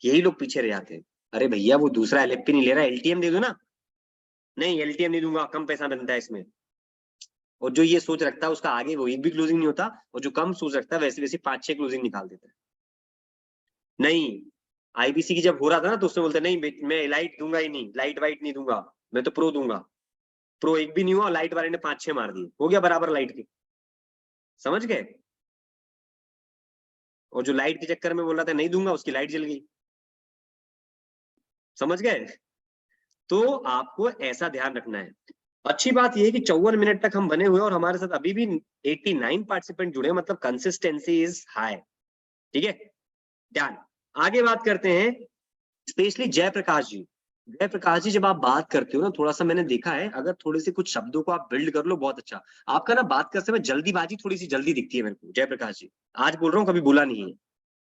यही लोग पीछे रह जाते हैं। अरे भैया वो दूसरा एलएफपी नहीं ले रहा, एलटीएम दे दो ना, नहीं एलटीएम नहीं दूंगा, कम पैसा बनता है इसमें। और जो ये सोच रखता है उसका आगे वो एक भी क्लोजिंग नहीं होता, और जो कम सोच रखता है वैसे वैसे 5-6 क्लोजिंग निकाल देता है। नहीं, आईबीसी की जब हो रहा था ना तो उसने बोलते नहीं मैं लाइट दूंगा ही नहीं, लाइट वाइट नहीं दूंगा, मैं तो प्रो दूंगा। प्रो एक भी नहीं हुआ, लाइट वाले ने 5-6 मार दिए, हो गया बराबर लाइट के, समझ गए? और जो लाइट के चक्कर में बोल रहा था नहीं दूंगा, उसकी लाइट जल गई, समझ गए? तो आपको ऐसा ध्यान रखना है। अच्छी बात यह है कि 54 मिनट तक हम बने हुए और हमारे साथ अभी भी 89 पार्टिसिपेंट जुड़े, मतलब कंसिस्टेंसी इज हाई, ठीक है? ध्यान, आगे बात करते हैं। स्पेशली जयप्रकाश जी, जयप्रकाश जी जब आप बात करते हो ना, थोड़ा सा मैंने देखा है, अगर थोड़े से कुछ शब्दों को आप बिल्ड कर लो बहुत अच्छा। आपका ना बात करते समय जल्दीबाजी थोड़ी सी जल्दी दिखती है मेरे को जयप्रकाश जी, आज बोल रहा हूँ कभी बोला नहीं है।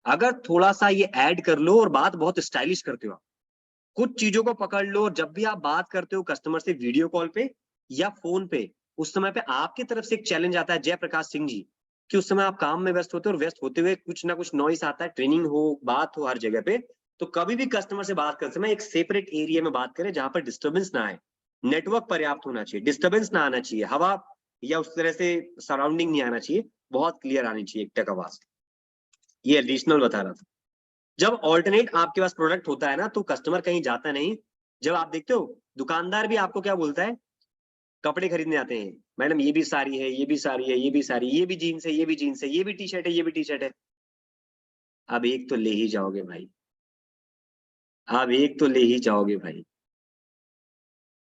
अगर थोड़ा सा ये ऐड कर लो और बात बहुत स्टाइलिश करते हो आप, कुछ चीजों को पकड़ लो। जब भी आप बात करते हो कस्टमर से वीडियो कॉल पे या फोन पे, उस समय पे आपकी तरफ से एक चैलेंज आता है जयप्रकाश सिंह जी, कि उस समय आप काम में व्यस्त होते हो और व्यस्त होते हुए कुछ ना कुछ नॉइस आता है, ट्रेनिंग हो बात हो हर जगह पे। तो कभी भी कस्टमर से बात करते समय एक सेपरेट एरिया में बात करें जहां पर डिस्टर्बेंस ना आए, नेटवर्क पर्याप्त होना चाहिए, डिस्टर्बेंस ना आना चाहिए, हवा या उस तरह से सराउंडिंग नहीं आना चाहिए, बहुत क्लियर आनी चाहिए एक टक आवाज। ये एडिशनल बता रहा था। जब ऑल्टरनेट आपके पास प्रोडक्ट होता है ना तो कस्टमर कहीं जाता नहीं। जब आप देखते हो दुकानदार भी आपको क्या बोलता है कपड़े खरीदने आते हैं, मैडम ये भी साड़ी है, ये भी साड़ी है, ये भी साड़ी, ये भी जीन्स है, ये भी जीन्स है, ये भी टी शर्ट है, ये भी टी शर्ट है। अब एक तो ले ही जाओगे भाई, अब एक तो ले ही जाओगे भाई।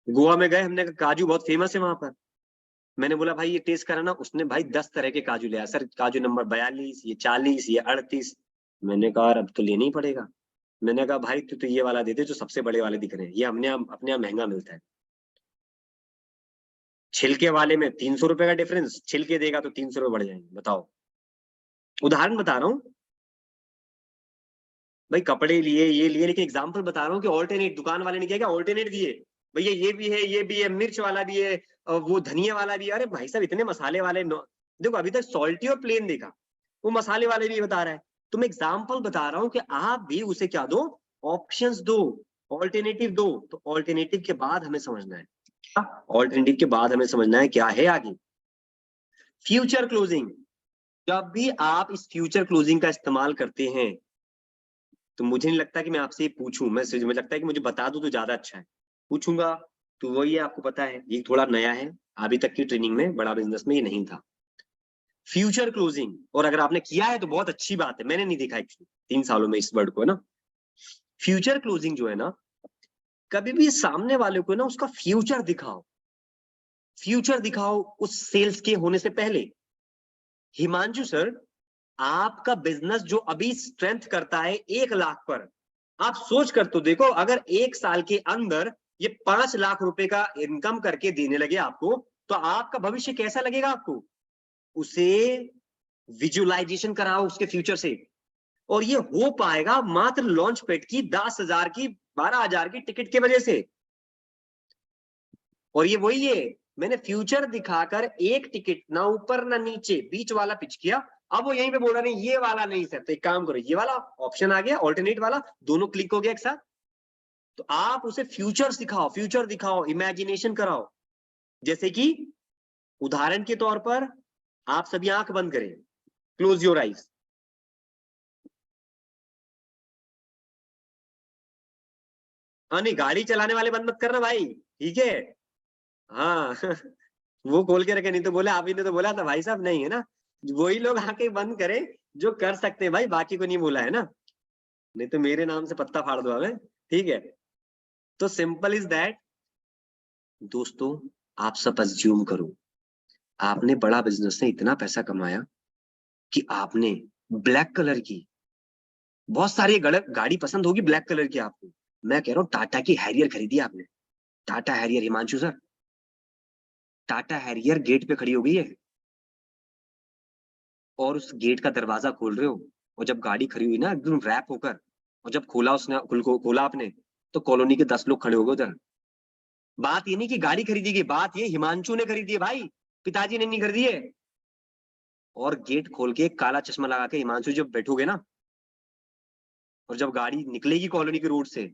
गोवा में गए, हमने कहा काजू बहुत फेमस है वहां पर। मैंने बोला भाई ये टेस्ट कराना, उसने भाई 10 तरह के काजू लिया। सर काजू नंबर 42, ये 40, ये 38। मैंने कहा अब तो लेना ही पड़ेगा। मैंने कहा भाई तू तो ये वाला दे दे जो सबसे बड़े वाले दिख रहे हैं, ये अपने यहाँ महंगा मिलता है। छिलके वाले में 300 रुपए का डिफरेंस, छिलके देगा तो 300 रुपए बढ़ जाएंगे। बताओ, उदाहरण बता रहा हूँ भाई, कपड़े लिए ये लिए, लेकिन एग्जाम्पल बता रहा हूँ कि ऑल्टरनेट दुकान वाले ने क्या ऑल्टरनेट दिए, भैया ये भी है, ये भी है, मिर्च वाला भी है, वो धनिया वाला भी है। अरे भाई साहब इतने मसाले वाले देखो अभी तक सॉल्टी और प्लेन देखा, वो मसाले वाले भी बता रहा है। तो मैं एग्जाम्पल बता रहा हूँ कि आप भी उसे क्या दो, ऑप्शंस दो, ऑल्टरनेटिव दो। तो ऑल्टरनेटिव के बाद हमें समझना है, ऑल्टरनेटिव के बाद हमें समझना है क्या है आगे। फ्यूचर क्लोजिंग, जब भी आप इस फ्यूचर क्लोजिंग का इस्तेमाल करते हैं तो मुझे नहीं लगता कि मैं आपसे पूछूं, मुझे लगता है कि मुझे बता दूं तो ज्यादा अच्छा है। पूछूंगा तो वही है, आपको पता है ये थोड़ा नया है, अभी तक की ट्रेनिंग में बड़ा बिजनेस में ये नहीं था फ्यूचर क्लोजिंग। और अगर आपने किया है तो बहुत अच्छी बात है, मैंने नहीं देखा एक्चुअली 3 सालों में इस वर्ड को, है ना। फ्यूचर क्लोजिंग जो है ना, कभी भी सामने वाले को ना उसका फ्यूचर दिखाओ, फ्यूचर दिखाओ उस सेल्स के होने से पहले। हिमांशु सर, आपका बिजनेस जो अभी स्ट्रेंथ करता है 1 लाख पर, आप सोच कर तो देखो अगर 1 साल के अंदर ये 5 लाख रुपए का इनकम करके देने लगे आपको, तो आपका भविष्य कैसा लगेगा आपको। उसे विजुअलाइजेशन कराओ उसके फ्यूचर से, और ये हो पाएगा मात्र लॉन्च पैड की 10,000 की 12,000 की टिकट की वजह से। और ये वही है, मैंने फ्यूचर दिखाकर एक टिकट ना ऊपर ना नीचे बीच वाला पिच किया। अब वो यहीं पे बोल रहा नहीं ये वाला नहीं सर, तो एक काम करो ये वाला ऑप्शन आ गया ऑल्टरनेट वाला, दोनों क्लिक हो गया एक साथ। तो आप उसे फ्यूचर सिखाओ, फ्यूचर दिखाओ, इमेजिनेशन कराओ। जैसे कि उदाहरण के तौर पर आप सभी आंख बंद करें, क्लोज योर आईज। नहीं गाड़ी चलाने वाले बंद मत करना भाई, ठीक है। हाँ वो खोल के रखे, नहीं तो बोले आप ही ने तो बोला था भाई साहब, नहीं है ना। वही लोग आके बंद करें जो कर सकते हैं भाई, बाकी को नहीं बोला है ना, नहीं तो मेरे नाम से पत्ता फाड़ दो हमें, ठीक है। तो सिंपल इज दैट दोस्तों, आप सब अज्यूम करो आपने बड़ा बिजनेस से इतना पैसा कमाया कि आपने ब्लैक कलर की बहुत सारी गाड़ी पसंद होगी, ब्लैक कलर की आपको, मैं कह रहा हूं टाटा की हैरियर खरीदी आपने, Tata Harrier. Himanshu sir, Tata Harrier gate पे खड़ी हो गई है और उस गेट का दरवाजा खोल रहे हो, और जब गाड़ी खड़ी हुई ना एकदम रैप होकर, और जब खोला उसने खोला आपने, तो कॉलोनी के 10 लोग खड़े हो गए उधर। बात ये नहीं कि गाड़ी खरीदी गई, बात ये हिमांशु ने खरीदी है भाई, पिताजी ने नहीं खरीदी है। और गेट खोल के काला चश्मा लगा के हिमांशु जब बैठोगे ना, और जब गाड़ी निकलेगी कॉलोनी के रोड से,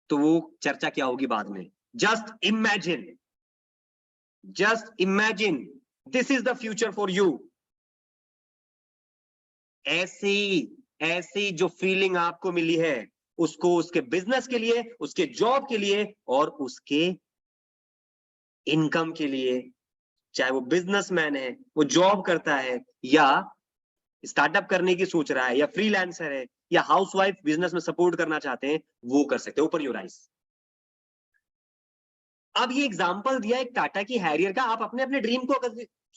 तो वो चर्चा क्या होगी बाद में। Just imagine this is the future for you. ऐसी जो फीलिंग आपको मिली है उसको उसके बिजनेस के लिए, उसके जॉब के लिए और उसके इनकम के लिए, चाहे वो बिजनेसमैन है, वो जॉब करता है या स्टार्टअप करने की सोच रहा है, या फ्रीलांसर है, या हाउसवाइफ बिजनेस में सपोर्ट करना चाहते हैं, वो कर सकते हैं। Open your eyes. अब ये एग्जांपल दिया एक टाटा की हैरियर का, आप अपने अपने ड्रीम को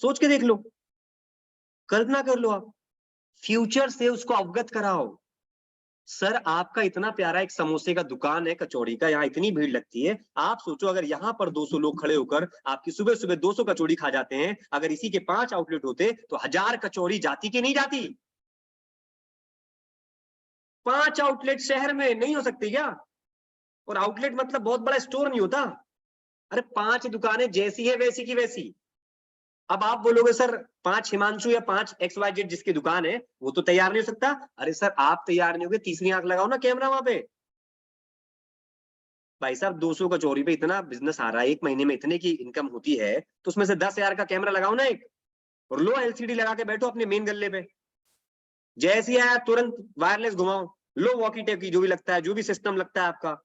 सोच के देख लो, कल्पना कर लो, आप फ्यूचर से उसको अवगत कराओ। सर आपका इतना प्यारा एक समोसे का दुकान है, कचौड़ी का, यहाँ इतनी भीड़ लगती है, आप सोचो अगर यहाँ पर 200 लोग खड़े होकर आपकी सुबह सुबह 200 कचौड़ी खा जाते हैं, अगर इसी के 5 आउटलेट होते तो 1000 कचौड़ी जाती कि नहीं जाती। 5 आउटलेट शहर में नहीं हो सकती क्या। और आउटलेट मतलब बहुत बड़ा स्टोर नहीं होता, अरे 5 दुकानें जैसी है वैसी की वैसी। अब आप बोलोगे सर 5 हिमांशु या 5 XYZ जिसकी दुकान है वो तो तैयार नहीं हो सकता। अरे सर आप तैयार नहीं होगे, तीसरी आंख लगाओ ना कैमरा वहां पे। भाई साहब 200 कचौरी पे इतना बिजनेस आ रहा है, 1 महीने में इतने की इनकम होती है, तो उसमें से 10,000 का कैमरा लगाओ ना एक, और लो LCD लगा के बैठो अपने मेन गल्ले पे, जैसे आया तुरंत वायरलेस घुमाओ, लो वॉकी टेकी जो भी लगता है, जो भी सिस्टम लगता है आपका,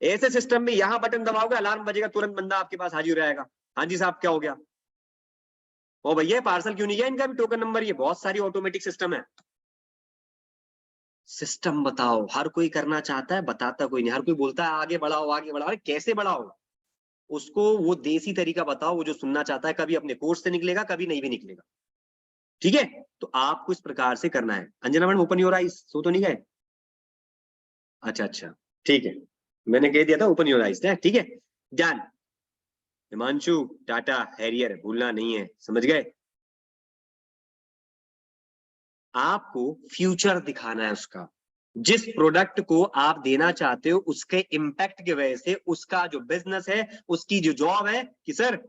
ऐसे सिस्टम में यहाँ बटन दबाओगे अलार्म बजेगा, तुरंत बंदा आपके पास हाजिर रहेगा। हाँ जी साहब, क्या हो गया? ओ भैया पार्सल क्यों नहीं गया इनका भी टोकन नंबर? ये बहुत सारी ऑटोमेटिक सिस्टम है। सिस्टम बताओ, हर कोई करना चाहता है, बताता कोई नहीं। हर कोई बोलता है आगे बढ़ाओ आगे बढ़ाओ। अरे कैसे बढ़ाओ? उसको वो देसी तरीका बताओ, वो जो सुनना चाहता है। कभी अपने कोर्स से निकलेगा, कभी नहीं भी निकलेगा। ठीक है, तो आपको इस प्रकार से करना है। Anjana madam open your eyes, सो तो नहीं गए? अच्छा अच्छा, ठीक है, मैंने कह दिया था ओपन योर आइज है। ठीक है, ध्यान। हिमांशु, टाटा हैरियर भूलना नहीं है, समझ गए? आपको फ्यूचर दिखाना है उसका। जिस प्रोडक्ट को आप देना चाहते हो उसके इम्पैक्ट की वजह से उसका जो बिजनेस है, उसकी जो जॉब है, कि सर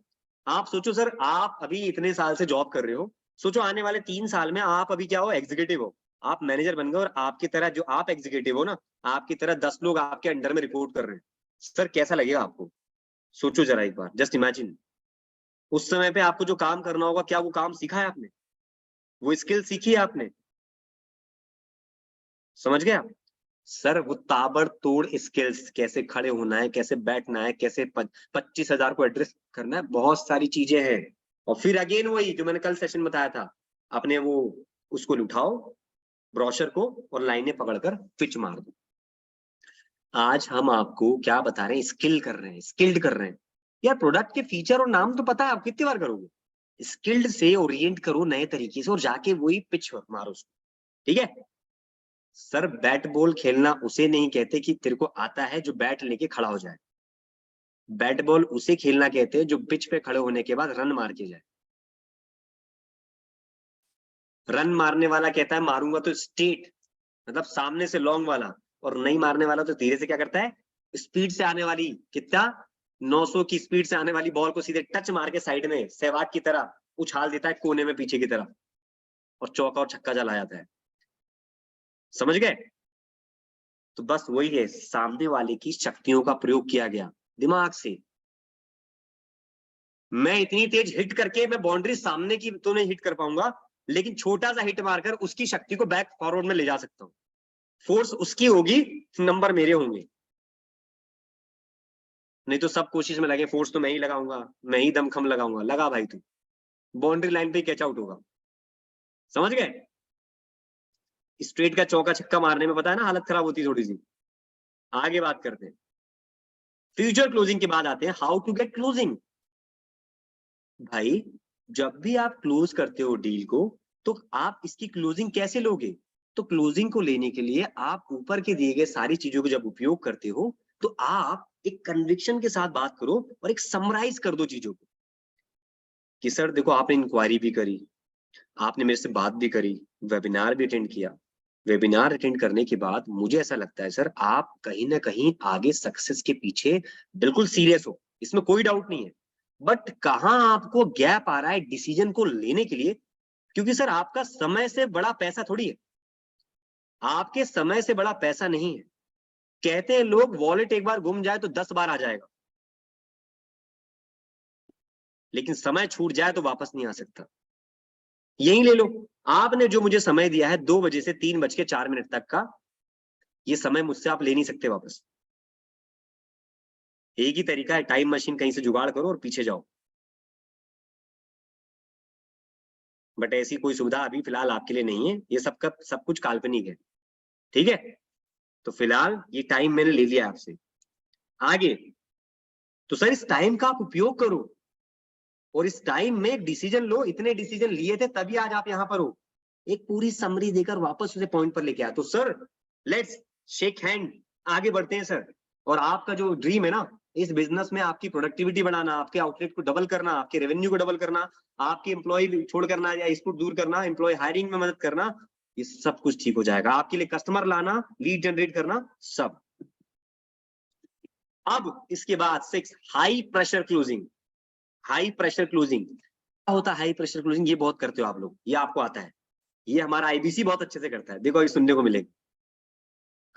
आप सोचो, सर आप अभी इतने साल से जॉब कर रहे हो, सोचो आने वाले 3 साल में आप अभी क्या हो, एग्जीक्यूटिव हो, आप मैनेजर बन गए, और आपकी तरह जो आप एग्जीक्यूटिव हो ना, आपकी तरह 10 लोग आपके अंडर में रिपोर्ट कर रहे हैं। सर कैसा लगेगा आपको? सोचो जरा एक बार, जस्ट इमेजिन। उस समय पे आपको जो काम करना होगा, क्या वो काम सीखा है आपने? वो स्किल सीखी है आपने? समझ गया? सर वो ताबड़तोड़ स्किल्स, कैसे खड़े होना है, कैसे बैठना है, कैसे 25,000 को एड्रेस करना है, बहुत सारी चीजें हैं। और फिर अगेन वही जो मैंने कल सेशन बताया था, अपने वो उसको उठाओ ब्रोशर को और लाइनें पकड़कर पिच मार दो। आज हम आपको क्या बता रहे हैं? स्किल कर रहे हैं, स्किल्ड कर रहे हैं। यार प्रोडक्ट के फीचर और नाम तो पता है, आप कितनी बार करोगे? स्किल्ड से ओरिएंट करो नए तरीके से और जाके वही पिच मारो उसको। ठीक है सर, बैट बॉल खेलना उसे नहीं कहते कि तेरे को आता है जो बैट लेके खड़ा हो जाए। बैट बॉल उसे खेलना कहते हैं जो पिच पे खड़े होने के बाद रन मार के जाए। रन मारने वाला कहता है मारूंगा तो स्ट्रेट, मतलब सामने से लॉन्ग वाला, और नहीं मारने वाला तो धीरे से क्या करता है, स्पीड से आने वाली, कितना 900 की स्पीड से आने वाली बॉल को सीधे टच मार के साइड में सहवाग की तरह उछाल देता है कोने में पीछे की तरफ, और चौका और छक्का चला जाता है। समझ गए? तो बस वही है, सामने वाले की शक्तियों का प्रयोग किया गया दिमाग से। मैं इतनी तेज हिट करके मैं बाउंड्री सामने की तो नहीं हिट कर पाऊंगा, लेकिन छोटा सा हिट मारकर उसकी शक्ति को बैक फॉरवर्ड में ले जा सकता हूं। फोर्स उसकी होगी, नंबर मेरे होंगे। नहीं तो सब कोशिश में लगे, फोर्स तो मैं ही लगाऊंगा, मैं ही दमखम लगाऊंगा। लगा भाई तू, बाउंड्री लाइन पे कैच आउट होगा। समझ गए? स्ट्रेट का चौका छक्का मारने में पता है ना हालत खराब होती है थोड़ी सी। आगे बात करते हैं, फ्यूचर क्लोजिंग के बाद आते हैं हाउ टू गेट क्लोजिंग। भाई जब भी आप क्लोज करते हो डील को, तो आप इसकी क्लोजिंग कैसे लोगे? तो क्लोजिंग को लेने के लिए आप ऊपर के दिए गए सारी चीजों को जब उपयोग करते हो, तो आप एक कन्विक्शन के साथ बात करो और एक समराइज कर दो चीजों को, कि सर देखो आपने इंक्वायरी भी करी, आपने मेरे से बात भी करी, वेबिनार भी अटेंड किया। वेबिनार अटेंड करने के बाद मुझे ऐसा लगता है सर आप कहीं ना कहीं आगे सक्सेस के पीछे बिल्कुल सीरियस हो, इसमें कोई डाउट नहीं है। बट कहाँ आपको गैप आ रहा है डिसीजन को लेने के लिए? क्योंकि सर आपका समय से बड़ा पैसा थोड़ी है, आपके समय से बड़ा पैसा नहीं है। कहते हैं लोग वॉलेट एक बार गुम जाए तो 10 बार आ जाएगा, लेकिन समय छूट जाए तो वापस नहीं आ सकता। यही ले लो, आपने जो मुझे समय दिया है 2 बजे से 3:04 तक का, ये समय मुझसे आप ले नहीं सकते वापस। एक ही तरीका है, टाइम मशीन कहीं से जुगाड़ करो और पीछे जाओ। बट ऐसी कोई सुविधा अभी फिलहाल आपके लिए नहीं है, ये सब कुछ काल्पनिक है। ठीक है, तो फिलहाल ये टाइम मैंने ले लिया आपसे। आगे तो सर इस टाइम का आप उपयोग करो और इस टाइम में एक डिसीजन लो। इतने डिसीजन लिए थे तभी आज आप यहां पर हो। एक पूरी समरी देकर वापस उसे पॉइंट पर लेके आया। तो सर लेट्स शेक हैंड, आगे बढ़ते हैं सर। और आपका जो ड्रीम है ना इस बिजनेस में, आपकी प्रोडक्टिविटी बढ़ाना, आपके आउटलेट को डबल करना, आपके रेवेन्यू को डबल करना, आपकी एम्प्लॉय छोड़ करना या इसको दूर करना, एम्प्लॉय हायरिंग में मदद करना, ये सब कुछ ठीक हो जाएगा। आपके लिए कस्टमर लाना, लीड जनरेट करना, सब। अब इसके बाद 6 high pressure closing. High pressure closing क्या होता है? हाई प्रेशर क्लोजिंग ये बहुत करते हो आप लोग, ये आपको आता है, ये हमारा आईबीसी बहुत अच्छे से करता है। देखो ये सुनने को मिलेगा।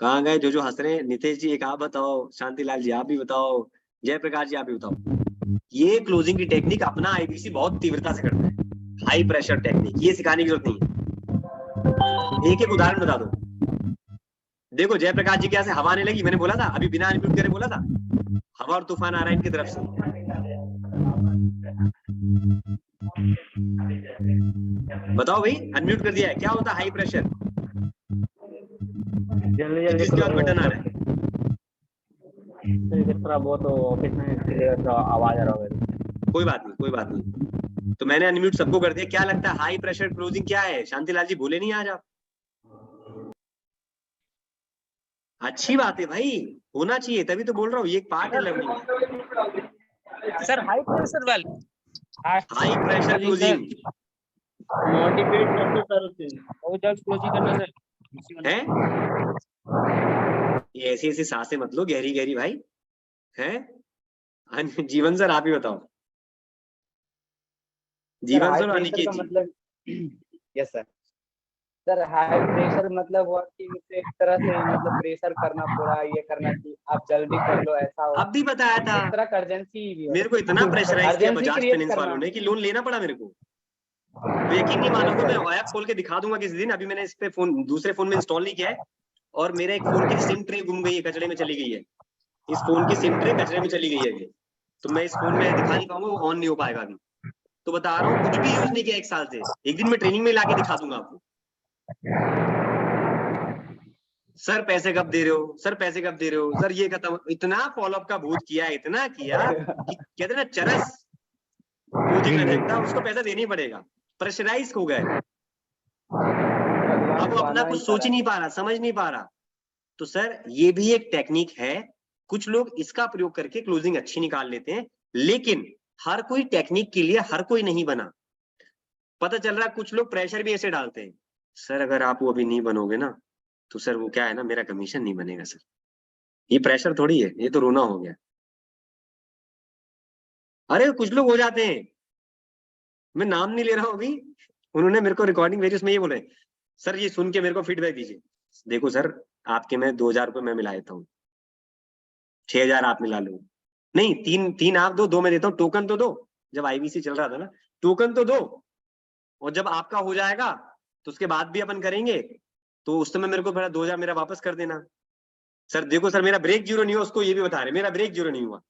कहाँ गए जो हंस रहे हैं? नितेश जी एक आप बताओ, शांतिलाल जी आप भी बताओ, जयप्रकाश जी आप भी बताओ। ये क्लोजिंग की टेक्निक अपना आईबीसी बहुत तीव्रता से करता है। हाई प्रेशर टेक्निक, ये सिखाने की जरूरत नहीं है। एक एक उदाहरण बता दो। देखो जयप्रकाश जी कैसे हवा आने लगी, मैंने बोला था अभी बिना अनम्यूट करे बोला था, हवा और तूफान आ रहा है इनकी तरफ से। बताओ भाई, अनम्यूट कर दिया है। क्या होता है हाई प्रेशर? जल्दी जल्दी किसके हाथ बटन आ रहा है? थोड़ा बहुत ऑफिस में इसलिए थोड़ा आवाज आ रहा होगा। कोई बात नहीं, कोई बात नहीं। तो मैंने अनम्यूट सबको कर दिया। क्या लगता है हाई प्रेशर क्लोजिंग क्या है? शांतिलाल जी बोले नहीं आज आप? अच्छी बात है भाई, होना चाहिए, तभी तो बोल रहा हूँ ये एक पार्ट है लर्निंग। सर हाई प्रेशर वाली हाई प्रेशर क्लोजिंग मोटिवेट करते सर उसे। बहुत जल्द क्लोजिंग करना सर। है। ये ऐसी ऐसी सांसें मत लो गहरी गहरी भाई, है। जीवन सर आप ही बताओ। जीवन सर का अनिकेत जी। मतलब yes sir. Sir high pressure मतलब हुआ कि उसे एक तरह से मतलब प्रेशर करना पूरा, ये करना कि आप जल्दी कर लो, ऐसा हो। अब भी बताया था एक तरह का अर्जेंसी भी है। मेरे को, इतना प्रेशराइज किया अर्जेंसी बजाज क्रिएट फाइनेंस करना। वालों ने कि लोन लेना पड़ा मेरे को। तो यकीन नहीं मानोगे, मैं ऐप खोल के दिखा दूंगा किसी दिन। अभी मैंने इस पे फोन दूसरे फोन में इंस्टॉल नहीं किया है, और मेरा एक फोन की सिम ट्रे गुम गई है, कचरे में चली गई है। इस फोन की सिम ट्रे कचरे में चली गई है अभी, तो मैं इस फोन में दिखा नहीं पाऊंगा, वो ऑन नहीं हो पाएगा अभी। तो बता रहा हूँ कुछ भी यूज नहीं किया 1 साल से। एक दिन मैं ट्रेनिंग में लाके दिखा दूंगा आपको। सर पैसे कब दे रहे हो, सर पैसे कब दे रहे हो, सर ये खत्म। इतना फॉलोअप का भूत किया, इतना किया कि कहते ना चरस क्लोजिंग एजेंट था, उसको पैसा देना ही पड़ेगा। प्रेशराइज हो गए, अब वो अपना कुछ सोच ही नहीं पा रहा, समझ नहीं पा रहा। तो सर ये भी एक टेक्निक है, कुछ लोग इसका प्रयोग करके क्लोजिंग अच्छी निकाल लेते हैं, लेकिन हर कोई टेक्निक के लिए हर कोई नहीं बना। पता चल रहा है कुछ लोग प्रेशर भी ऐसे डालते हैं, सर अगर आप वो अभी नहीं बनोगे ना तो सर वो क्या है ना, मेरा कमीशन नहीं बनेगा सर। ये प्रेशर थोड़ी है, ये तो रोना हो गया। अरे कुछ लोग हो जाते हैं, मैं नाम नहीं ले रहा हूं अभी, उन्होंने मेरे को रिकॉर्डिंग भेजी, उसमें ये बोले सर ये सुन के मेरे को फीडबैक दीजिए। देखो सर आपके मैं 2000 रुपये मैं मिला देता हूँ, 6000 आप मिला लो। नहीं, तीन आप दो, 2 मैं देता हूँ, टोकन तो दो। जब आईबीसी चल रहा था ना, टोकन तो दो, और जब आपका हो जाएगा तो उसके बाद भी अपन करेंगे, तो उस समय मेरे को फिर 2000 मेरा वापस कर देना। सर देखो सर मेरा ब्रेक जीरो नहीं हुआ, उसको ये भी बता रहे मेरा ब्रेक जीरो नहीं हुआ।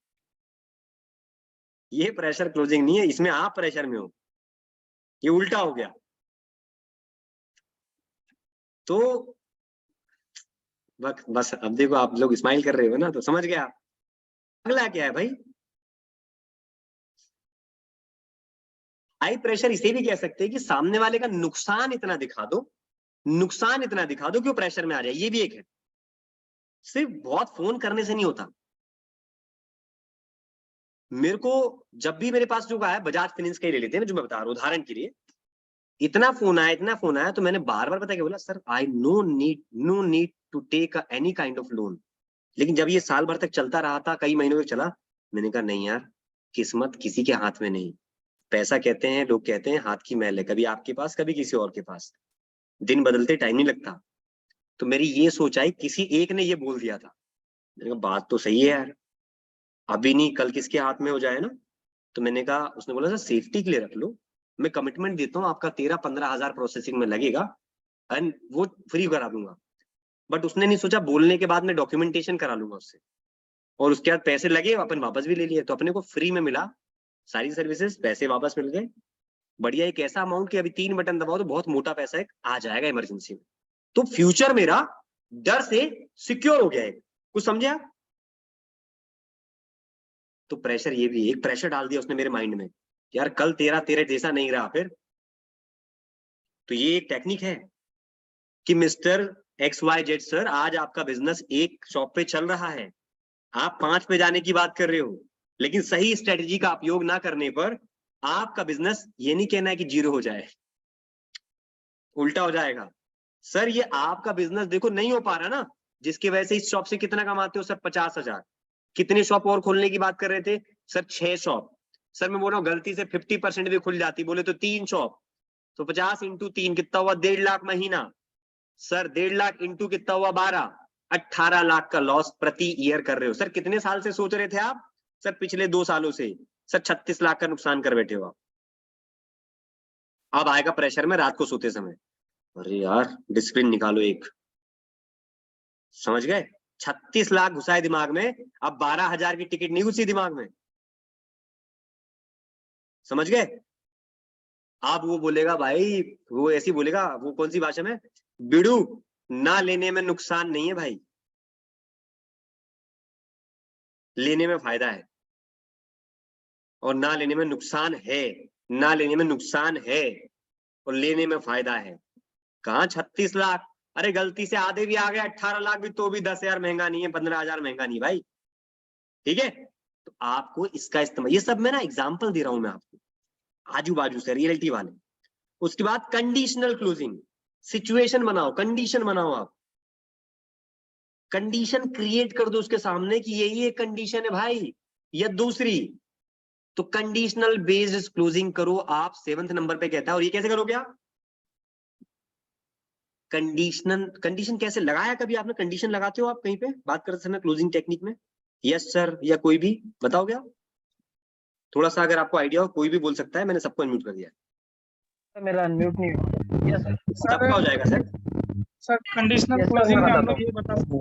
ये प्रेशर क्लोजिंग नहीं है, इसमें आप प्रेशर में हो, ये उल्टा हो गया। तो बस अब देखो आप लोग स्माइल कर रहे हो ना, तो समझ गया। अगला क्या है भाई, हाई प्रेशर इसे भी कह सकते हैं कि सामने वाले का नुकसान इतना दिखा दो, नुकसान इतना दिखा दो कि वो प्रेशर में आ जाए, ये भी एक है। सिर्फ बहुत फोन करने से नहीं होता। मेरे को जब भी मेरे पास जो है बजाज फाइनेंस का ही ले लेते हैं, जो मैं बता रहा हूँ उदाहरण के लिए, इतना फोन आया, तो मैंने बार बार पता क्या बोला, sir I no need to take any kind of loan. लेकिन जब ये साल भर तक चलता रहा था, कई महीनों तक चला, मैंने कहा नहीं यार, किस्मत किसी के हाथ में नहीं। पैसा कहते हैं, लोग कहते हैं हाथ की मैल है, कभी आपके पास कभी किसी और के पास, दिन बदलते टाइम नहीं लगता। तो मेरी ये सोच आई, किसी एक ने ये बोल दिया था, मैंने कहा बात तो सही है यार, अभी नहीं कल किसके हाथ में हो जाए ना। तो मैंने कहा, उसने बोला सर सेफ्टी के लिए रख लो, मैं कमिटमेंट देता हूँ आपका 13-15 हजार प्रोसेसिंग में लगेगा एंड वो फ्री करा दूंगा। बट उसने नहीं सोचा बोलने के बाद मैं डॉक्यूमेंटेशन करा लूंगा उससे, और उसके बाद पैसे लगे अपन वापस भी ले लिए, तो अपने को फ्री में मिला सारी सर्विसेज, पैसे वापस मिल गए। बढ़िया, एक ऐसा अमाउंट कि अभी 3 बटन दबाओ तो बहुत मोटा पैसा एक आ जाएगा इमरजेंसी में। तो फ्यूचर मेरा डर से सिक्योर हो गया है, कुछ समझे आप? तो प्रेशर, ये भी एक प्रेशर डाल दिया उसने मेरे माइंड में, यार कल तेरे जैसा नहीं रहा फिर। तो ये एक टेक्निक है कि मिस्टर XYZ सर, आज आपका बिजनेस एक शॉप पे चल रहा है, आप 5 पे जाने की बात कर रहे हो, लेकिन सही स्ट्रेटेजी का उपयोग ना करने पर आपका बिजनेस, ये नहीं कहना है कि 0 हो जाए, उल्टा हो जाएगा। सर ये आपका बिजनेस देखो नहीं हो पा रहा ना, जिसकी वजह से इस शॉप से कितना कमाते हो सर? 50,000। कितने शॉप और खोलने की बात कर रहे थे सर? 6 शॉप। सर मैं बोल रहा हूँ गलती से 50% भी खुल जाती, बोले तो 3 शॉप, तो 50 × 3 कितना हुआ? 1.5 लाख महीना। सर 1.5 लाख इंटू कितना हुआ? 12, 18 लाख का लॉस प्रति ईयर कर रहे हो। सर कितने साल से सोच रहे थे आप? सर पिछले 2 सालों से। सर 36 लाख का नुकसान कर बैठे हो आप। अब आएगा प्रेशर में रात को सोते समय, अरे यार डिसिप्लिन निकालो एक, समझ गए? 36 लाख घुसाए दिमाग में, अब 12,000 की टिकट नहीं घुसी दिमाग में। समझ गए? आप वो बोलेगा भाई, वो ऐसी बोलेगा, वो कौन सी भाषा में, बिड़ू ना लेने में नुकसान नहीं है भाई, लेने में फायदा है, और ना लेने में नुकसान है, ना लेने में नुकसान है और लेने में फायदा है। कहाँ 36 लाख, अरे गलती से आधे भी आ गए 18 लाख भी, तो भी 10,000 महंगा नहीं है, 15,000 महंगा नहीं भाई, ठीक है? तो आपको इसका इस्तेमाल, ये सब मैं ना एग्जाम्पल दे रहा हूं मैं आपको, आजू बाजू से रियलिटी वाले। उसके बाद कंडीशनल क्लोजिंग, सिचुएशन बनाओ, कंडीशन बनाओ, आप कंडीशन क्रिएट कर दो उसके सामने कि यही एक कंडीशन है भाई, या दूसरी, तो कंडीशनल बेस्ड क्लोजिंग करो आप। 7th नंबर पे कहता है। और ये कैसे करोगे आप? कंडीशन कैसे लगाया, कभी आपने कंडीशन लगाते हो आप कहीं पे बात करते समय क्लोजिंग टेक्निक में? यस सर, या कोई भी बताओगे आप? थोड़ा सा अगर आपको आइडिया हो, कोई भी बोल सकता है, मैंने सबको अनम्यूट कर दिया। मेरा अनम्यूट नहीं हुआ। यस सबका हो जाएगा सर। सर कंडीशनल क्लोजिंग में हम लोग ये बता सकते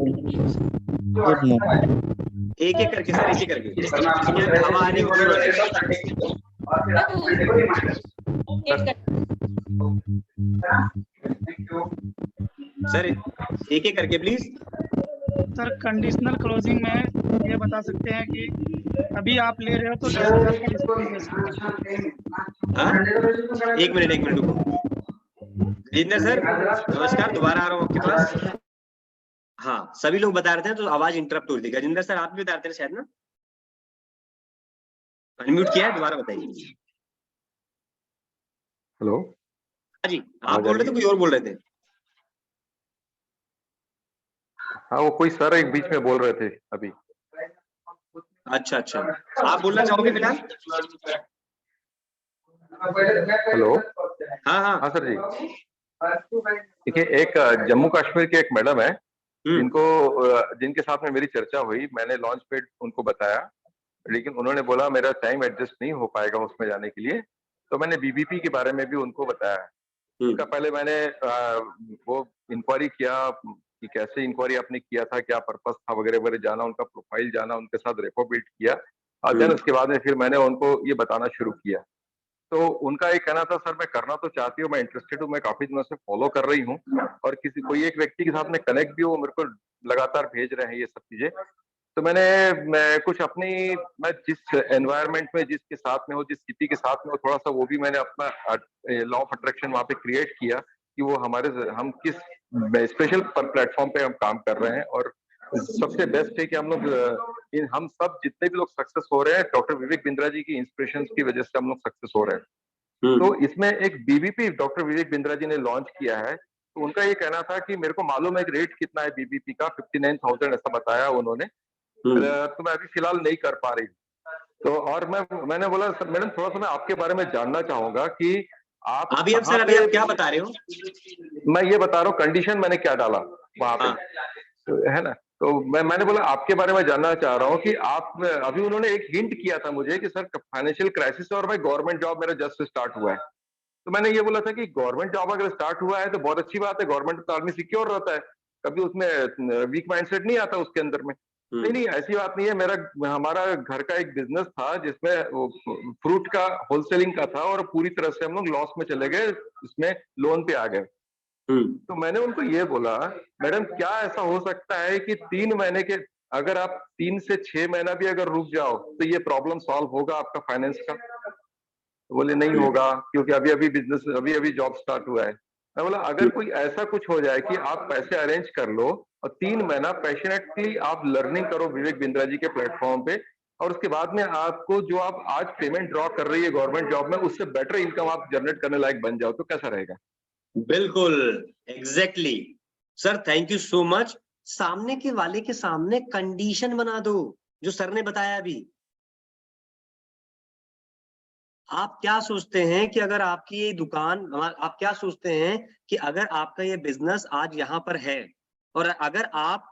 एक एक करके सर, एक एक करके, हमारी सर एक एक करके प्लीज। सर कंडीशनल क्लोजिंग में ये बता सकते हैं कि अभी आप ले रहे हो तो हाँ? एक मिनट रुको। जितेंद्र सर नमस्कार, दोबारा आ रहा हूँ आपके पास। हाँ, सभी लोग बता रहे थे तो आवाज इंटरप्ट हो रही थी। गजेंद्र सर आप भी बता रहे थे शायद ना, अनम्यूट किया है, दोबारा बताइए। हेलो, हाँ जी, आप बोल रहे थे, कोई और बोल रहे थे? हाँ वो कोई सर एक बीच में बोल रहे थे अभी। अच्छा, आप बोलना चाहोगे फिलहाल? हेलो, हाँ सर जी, देखिए एक जम्मू कश्मीर के एक मैडम है जिनके साथ में मेरी चर्चा हुई। मैंने लॉन्च पेड उनको बताया, लेकिन उन्होंने बोला मेरा टाइम एडजस्ट नहीं हो पाएगा उसमें जाने के लिए। तो मैंने बीबीपी के बारे में भी उनको बताया। उसका पहले मैंने वो इंक्वायरी किया कि कैसे इंक्वायरी आपने किया था, क्या पर्पस था वगैरह वगैरह जाना, उनका प्रोफाइल जाना, उनके साथ रेपो बिल्ड किया। और देन उसके बाद में फिर मैंने उनको ये बताना शुरू किया। तो उनका ये कहना था, सर मैं करना तो चाहती हूँ, मैं इंटरेस्टेड हूँ, मैं काफी दिनों से फॉलो कर रही हूँ और कोई एक व्यक्ति के साथ में कनेक्ट भी हो, मेरे को लगातार भेज रहे हैं ये सब चीजें। तो मैं कुछ मैं जिस एनवायरनमेंट में, जिसके साथ में हो, जिस सिटी के साथ में हो, थोड़ा सा वो भी मैंने अपना लॉ ऑफ अट्रैक्शन वहां पे क्रिएट किया कि वो हम किस स्पेशल प्लेटफॉर्म पे हम काम कर रहे हैं। और सबसे बेस्ट है कि हम सब जितने भी लोग सक्सेस हो रहे हैं, डॉक्टर विवेक बिंद्रा जी की इंस्पिरेशन की वजह से हम लोग सक्सेस हो रहे हैं। तो इसमें एक बीबीपी डॉक्टर विवेक बिंद्रा जी ने लॉन्च किया है। तो उनका ये कहना था कि मेरे को मालूम है कि रेट कितना है बीबीपी का, 59,000 ऐसा बताया उन्होंने। तो मैं अभी फिलहाल नहीं कर पा रही। तो और मैंने बोला सर मैडम थोड़ा सा मैं आपके बारे में जानना चाहूंगा कि आप अभी आप क्या बता रहे हो? मैं ये बता रहा हूँ कंडीशन मैंने क्या डाला वहां पे, तो है ना। तो मैंने बोला आपके बारे में जानना चाह रहा हूँ कि आप अभी उन्होंने एक हिंट किया था मुझे कि सर फाइनेंशियल क्राइसिस और भाई गवर्नमेंट जॉब मेरा जस्ट स्टार्ट हुआ है। तो मैंने ये बोला था कि गवर्नमेंट जॉब अगर स्टार्ट हुआ है तो बहुत अच्छी बात है, गवर्नमेंट तो आदमी सिक्योर रहता है, कभी उसमें वीक माइंडसेट नहीं आता उसके अंदर में। नहीं ऐसी बात नहीं है। हमारा घर का एक बिजनेस था जिसमें फ्रूट का होलसेलिंग का था और पूरी तरह से हम लोग लॉस में चले गए, इसमें लोन पे आ गए। तो मैंने उनको ये बोला मैडम क्या ऐसा हो सकता है कि 3 महीने के, अगर आप 3 से 6 महीना भी अगर रुक जाओ तो ये प्रॉब्लम सॉल्व होगा आपका फाइनेंस का? तो बोले नहीं होगा क्योंकि अभी बिजनेस अभी जॉब स्टार्ट हुआ है। मैं बोला अगर कोई ऐसा कुछ हो जाए कि आप पैसे अरेंज कर लो और 3 महीना पैशनेटली आप लर्निंग करो विवेक बिंद्रा जी के प्लेटफॉर्म पे, और उसके बाद में आपको जो आप आज पेमेंट ड्रॉ कर रही है गवर्नमेंट जॉब में, उससे बेटर इनकम आप जनरेट करने लायक बन जाओ, तो कैसा रहेगा? बिल्कुल exactly sir, thank you so much. सामने के वाले के सामने कंडीशन बना दो जो सर ने बताया अभी। आप क्या सोचते हैं कि अगर आपकी ये दुकान, आप क्या सोचते हैं कि अगर आपका ये बिजनेस आज यहाँ पर है और अगर आप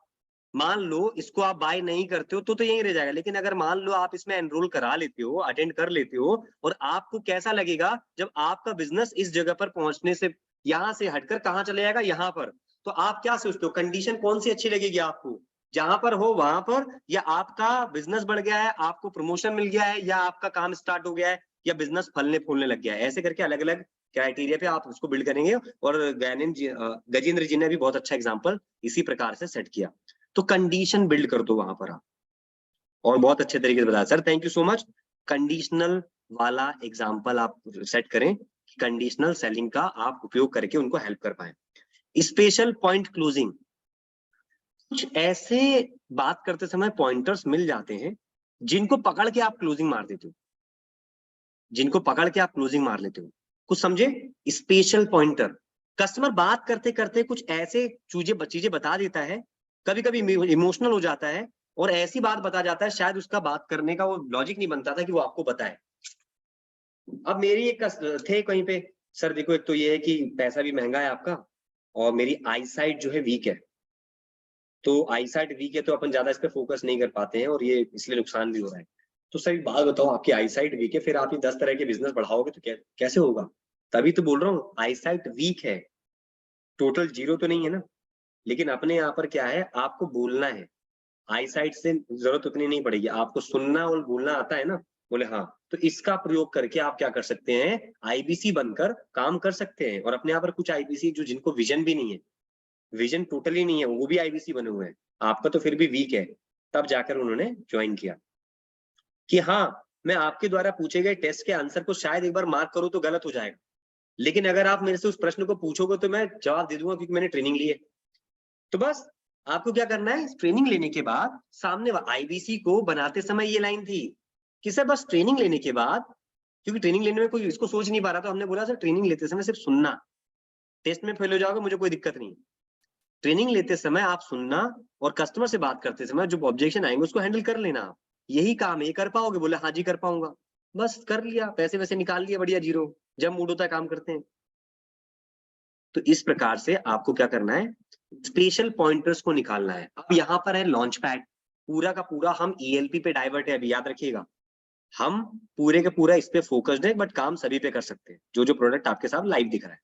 मान लो इसको आप बाय नहीं करते हो तो यहीं रह जाएगा, लेकिन अगर मान लो आप इसमें एनरोल करा लेते हो, अटेंड कर लेते हो, और आपको कैसा लगेगा जब आपका बिजनेस इस जगह पर पहुंचने से यहाँ से हटकर कहाँ चले जाएगा, यहाँ पर। तो आप क्या सोचते हो कंडीशन कौन सी अच्छी लगेगी आपको, जहां पर हो वहां पर, या आपका बिजनेस बढ़ गया है, आपको प्रमोशन मिल गया है, या आपका काम स्टार्ट हो गया है, या बिजनेस फलने फूलने लग गया है। ऐसे करके अलग अलग क्राइटेरिया पे आप उसको बिल्ड करेंगे। और गजेंद्र जी ने भी बहुत अच्छा एग्जाम्पल इसी प्रकार से सेट किया। तो कंडीशन बिल्ड कर दो वहां पर आप, और बहुत अच्छे तरीके से बताया sir, thank you so much. Conditional वाला एग्जाम्पल आप सेट करें, कंडीशनल सेलिंग का आप उपयोग करके उनको हेल्प कर पाए। स्पेशल पॉइंट क्लोजिंग, कुछ ऐसे बात करते समय पॉइंटर्स मिल जाते हैं जिनको पकड़ के आप क्लोजिंग मार देते हो, जिनको पकड़ के आप क्लोजिंग मार लेते हो। कुछ समझे? स्पेशल पॉइंटर, कस्टमर बात करते करते कुछ ऐसे चीजें बता देता है, कभी कभी इमोशनल हो जाता है और ऐसी बात बता जाता है शायद उसका बात करने का वो लॉजिक नहीं बनता था कि वो आपको बताए। अब मेरी एक थे कहीं पे, सर देखो एक तो ये है कि पैसा भी महंगा है आपका और मेरी आई साइट जो है वीक है, तो आई साइट वीक है तो अपन ज्यादा इस पे फोकस नहीं कर पाते हैं और ये इसलिए नुकसान भी हो रहा है। तो सर एक बात बताओ, आपकी आई साइट वीक है, फिर आप ये 10 तरह के बिजनेस बढ़ाओगे तो कैसे होगा? तभी तो बोल रहा हूँ आई साइट वीक है, टोटल जीरो तो नहीं है ना। लेकिन अपने यहाँ पर क्या है, आपको बोलना है, आई साइट से जरूरत उतनी नहीं पड़ेगी, आपको सुनना और बोलना आता है ना, बोले हाँ, तो इसका प्रयोग करके आप क्या कर सकते हैं, आईबीसी बनकर काम कर सकते हैं। और अपने यहाँ पर कुछ आईबीसी जो जिनको विजन भी नहीं है, विजन टोटली नहीं है, वो भी आईबीसी बने हुए हैं, आपका तो फिर भी वीक है, तब जाकर उन्होंने ज्वाइन किया कि हाँ मैं आपके द्वारा पूछे गए टेस्ट के आंसर को शायद एक बार मार्क करूं तो गलत हो जाएगा, लेकिन अगर आप मेरे से उस प्रश्न को पूछोगे तो मैं जवाब दे दूंगा क्योंकि मैंने ट्रेनिंग ली है। तो बस आपको क्या करना है, ट्रेनिंग लेने के बाद सामने आईबीसी को बनाते समय ये लाइन थी कि सर बस ट्रेनिंग लेने के बाद, क्योंकि ट्रेनिंग लेने में कोई इसको सोच नहीं पा रहा, तो हमने बोला सर ट्रेनिंग लेते समय सिर्फ सुनना, टेस्ट में फेल हो जाओगे मुझे कोई दिक्कत नहीं, ट्रेनिंग लेते समय आप सुनना और कस्टमर से बात करते समय जो ऑब्जेक्शन आएंगे उसको हैंडल कर लेना, यही काम है, ये कर पाओगे? बोले हाँ जी कर पाऊंगा, बस कर लिया, पैसे वैसे निकाल लिया, बढ़िया जीरो, जब मूड होता है काम करते हैं। तो इस प्रकार से आपको क्या करना है, स्पेशल पॉइंटर्स को निकालना है। अब यहाँ पर है लॉन्च पैड, पूरा का पूरा हम ईएलपी पे डाइवर्ट है, अभी याद रखिएगा, हम पूरे का पूरा इस पे फोकस्ड है, बट काम सभी पे कर सकते हैं, जो जो प्रोडक्ट आपके साथ लाइव दिख रहा है।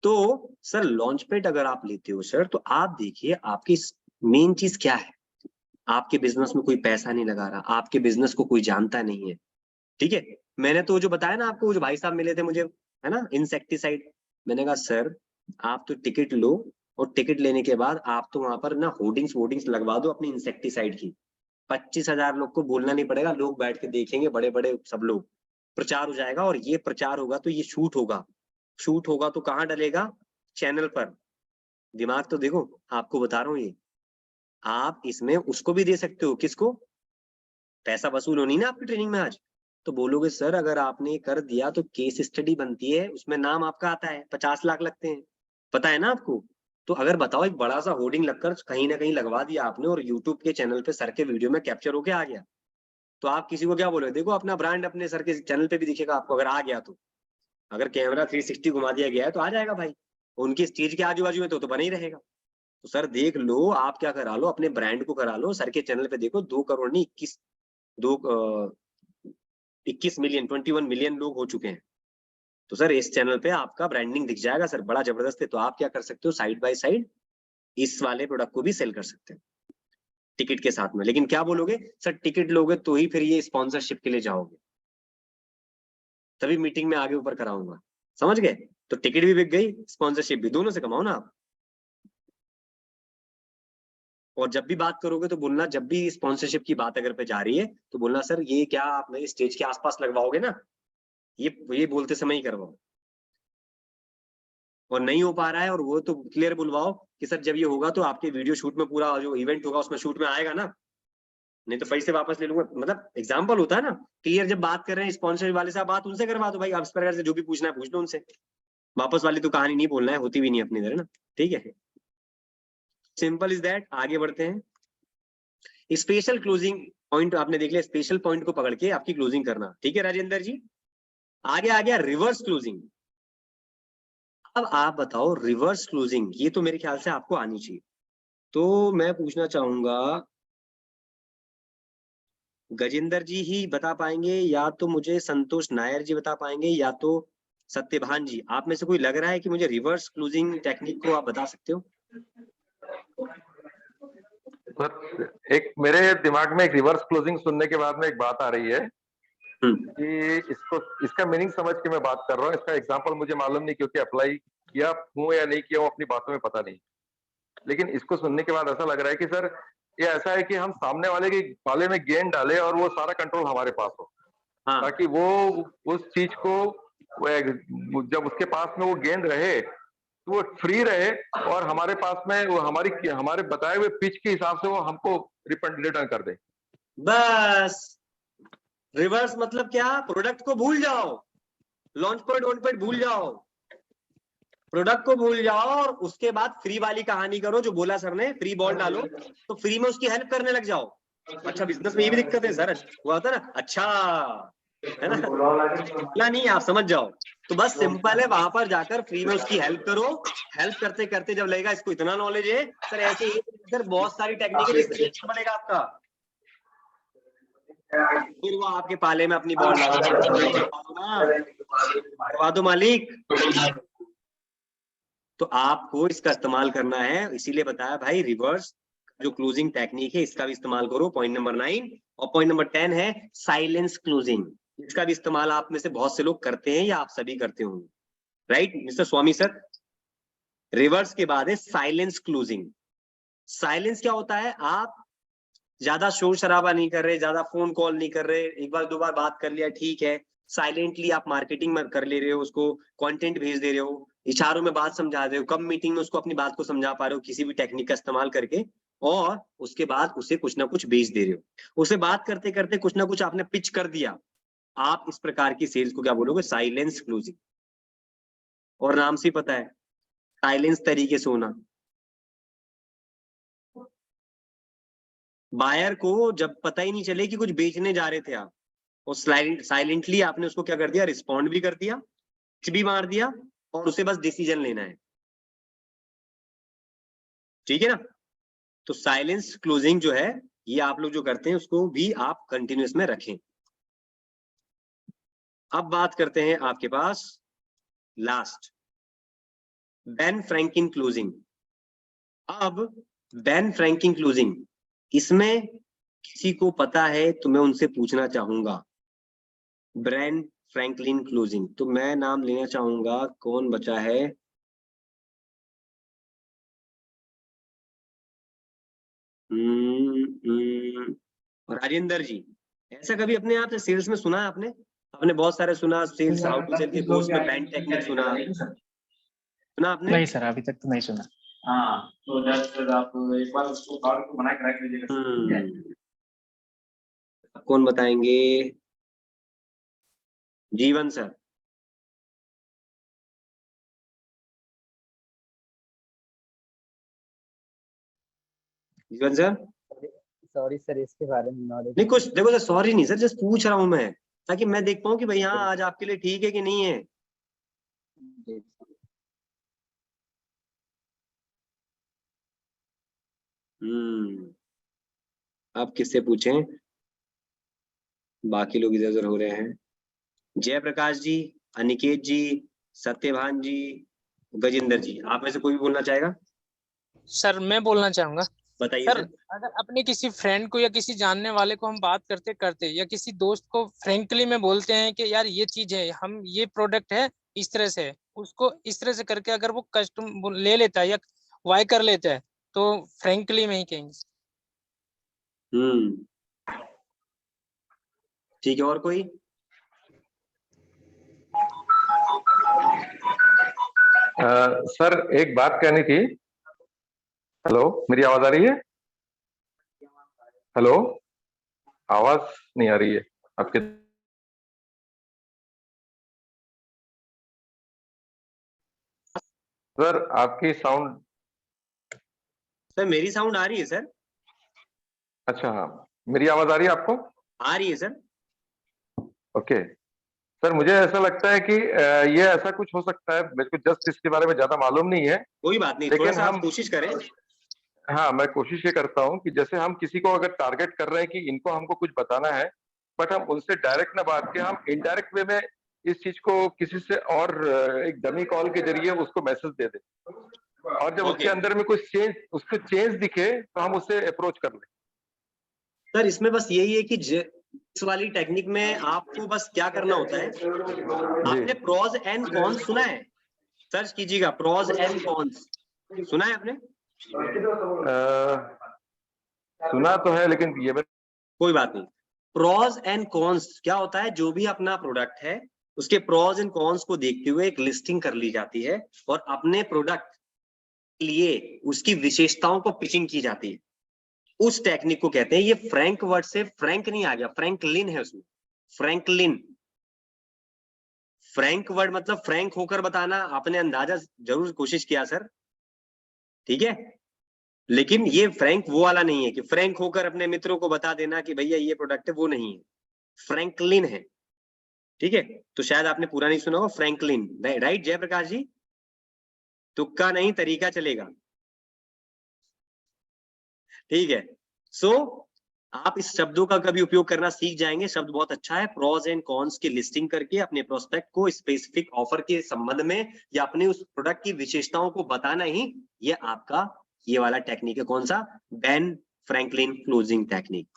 तो सर लॉन्च पैड अगर आप लेते हो सर, तो आप देखिए आपकी मेन चीज क्या है, आपके बिजनेस में कोई पैसा नहीं लगा रहा, आपके बिजनेस को कोई जानता नहीं है, ठीक है। मैंने तो जो बताया ना आपको, जो भाई साहब मिले थे मुझे, है ना, इंसेक्टिसाइड, मैंने कहा सर आप तो टिकट लो और टिकट लेने के बाद आप तो वहां पर ना होर्डिंग्स लगवा दो अपनी इंसेक्टिसाइड की, 25,000 लोग को बोलना नहीं पड़ेगा, लोग बैठ के देखेंगे, बड़े बड़े सब लोग, प्रचार हो जाएगा। और ये प्रचार होगा तो ये शूट होगा तो कहाँ डलेगा, चैनल पर। दिमाग तो देखो, आपको बता रहा हूँ ये, आप इसमें उसको भी दे सकते हो, किसको, पैसा वसूल होनी ना आपकी ट्रेनिंग में आज, तो बोलोगे सर अगर आपने कर दिया तो केस स्टडी बनती है, उसमें नाम आपका आता है, 50 लाख लगते हैं, पता है ना आपको। तो अगर बताओ एक बड़ा सा होर्डिंग लगकर कहीं ना कहीं लगवा दिया आपने और यूट्यूब के चैनल पे सर के वीडियो में कैप्चर होके आ गया, तो आप किसी को क्या बोलोगे, देखो अपना ब्रांड अपने सर के चैनल पे भी दिखेगा आपको, अगर आ गया तो, अगर कैमरा 360 घुमा दिया गया है तो आ जाएगा भाई, उनकी स्टेज के आजू बाजू में तो बना ही रहेगा। तो सर देख लो, आप क्या करा लो, अपने ब्रांड को करा लो, सर के चैनल पे देखो 2 करोड़ नहीं 21 मिलियन 21 मिलियन लोग हो चुके हैं। तो सर इस चैनल पे आपका ब्रांडिंग दिख जाएगा सर, बड़ा जबरदस्त है। तो आप क्या कर सकते हो, साइड बाय साइड इस वाले प्रोडक्ट को भी सेल कर सकते हैं टिकट के साथ में। लेकिन क्या बोलोगे सर, टिकट लोगे तो ही फिर ये स्पॉन्सरशिप के लिए जाओगे, तभी मीटिंग में आगे ऊपर कराऊंगा, समझ गए? तो टिकट भी बिक गई, स्पॉन्सरशिप भी, दोनों से कमाओ ना आप। और जब भी बात करोगे तो बोलना, जब भी स्पॉन्सरशिप की बात अगर पे जा रही है तो बोलना सर ये क्या आप मेरे स्टेज के आसपास लगवाओगे ना, ये बोलते समय ही करवाओ। और नहीं हो पा रहा है और वो तो क्लियर बुलवाओ कि सर जब ये होगा तो आपके वीडियो शूट में, पूरा जो इवेंट होगा उसमें शूट में आएगा ना, नहीं तो पैसे वापस ले लूंगा। मतलब एग्जाम्पल होता है ना, क्लियर जब बात कर रहे हैं स्पॉन्सर वाले साहब, बात उनसे करवा दो भाई, आप इस प्रकार से जो भी पूछना है पूछ लो उनसे, वापस वाली तो कहानी नहीं बोलना है, होती भी नहीं अपनी इधर ना, ठीक है। Simple is that. आगे बढ़ते हैं। स्पेशल क्लोजिंग पॉइंट आपने देख लिया, स्पेशल पॉइंट को पकड़ के आपकी क्लोजिंग करना, ठीक है राजेंद्र जी। आगे आ गया रिवर्स क्लोजिंग। अब आप बताओ रिवर्स क्लोजिंग, ये तो मेरे ख्याल से आपको आनी चाहिए, तो मैं पूछना चाहूंगा गजेंद्र जी ही बता पाएंगे, या तो मुझे संतोष नायर जी बता पाएंगे, या तो सत्यभान जी, आप में से कोई लग रहा है कि मुझे रिवर्स क्लोजिंग टेक्निक को आप बता सकते हो? सर एक मेरे दिमाग में एक रिवर्स क्लोजिंग सुनने के बाद में एक बात आ रही है कि इसका मीनिंग समझ के मैं बात कर रहा हूँ। इसका एग्जांपल मुझे मालूम नहीं, क्योंकि अप्लाई किया हूँ या नहीं किया हूँ अपनी बातों में पता नहीं, लेकिन इसको सुनने के बाद ऐसा लग रहा है कि सर ये ऐसा है कि हम सामने वाले के पाले में गेंद डालें और वो सारा कंट्रोल हमारे पास हो, ताकि वो उस चीज को जब उसके पास में वो गेंद रहे तो वो फ्री रहे और हमारे पास में वो हमारे बताए हुए पिच के हिसाब से वो हमको रिटर्न कर दे। बस रिवर्स मतलब क्या? प्रोडक्ट को भूल जाओ, लॉन्च पैड भूल जाओ, प्रोडक्ट को भूल जाओ और उसके बाद फ्री वाली कहानी करो जो बोला सर ने, फ्री बॉल डालो तो फ्री में उसकी हेल्प करने लग जाओ। अच्छा बिजनेस में ये भी दिक्कत है सर, हुआ होता ना, अच्छा है ना, नहीं आप समझ जाओ। तो बस सिंपल है, वहां पर जाकर फ्री में उसकी हेल्प करो, हेल्प करते करते जब लगेगा इसको इतना नॉलेज है सर, ऐसे ही सर बहुत सारी टेक्निक है जिससे बनेगा आपका, फिर वो आपके पाले में अपनी बॉल करवा दो मालिक। तो आपको इसका इस्तेमाल करना है, इसीलिए बताया भाई रिवर्स जो क्लोजिंग टेक्निक है इसका भी इस्तेमाल करो, पॉइंट नंबर 9। और पॉइंट नंबर 10 है साइलेंस क्लोजिंग, इसका भी इस्तेमाल आप में से बहुत से लोग करते हैं या आप सभी करते होंगे, राइट मिस्टर स्वामी सर। रिवर्स के बाद है साइलेंस क्लोजिंग। साइलेंस क्या होता है? आप ज्यादा शोर शराबा नहीं कर रहे, ज्यादा फोन कॉल नहीं कर रहे, एक बार दो बार बात कर लिया ठीक है, साइलेंटली आप मार्केटिंग में कर ले रहे हो, उसको कंटेंट भेज दे रहे हो, इशारों में बात समझा रहे हो, कम मीटिंग में उसको अपनी बात को समझा पा रहे हो किसी भी टेक्निक का इस्तेमाल करके, और उसके बाद उसे कुछ ना कुछ भेज दे रहे हो, उसे बात करते करते कुछ ना कुछ आपने पिच कर दिया। आप इस प्रकार की सेल्स को क्या बोलोगे? Silence closing. और नाम से पता है साइलेंस तरीके से होना। बायर को जब पता ही नहीं चले कि कुछ बेचने जा रहे थे आप, और साइलेंटली आपने उसको क्या कर दिया? रिस्पॉन्ड भी कर दिया, पिच भी मार दिया, और उसे बस डिसीजन लेना है, ठीक है ना। तो साइलेंस क्लोजिंग जो है ये आप लोग जो करते हैं उसको भी आप कंटिन्यूअस में रखें। अब बात करते हैं आपके पास लास्ट, बेन फ्रैंकलिन क्लोजिंग। अब बेन फ्रैंकलिन क्लोजिंग, इसमें किसी को पता है तो मैं उनसे पूछना चाहूंगा, बेन फ्रैंकलिन क्लोजिंग, तो मैं नाम लेना चाहूंगा, कौन बचा है? राजेंद्र जी। ऐसा कभी अपने आप से सेल्स में सुना है आपने? आपने बहुत सारे सुना, सेल्स हाउ टू सेल के कोर्स में बेन टेक्निक सुना आपने? नहीं सर, अभी तक तो नहीं सुना। हाँ, तो जब आप एक बार उसको कार्ड को बना के रख लीजिएगा। कौन बताएंगे? जीवन सर। जीवन सर। सॉरी सर, इसके बारे में नॉलेज नहीं कुछ देखो सर, सॉरी नहीं सर, जस्ट पूछ रहा हूं मैं, ताकि मैं देख पाऊं कि भाई हाँ आज आपके लिए ठीक है कि नहीं है। अब किससे पूछें? बाकी लोग इधर उधर हो रहे हैं। जयप्रकाश जी, अनिकेत जी, सत्यभान जी, गजेंद्र जी, आप में से कोई भी बोलना चाहेगा? सर मैं बोलना चाहूंगा। बताइए सर, सर। अगर अपने किसी फ्रेंड को या किसी जानने वाले को हम बात करते करते या किसी दोस्त को फ्रेंकली में बोलते हैं कि यार ये चीज है, हम ये प्रोडक्ट है इस तरह से है, उसको इस तरह से करके अगर वो कस्टम ले लेता है या वाई कर लेता है तो फ्रेंकली में ही कहेंगे। ठीक है, और कोई? सर एक बात कहनी थी। हेलो, मेरी आवाज आ रही है? हेलो, आवाज नहीं आ रही है आपके? सर आपकी साउंड। सर मेरी साउंड आ रही है सर। अच्छा हाँ, मेरी आवाज आ रही है आपको? आ रही है सर। ओके सर, मुझे ऐसा लगता है कि ये ऐसा कुछ हो सकता है, मेरे को जस्ट इसके बारे में ज्यादा मालूम नहीं है। कोई बात नहीं, लेकिन थोड़ा सा हम आप कोशिश करें। हाँ, मैं कोशिश ये करता हूँ कि जैसे हम किसी को अगर टारगेट कर रहे हैं कि इनको हमको कुछ बताना है, बट हम उनसे डायरेक्ट ना बात के हम इनडायरेक्ट वे में इस चीज को किसी से और एक डमी कॉल के जरिए उसको मैसेज दे दें, और जब उसके अंदर में कुछ उसको चेंज दिखे तो हम उससे अप्रोच कर लें। सर इसमें बस यही है कि इस वाली टेक्निक में आपको बस क्या करना होता है, आपने प्रोज एंड कॉन्स सुना है? सर्च कीजिएगा प्रोज एंड कॉन्स, सुना है आपने? सुना तो है लेकिन ये कोई बात नहीं। प्रोज एंड कॉन्स क्या होता है, जो भी अपना प्रोडक्ट है उसके प्रोज एंड कॉन्स को देखते हुए एक लिस्टिंग कर ली जाती है और अपने प्रोडक्ट के लिए उसकी विशेषताओं को पिचिंग की जाती है। उस टेक्निक को कहते हैं, ये फ्रैंक वर्ड से फ्रैंक नहीं आ गया, फ्रैंकलिन है उसमें, फ्रैंकलिन। फ्रैंक वर्ड मतलब फ्रैंक होकर बताना, आपने अंदाजा जरूर कोशिश किया सर, ठीक है, लेकिन ये फ्रैंक वो वाला नहीं है कि फ्रैंक होकर अपने मित्रों को बता देना कि भैया ये प्रोडक्ट है, वो नहीं है, फ्रैंकलिन है, ठीक है। तो शायद आपने पूरा नहीं सुना हो, फ्रैंकलिन, राइट जयप्रकाश जी? तुक्का नहीं, तरीका चलेगा, ठीक है। सो आप इस शब्दों का कभी उपयोग करना सीख जाएंगे, शब्द बहुत अच्छा है। प्रोज एंड कॉन्स की लिस्टिंग करके अपने प्रोस्पेक्ट को स्पेसिफिक ऑफर के संबंध में या अपने उस प्रोडक्ट की विशेषताओं को बताना ही ये आपका ये वाला टेक्निक है। कौन सा? Ben Franklin closing technique.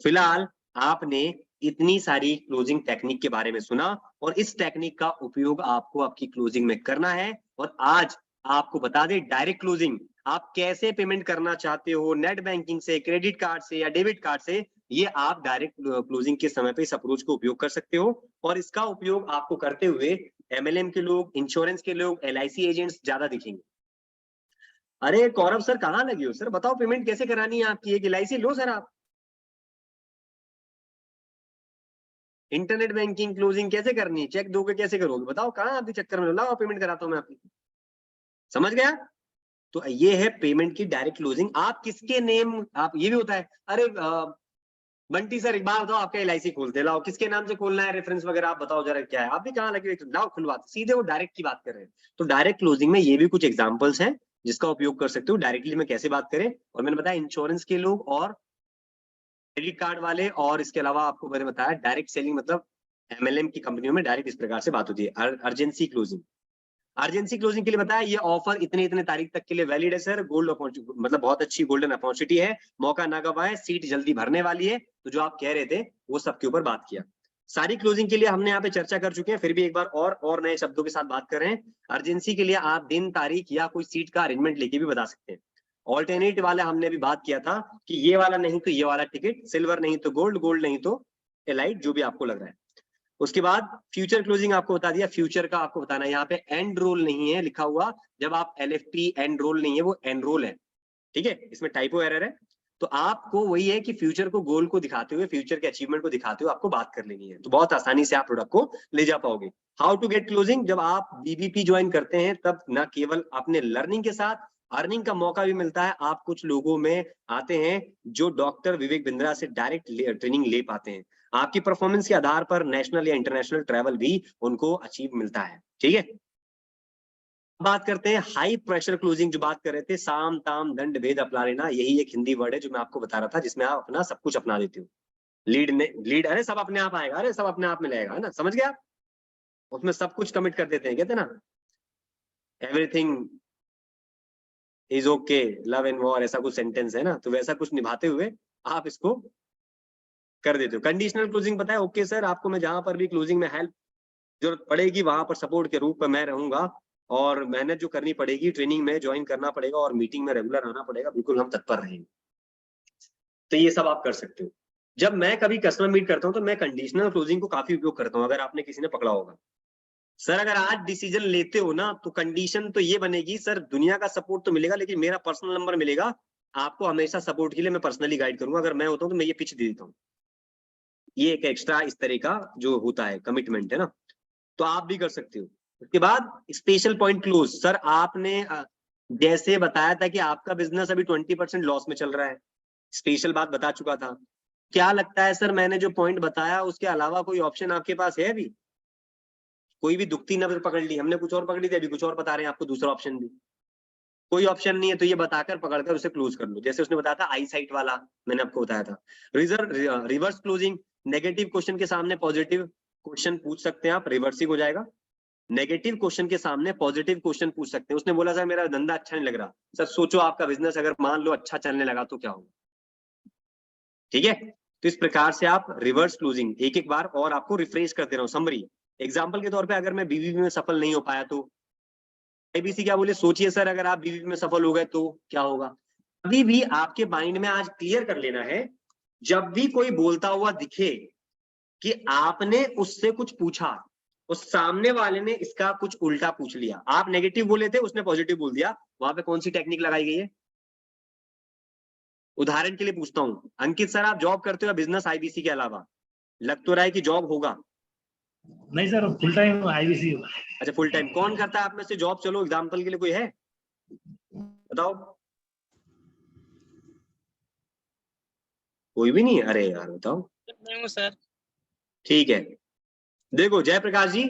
फिलहाल आपने इतनी सारी क्लोजिंग टेक्निक के बारे में सुना और इस टेक्निक का उपयोग आपको आपकी क्लोजिंग में करना है। और आज आपको बता दें, डायरेक्ट क्लोजिंग आप कैसे पेमेंट करना चाहते हो, नेट बैंकिंग से, क्रेडिट कार्ड से या डेबिट कार्ड से, ये आप डायरेक्ट क्लोजिंग के समय पे इस अप्रोच को उपयोग कर सकते हो। और इसका उपयोग आपको करते हुए एमएलएम के लोग, इंश्योरेंस के लोग, एलआईसी एजेंट्स ज्यादा दिखेंगे। अरे गौरव सर कहाँ लगे हो सर, बताओ पेमेंट कैसे करानी है आपकी, एक एलआईसी लो सर आप। इंटरनेट बैंकिंग क्लोजिंग कैसे करनी है, चेक दोगे कैसे करोगे, बताओ कहाँ आपके चक्कर में, लाओ पेमेंट कराता हूं मैं आपकी। समझ गया? तो ये है पेमेंट की डायरेक्ट क्लोजिंग। आप किसके नेम, आप ये भी होता है, अरे बंटी सर एक बार बताओ आपका एलआईसी खोलते, लाओ किसके नाम से खोलना है, रेफरेंस वगैरह आप बताओ जरा क्या है, आप भी कहाँ लगे, लाओ खुलवाते, सीधे वो डायरेक्ट की बात कर रहे हैं। तो डायरेक्ट क्लोजिंग में ये भी कुछ एग्जांपल्स हैं जिसका उपयोग कर सकते हो, डायरेक्टली में कैसे बात करें। और मैंने बताया इंश्योरेंस के लोग और क्रेडिट कार्ड वाले, और इसके अलावा आपको मैंने बताया डायरेक्ट सेलिंग मतलब एमएलएम की कंपनियों में डायरेक्ट इस प्रकार से बात होती है। अर्जेंसी क्लोजिंग, अर्जेंसी क्लोजिंग के लिए बताया ये ऑफर इतने इतने तारीख तक के लिए वैलिड है सर, गोल्ड मतलब बहुत अच्छी गोल्डन अपॉर्चुनिटी है, मौका ना गवाएं, सीट जल्दी भरने वाली है। तो जो आप कह रहे थे वो सबके ऊपर बात किया। सारी क्लोजिंग के लिए हमने यहाँ पे चर्चा कर चुके हैं, फिर भी एक बार और नए शब्दों के साथ बात कर रहे हैं। अर्जेंसी के लिए आप दिन, तारीख या कोई सीट का अरेंजमेंट लेके भी बता सकते हैं। ऑल्टरनेट वाला हमने भी बात किया था कि ये वाला नहीं तो ये वाला टिकट, सिल्वर नहीं तो गोल्ड, गोल्ड नहीं तो एलाइट, जो भी आपको लग रहा है। उसके बाद फ्यूचर क्लोजिंग आपको बता दिया, फ्यूचर का आपको बताना है, यहाँ पे एंड रोल नहीं है लिखा हुआ, जब आप एलएफटी एंड रोल नहीं है, वो एंड रोल है, ठीक है, इसमें टाइपो एरर है। तो आपको वही है कि फ्यूचर को, गोल को दिखाते हुए, फ्यूचर के अचीवमेंट को दिखाते हुए आपको बात कर लेनी है, तो बहुत आसानी से आप प्रोडक्ट को ले जा पाओगे। हाउ टू गेट क्लोजिंग, जब आप बीबीपी ज्वाइन करते हैं तब न केवल अपने लर्निंग के साथ अर्निंग का मौका भी मिलता है। आप कुछ लोगों में आते हैं जो डॉक्टर विवेक बिंद्रा से डायरेक्ट ट्रेनिंग ले पाते हैं। आपकी परफॉर्मेंस के आधार पर नेशनल या इंटरनेशनल ट्रैवल भी उनको अचीव मिलता है, ठीक है। बात करते हैं हाई प्रेशर क्लोजिंग, जो बात कर रहे थे, साम ताम दंड भेद अपना लेना, यही एक हिंदी वर्ड है जो मैं आपको बता रहा था, जिसमें आप अपना सब कुछ अपना देते हो। लीड अरे सब अपने आप आएगा, अरे सब अपने आप मिलेगा, है ना, समझ गया? उसमें सब कुछ कमिट कर देते हैं, कहते हैं ना everything is okay, love and war, ऐसा कुछ सेंटेंस है ना, तो वैसा कुछ निभाते हुए आप इसको कर देते हो। कंडीशनल क्लोजिंग पता है, ओके सर आपको मैं जहां पर भी क्लोजिंग में हेल्प जरूरत पड़ेगी वहां पर सपोर्ट के रूप में मैं रहूंगा, और मेहनत जो करनी पड़ेगी, ट्रेनिंग में ज्वाइन करना पड़ेगा और मीटिंग में रेगुलर आना पड़ेगा, बिल्कुल हम तत्पर रहेंगे। तो ये सब आप कर सकते हो। जब मैं कभी कस्टमर मीट करता हूँ तो मैं कंडीशनल क्लोजिंग को काफी उपयोग करता हूँ। अगर आपने किसी ने पकड़ा होगा, सर अगर आज डिसीजन लेते हो ना तो कंडीशन तो ये बनेगी, सर दुनिया का सपोर्ट तो मिलेगा लेकिन मेरा पर्सनल नंबर मिलेगा, आपको हमेशा सपोर्ट के लिए मैं पर्सनली गाइड करूंगा। अगर मैं होता हूँ तो मैं ये पिच दे देता हूँ। ये एक एक्स्ट्रा इस तरह का जो होता है कमिटमेंट है ना, तो आप भी कर सकते हो। उसके बाद स्पेशल पॉइंट क्लोज, सर आपने जैसे बताया था कि आपका बिजनेस अभी 20% लॉस में चल रहा है, स्पेशल बात बता चुका था। क्या लगता है सर मैंने जो पॉइंट बताया उसके अलावा कोई ऑप्शन आपके पास है? अभी कोई भी दुखती नजर पकड़ ली, हमने कुछ और पकड़ी थी, अभी कुछ और बता रहे हैं आपको दूसरा ऑप्शन भी। कोई ऑप्शन नहीं है तो ये बताकर पकड़कर उसे क्लोज कर लो। जैसे उसने बताया था आई साइट वाला, मैंने आपको बताया था। रिवर्स क्लोजिंग, नेगेटिव क्वेश्चन के सामने पॉजिटिव क्वेश्चन पूछ सकते हैं आप, रिवर्सिंग हो जाएगा। नेगेटिव क्वेश्चन के सामने पॉजिटिव क्वेश्चन पूछ सकते हैं। उसने बोला सर मेरा धंधा अच्छा नहीं लग रहा, सर सोचो आपका बिजनेस अगर मान लो अच्छा चलने लगा तो क्या होगा, ठीक है। तो इस प्रकार से आप रिवर्स क्लोजिंग एक एक बार और आपको रिफ्रेश करते रहो। समरी एग्जाम्पल के तौर पे अगर मैं बीबीबी में सफल नहीं हो पाया तो आईबीसी क्या बोले, सोचिए सर अगर आप बीबीबी में सफल हो गए तो क्या होगा। अभी भी आपके माइंड में आज क्लियर कर लेना है, जब भी कोई बोलता हुआ दिखे कि आपने उससे कुछ पूछा, उस सामने वाले ने इसका कुछ उल्टा पूछ लिया, आप नेगेटिव बोले थे उसने पॉजिटिव बोल दिया, वहां पे कौन सी टेक्निक लगाई गई है। उदाहरण के लिए पूछता हूं, अंकित सर आप जॉब करते हो बिजनेस आईबीसी के अलावा, लग तो रहा है कि जॉब होगा। नहीं सर, फुल टाइम आईबीसी। अच्छा फुल टाइम कौन करता है आप में से जॉब? चलो एग्जांपल के लिए कोई है बताओ। कोई भी नहीं है? अरे यार बताओ। मैं हूं सर। ठीक है, देखो जयप्रकाश जी,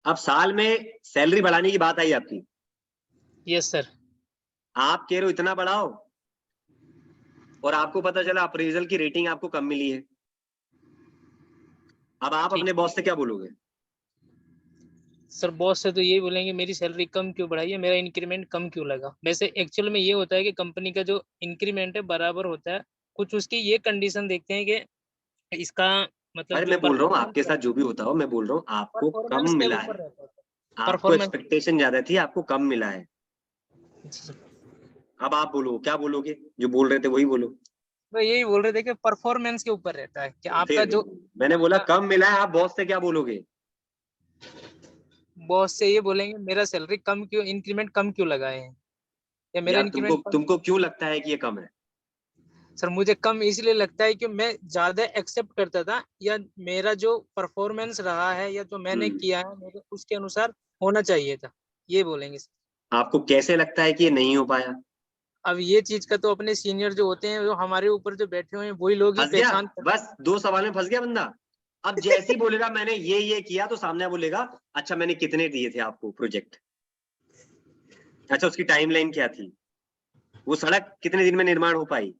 अब साल में सैलरी बढ़ाने की बात आई आपकी। Yes sir. आप कह रहे हो इतना बढ़ाओ और आपको पता चला अप्रेजल की रेटिंग आपको कम मिली है। अब आप अपने बॉस से क्या बोलोगे? सर बॉस से तो यही बोलेंगे मेरी सैलरी कम क्यों बढ़ाई है, मेरा इंक्रीमेंट कम क्यों लगा। वैसे एक्चुअल में ये होता है कि कंपनी का जो इंक्रीमेंट है बराबर होता है, कुछ उसकी ये कंडीशन देखते हैं कि इसका मतलब अरे जो मैं बोल रहा हूँ आपके साथ जो भी होता हो, मैं बोल रहा हूँ आपको कम परफॉर्मेंस के मिला है, ऊपर रहता है। आपको परफॉर्मेंस एक्सपेक्टेशन ज्यादा थी, आपको कम मिला है। अब आप बोलो, क्या बोलोगे? जो बोल रहे थे वही बोलो। तो यही बोल रहे थे कि परफॉर्मेंस के ऊपर रहता है कि आपका फिर जो मैंने बोला कम मिला है, आप बॉस से क्या बोलोगे? बॉस से ये बोलेंगे मेरा सैलरी कम क्यों, इंक्रीमेंट कम क्यों लगाए हैं, या मेरा यार इंक्रीमेंट तुमको क्यों लगता है कि ये कम है? सर मुझे कम इसलिए लगता है कि मैं ज्यादा एक्सेप्ट करता था, या मेरा जो परफॉर्मेंस रहा है या जो मैंने किया है मेरे उसके अनुसार होना चाहिए था, ये बोलेंगे सर। आपको कैसे लगता है कि ये नहीं हो पाया? अब ये चीज का तो अपने सीनियर जो होते हैं, जो हमारे ऊपर जो बैठे हुए हैं, वही लोग ही फंस गया, पहचान बस 2 सवाल में फंस गया बंदा। अब जैसे ही बोलेगा मैंने ये किया, तो सामने बोलेगा अच्छा मैंने कितने दिए थे आपको प्रोजेक्ट, अच्छा उसकी टाइमलाइन क्या थी, वो सड़क कितने दिन में निर्माण हो पाई,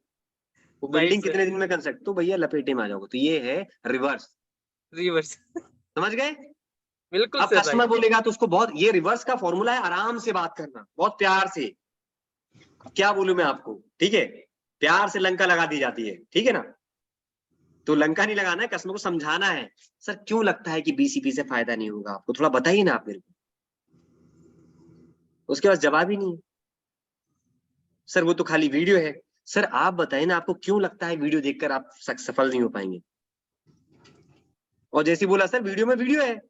वो बिल्डिंग कितने दिन में कंस्ट्रक्ट। तो भैया लपेटे में आ जाओगे। तो ये है रिवर्स। समझ गए? बिल्कुल अब सर। कस्टमर बोलेगा तो उसको बहुत, ये रिवर्स का फॉर्मूला है, आराम से बात करना, बहुत प्यार से। क्या बोलूं मैं आपको, ठीक है? प्यार से लंका लगा दी जाती है, ठीक है ना? तो लंका नहीं लगाना है, कस्टमर को समझाना है, सर क्यों लगता है कि बीसीपी से फायदा नहीं होगा आपको, थोड़ा बताइए ना आप मेरे को। उसके पास जवाब ही नहीं है, सर वो तो खाली वीडियो है। सर आप बताइए ना, आपको क्यों लगता है वीडियो देखकर आप सफल नहीं हो पाएंगे? और जैसे बोला सर वीडियो में वीडियो है,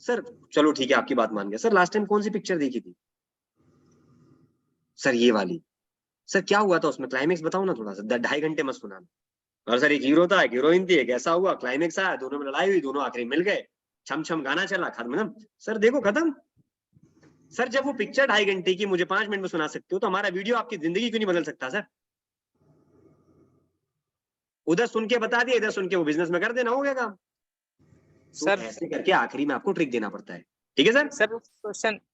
सर चलो ठीक है आपकी बात मान गया, सर लास्ट टाइम कौन सी पिक्चर देखी थी? सर ये वाली। सर क्या हुआ था उसमें, क्लाइमेक्स बताओ ना थोड़ा सा, 2.5 घंटे मत सुनाना। और सर एक हीरो था, एक हीरोइन थी, एक ऐसा हुआ, क्लाइमेक्स आया, दोनों में लड़ाई हुई, दोनों आखिरी मिल गए, छम छम गाना चला, खत्म। सर देखो खत्म। सर जब वो पिक्चर 2.5 घंटे की मुझे 5 मिनट में सुना सकते हो, तो हमारा वीडियो आपकी जिंदगी क्यों नहीं बदल सकता? सर उधर सुन के बता दिया, इधर सुन के वो बिजनेस में कर देना, हो गया काम। सर तो ऐसे करके आखिरी में आपको ट्रिक देना पड़ता है, ठीक है सर?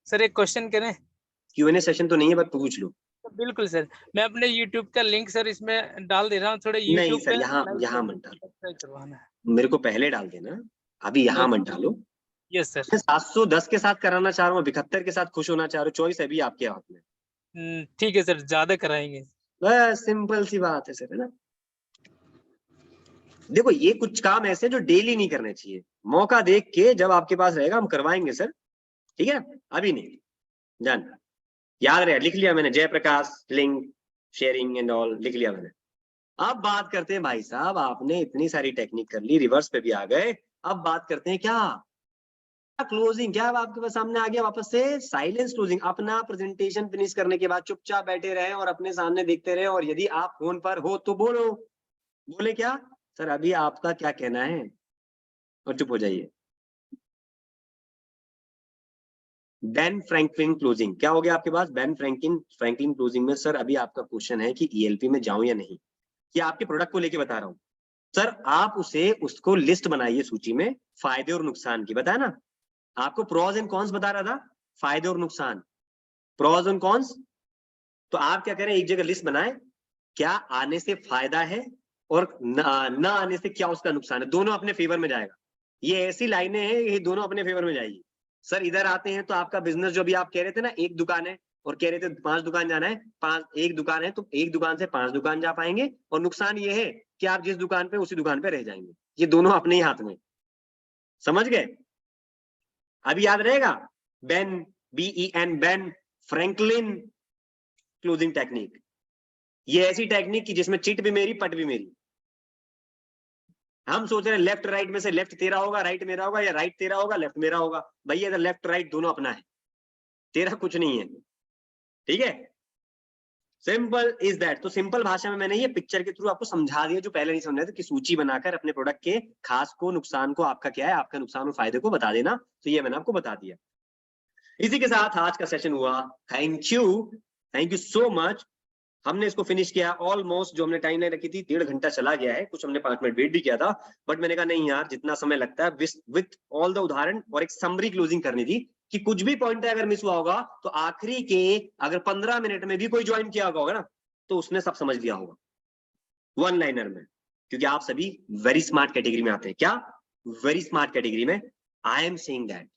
सर एक क्वेश्चन करें? Q&A सेशन तो नहीं है, बस पूछ लो। बिल्कुल सर, मैं अपने YouTube का लिंक सर इसमें डाल दे रहा हूँ, थोड़े YouTube नहीं सर, यहाँ मत डालो, मेरे को पहले डाल देना, अभी यहाँ मत डालो। Yes sir. 710 के साथ कराना चाह रहा हूँ, 72 के साथ खुश होना चाह रहा हूँ, चॉइस अभी आपके हाथ में। ठीक है सर, ज्यादा कराएंगे। बस सिंपल सी बात है सर, है ना? देखो ये कुछ काम ऐसे जो डेली नहीं करने चाहिए, मौका देख के जब आपके पास रहेगा हम करवाएंगे सर, ठीक है? अभी नहीं। जान याद रहे, लिख लिया मैंने, Jayprakash, link sharing and all लिख लिया मैंने। अब बात करते हैं भाई साहब, आपने इतनी सारी टेक्निक कर ली, रिवर्स पे भी आ गए, अब बात करते हैं क्या क्लोजिंग। क्या आपके पास सामने आ गया वापस से साइलेंस क्लोजिंग। अपना प्रेजेंटेशन फिनिश करने के बाद चुपचाप बैठे रहे और अपने सामने देखते रहे, और यदि आप फोन पर हो तो बोलो। बोले क्या सर अभी आपका क्या कहना है, और चुप हो जाइए। बेन फ्रैंकलिन क्लोजिंग, क्या हो गया आपके पास? बेन फ्रैंकलिन क्लोजिंग में सर अभी आपका क्वेश्चन है कि ELP में जाऊं या नहीं, कि आपके प्रोडक्ट को लेके बता रहा हूं सर। आप उसको लिस्ट बनाइए सूची में, फायदे और नुकसान की। बताया ना आपको, प्रोज एंड कॉन्स बता रहा था, फायदे और नुकसान, प्रोज एंड कॉन्स। तो आप क्या करें, एक जगह लिस्ट बनाए, क्या आने से फायदा है और ना आने से क्या उसका नुकसान है, दोनों अपने फेवर में जाएगा। ये ऐसी लाइनें हैं, ये दोनों अपने फेवर में जाएगी। सर इधर आते हैं तो आपका बिजनेस जो भी आप कह रहे थे ना, एक दुकान है, और कह रहे थे 5 दुकान जाना है, 1 दुकान है तो 1 दुकान से 5 दुकान जा पाएंगे, और नुकसान ये है कि आप जिस दुकान पे उसी दुकान पे रह जाएंगे। ये दोनों अपने ही हाथ में, समझ गए? अभी याद रहेगा Ben, BEN, Ben Franklin closing technique. ये ऐसी टेक्निक की जिसमें चिट भी मेरी, पट भी मेरी। हम सोच रहे हैं लेफ्ट राइट में से लेफ्ट तेरा होगा, राइट मेरा होगा, या राइट तेरा होगा, लेफ्ट मेरा होगा। भैया इधर लेफ्ट राइट दोनों अपना है, तेरा कुछ नहीं है, ठीक है? Simple is that. तो सिंपल भाषा में मैंने ये पिक्चर के थ्रू आपको समझा दिया जो पहले नहीं समझा था, कि सूची बनाकर अपने प्रोडक्ट के खास को, नुकसान को, आपका क्या है, आपका नुकसान और फायदे को बता देना। तो ये मैंने आपको बता दिया। इसी के साथ आज का सेशन हुआ। Thank you so much. हमने इसको फिनिश किया ऑलमोस्ट, जो हमने टाइम लाइन रखी थी 1.5 घंटा चला गया है, कुछ हमने 5 मिनट वेट भी किया था, बट मैंने कहा नहीं यार, जितना समय लगता है विथ ऑल द उदाहरण और एक समरी क्लोजिंग करनी थी, कि कुछ भी पॉइंट अगर मिस हुआ होगा तो आखिरी के अगर 15 मिनट में भी कोई ज्वाइन किया होगा ना, तो उसने सब समझ लिया होगा वन लाइनर में, क्योंकि आप सभी वेरी स्मार्ट कैटेगरी में आते हैं। क्या वेरी स्मार्ट कैटेगरी में? I am saying that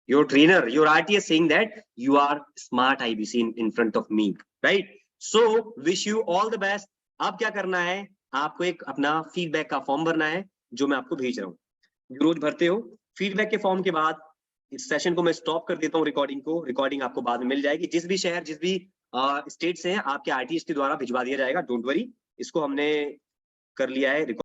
your trainer, your RT is saying that you are smart IBC in front of me, right? So wish you all the best. अब क्या करना है, आपको एक अपना फीडबैक का फॉर्म भरना है, जो मैं आपको भेज रहा हूँ, रोज भरते हो। फीडबैक के फॉर्म के बाद इस सेशन को मैं स्टॉप कर देता हूँ, रिकॉर्डिंग को। रिकॉर्डिंग आपको बाद में मिल जाएगी, जिस भी शहर, जिस भी स्टेट से हैं, आपके RTS के द्वारा भिजवा दिया जाएगा, डोंट वरी। इसको हमने कर लिया है।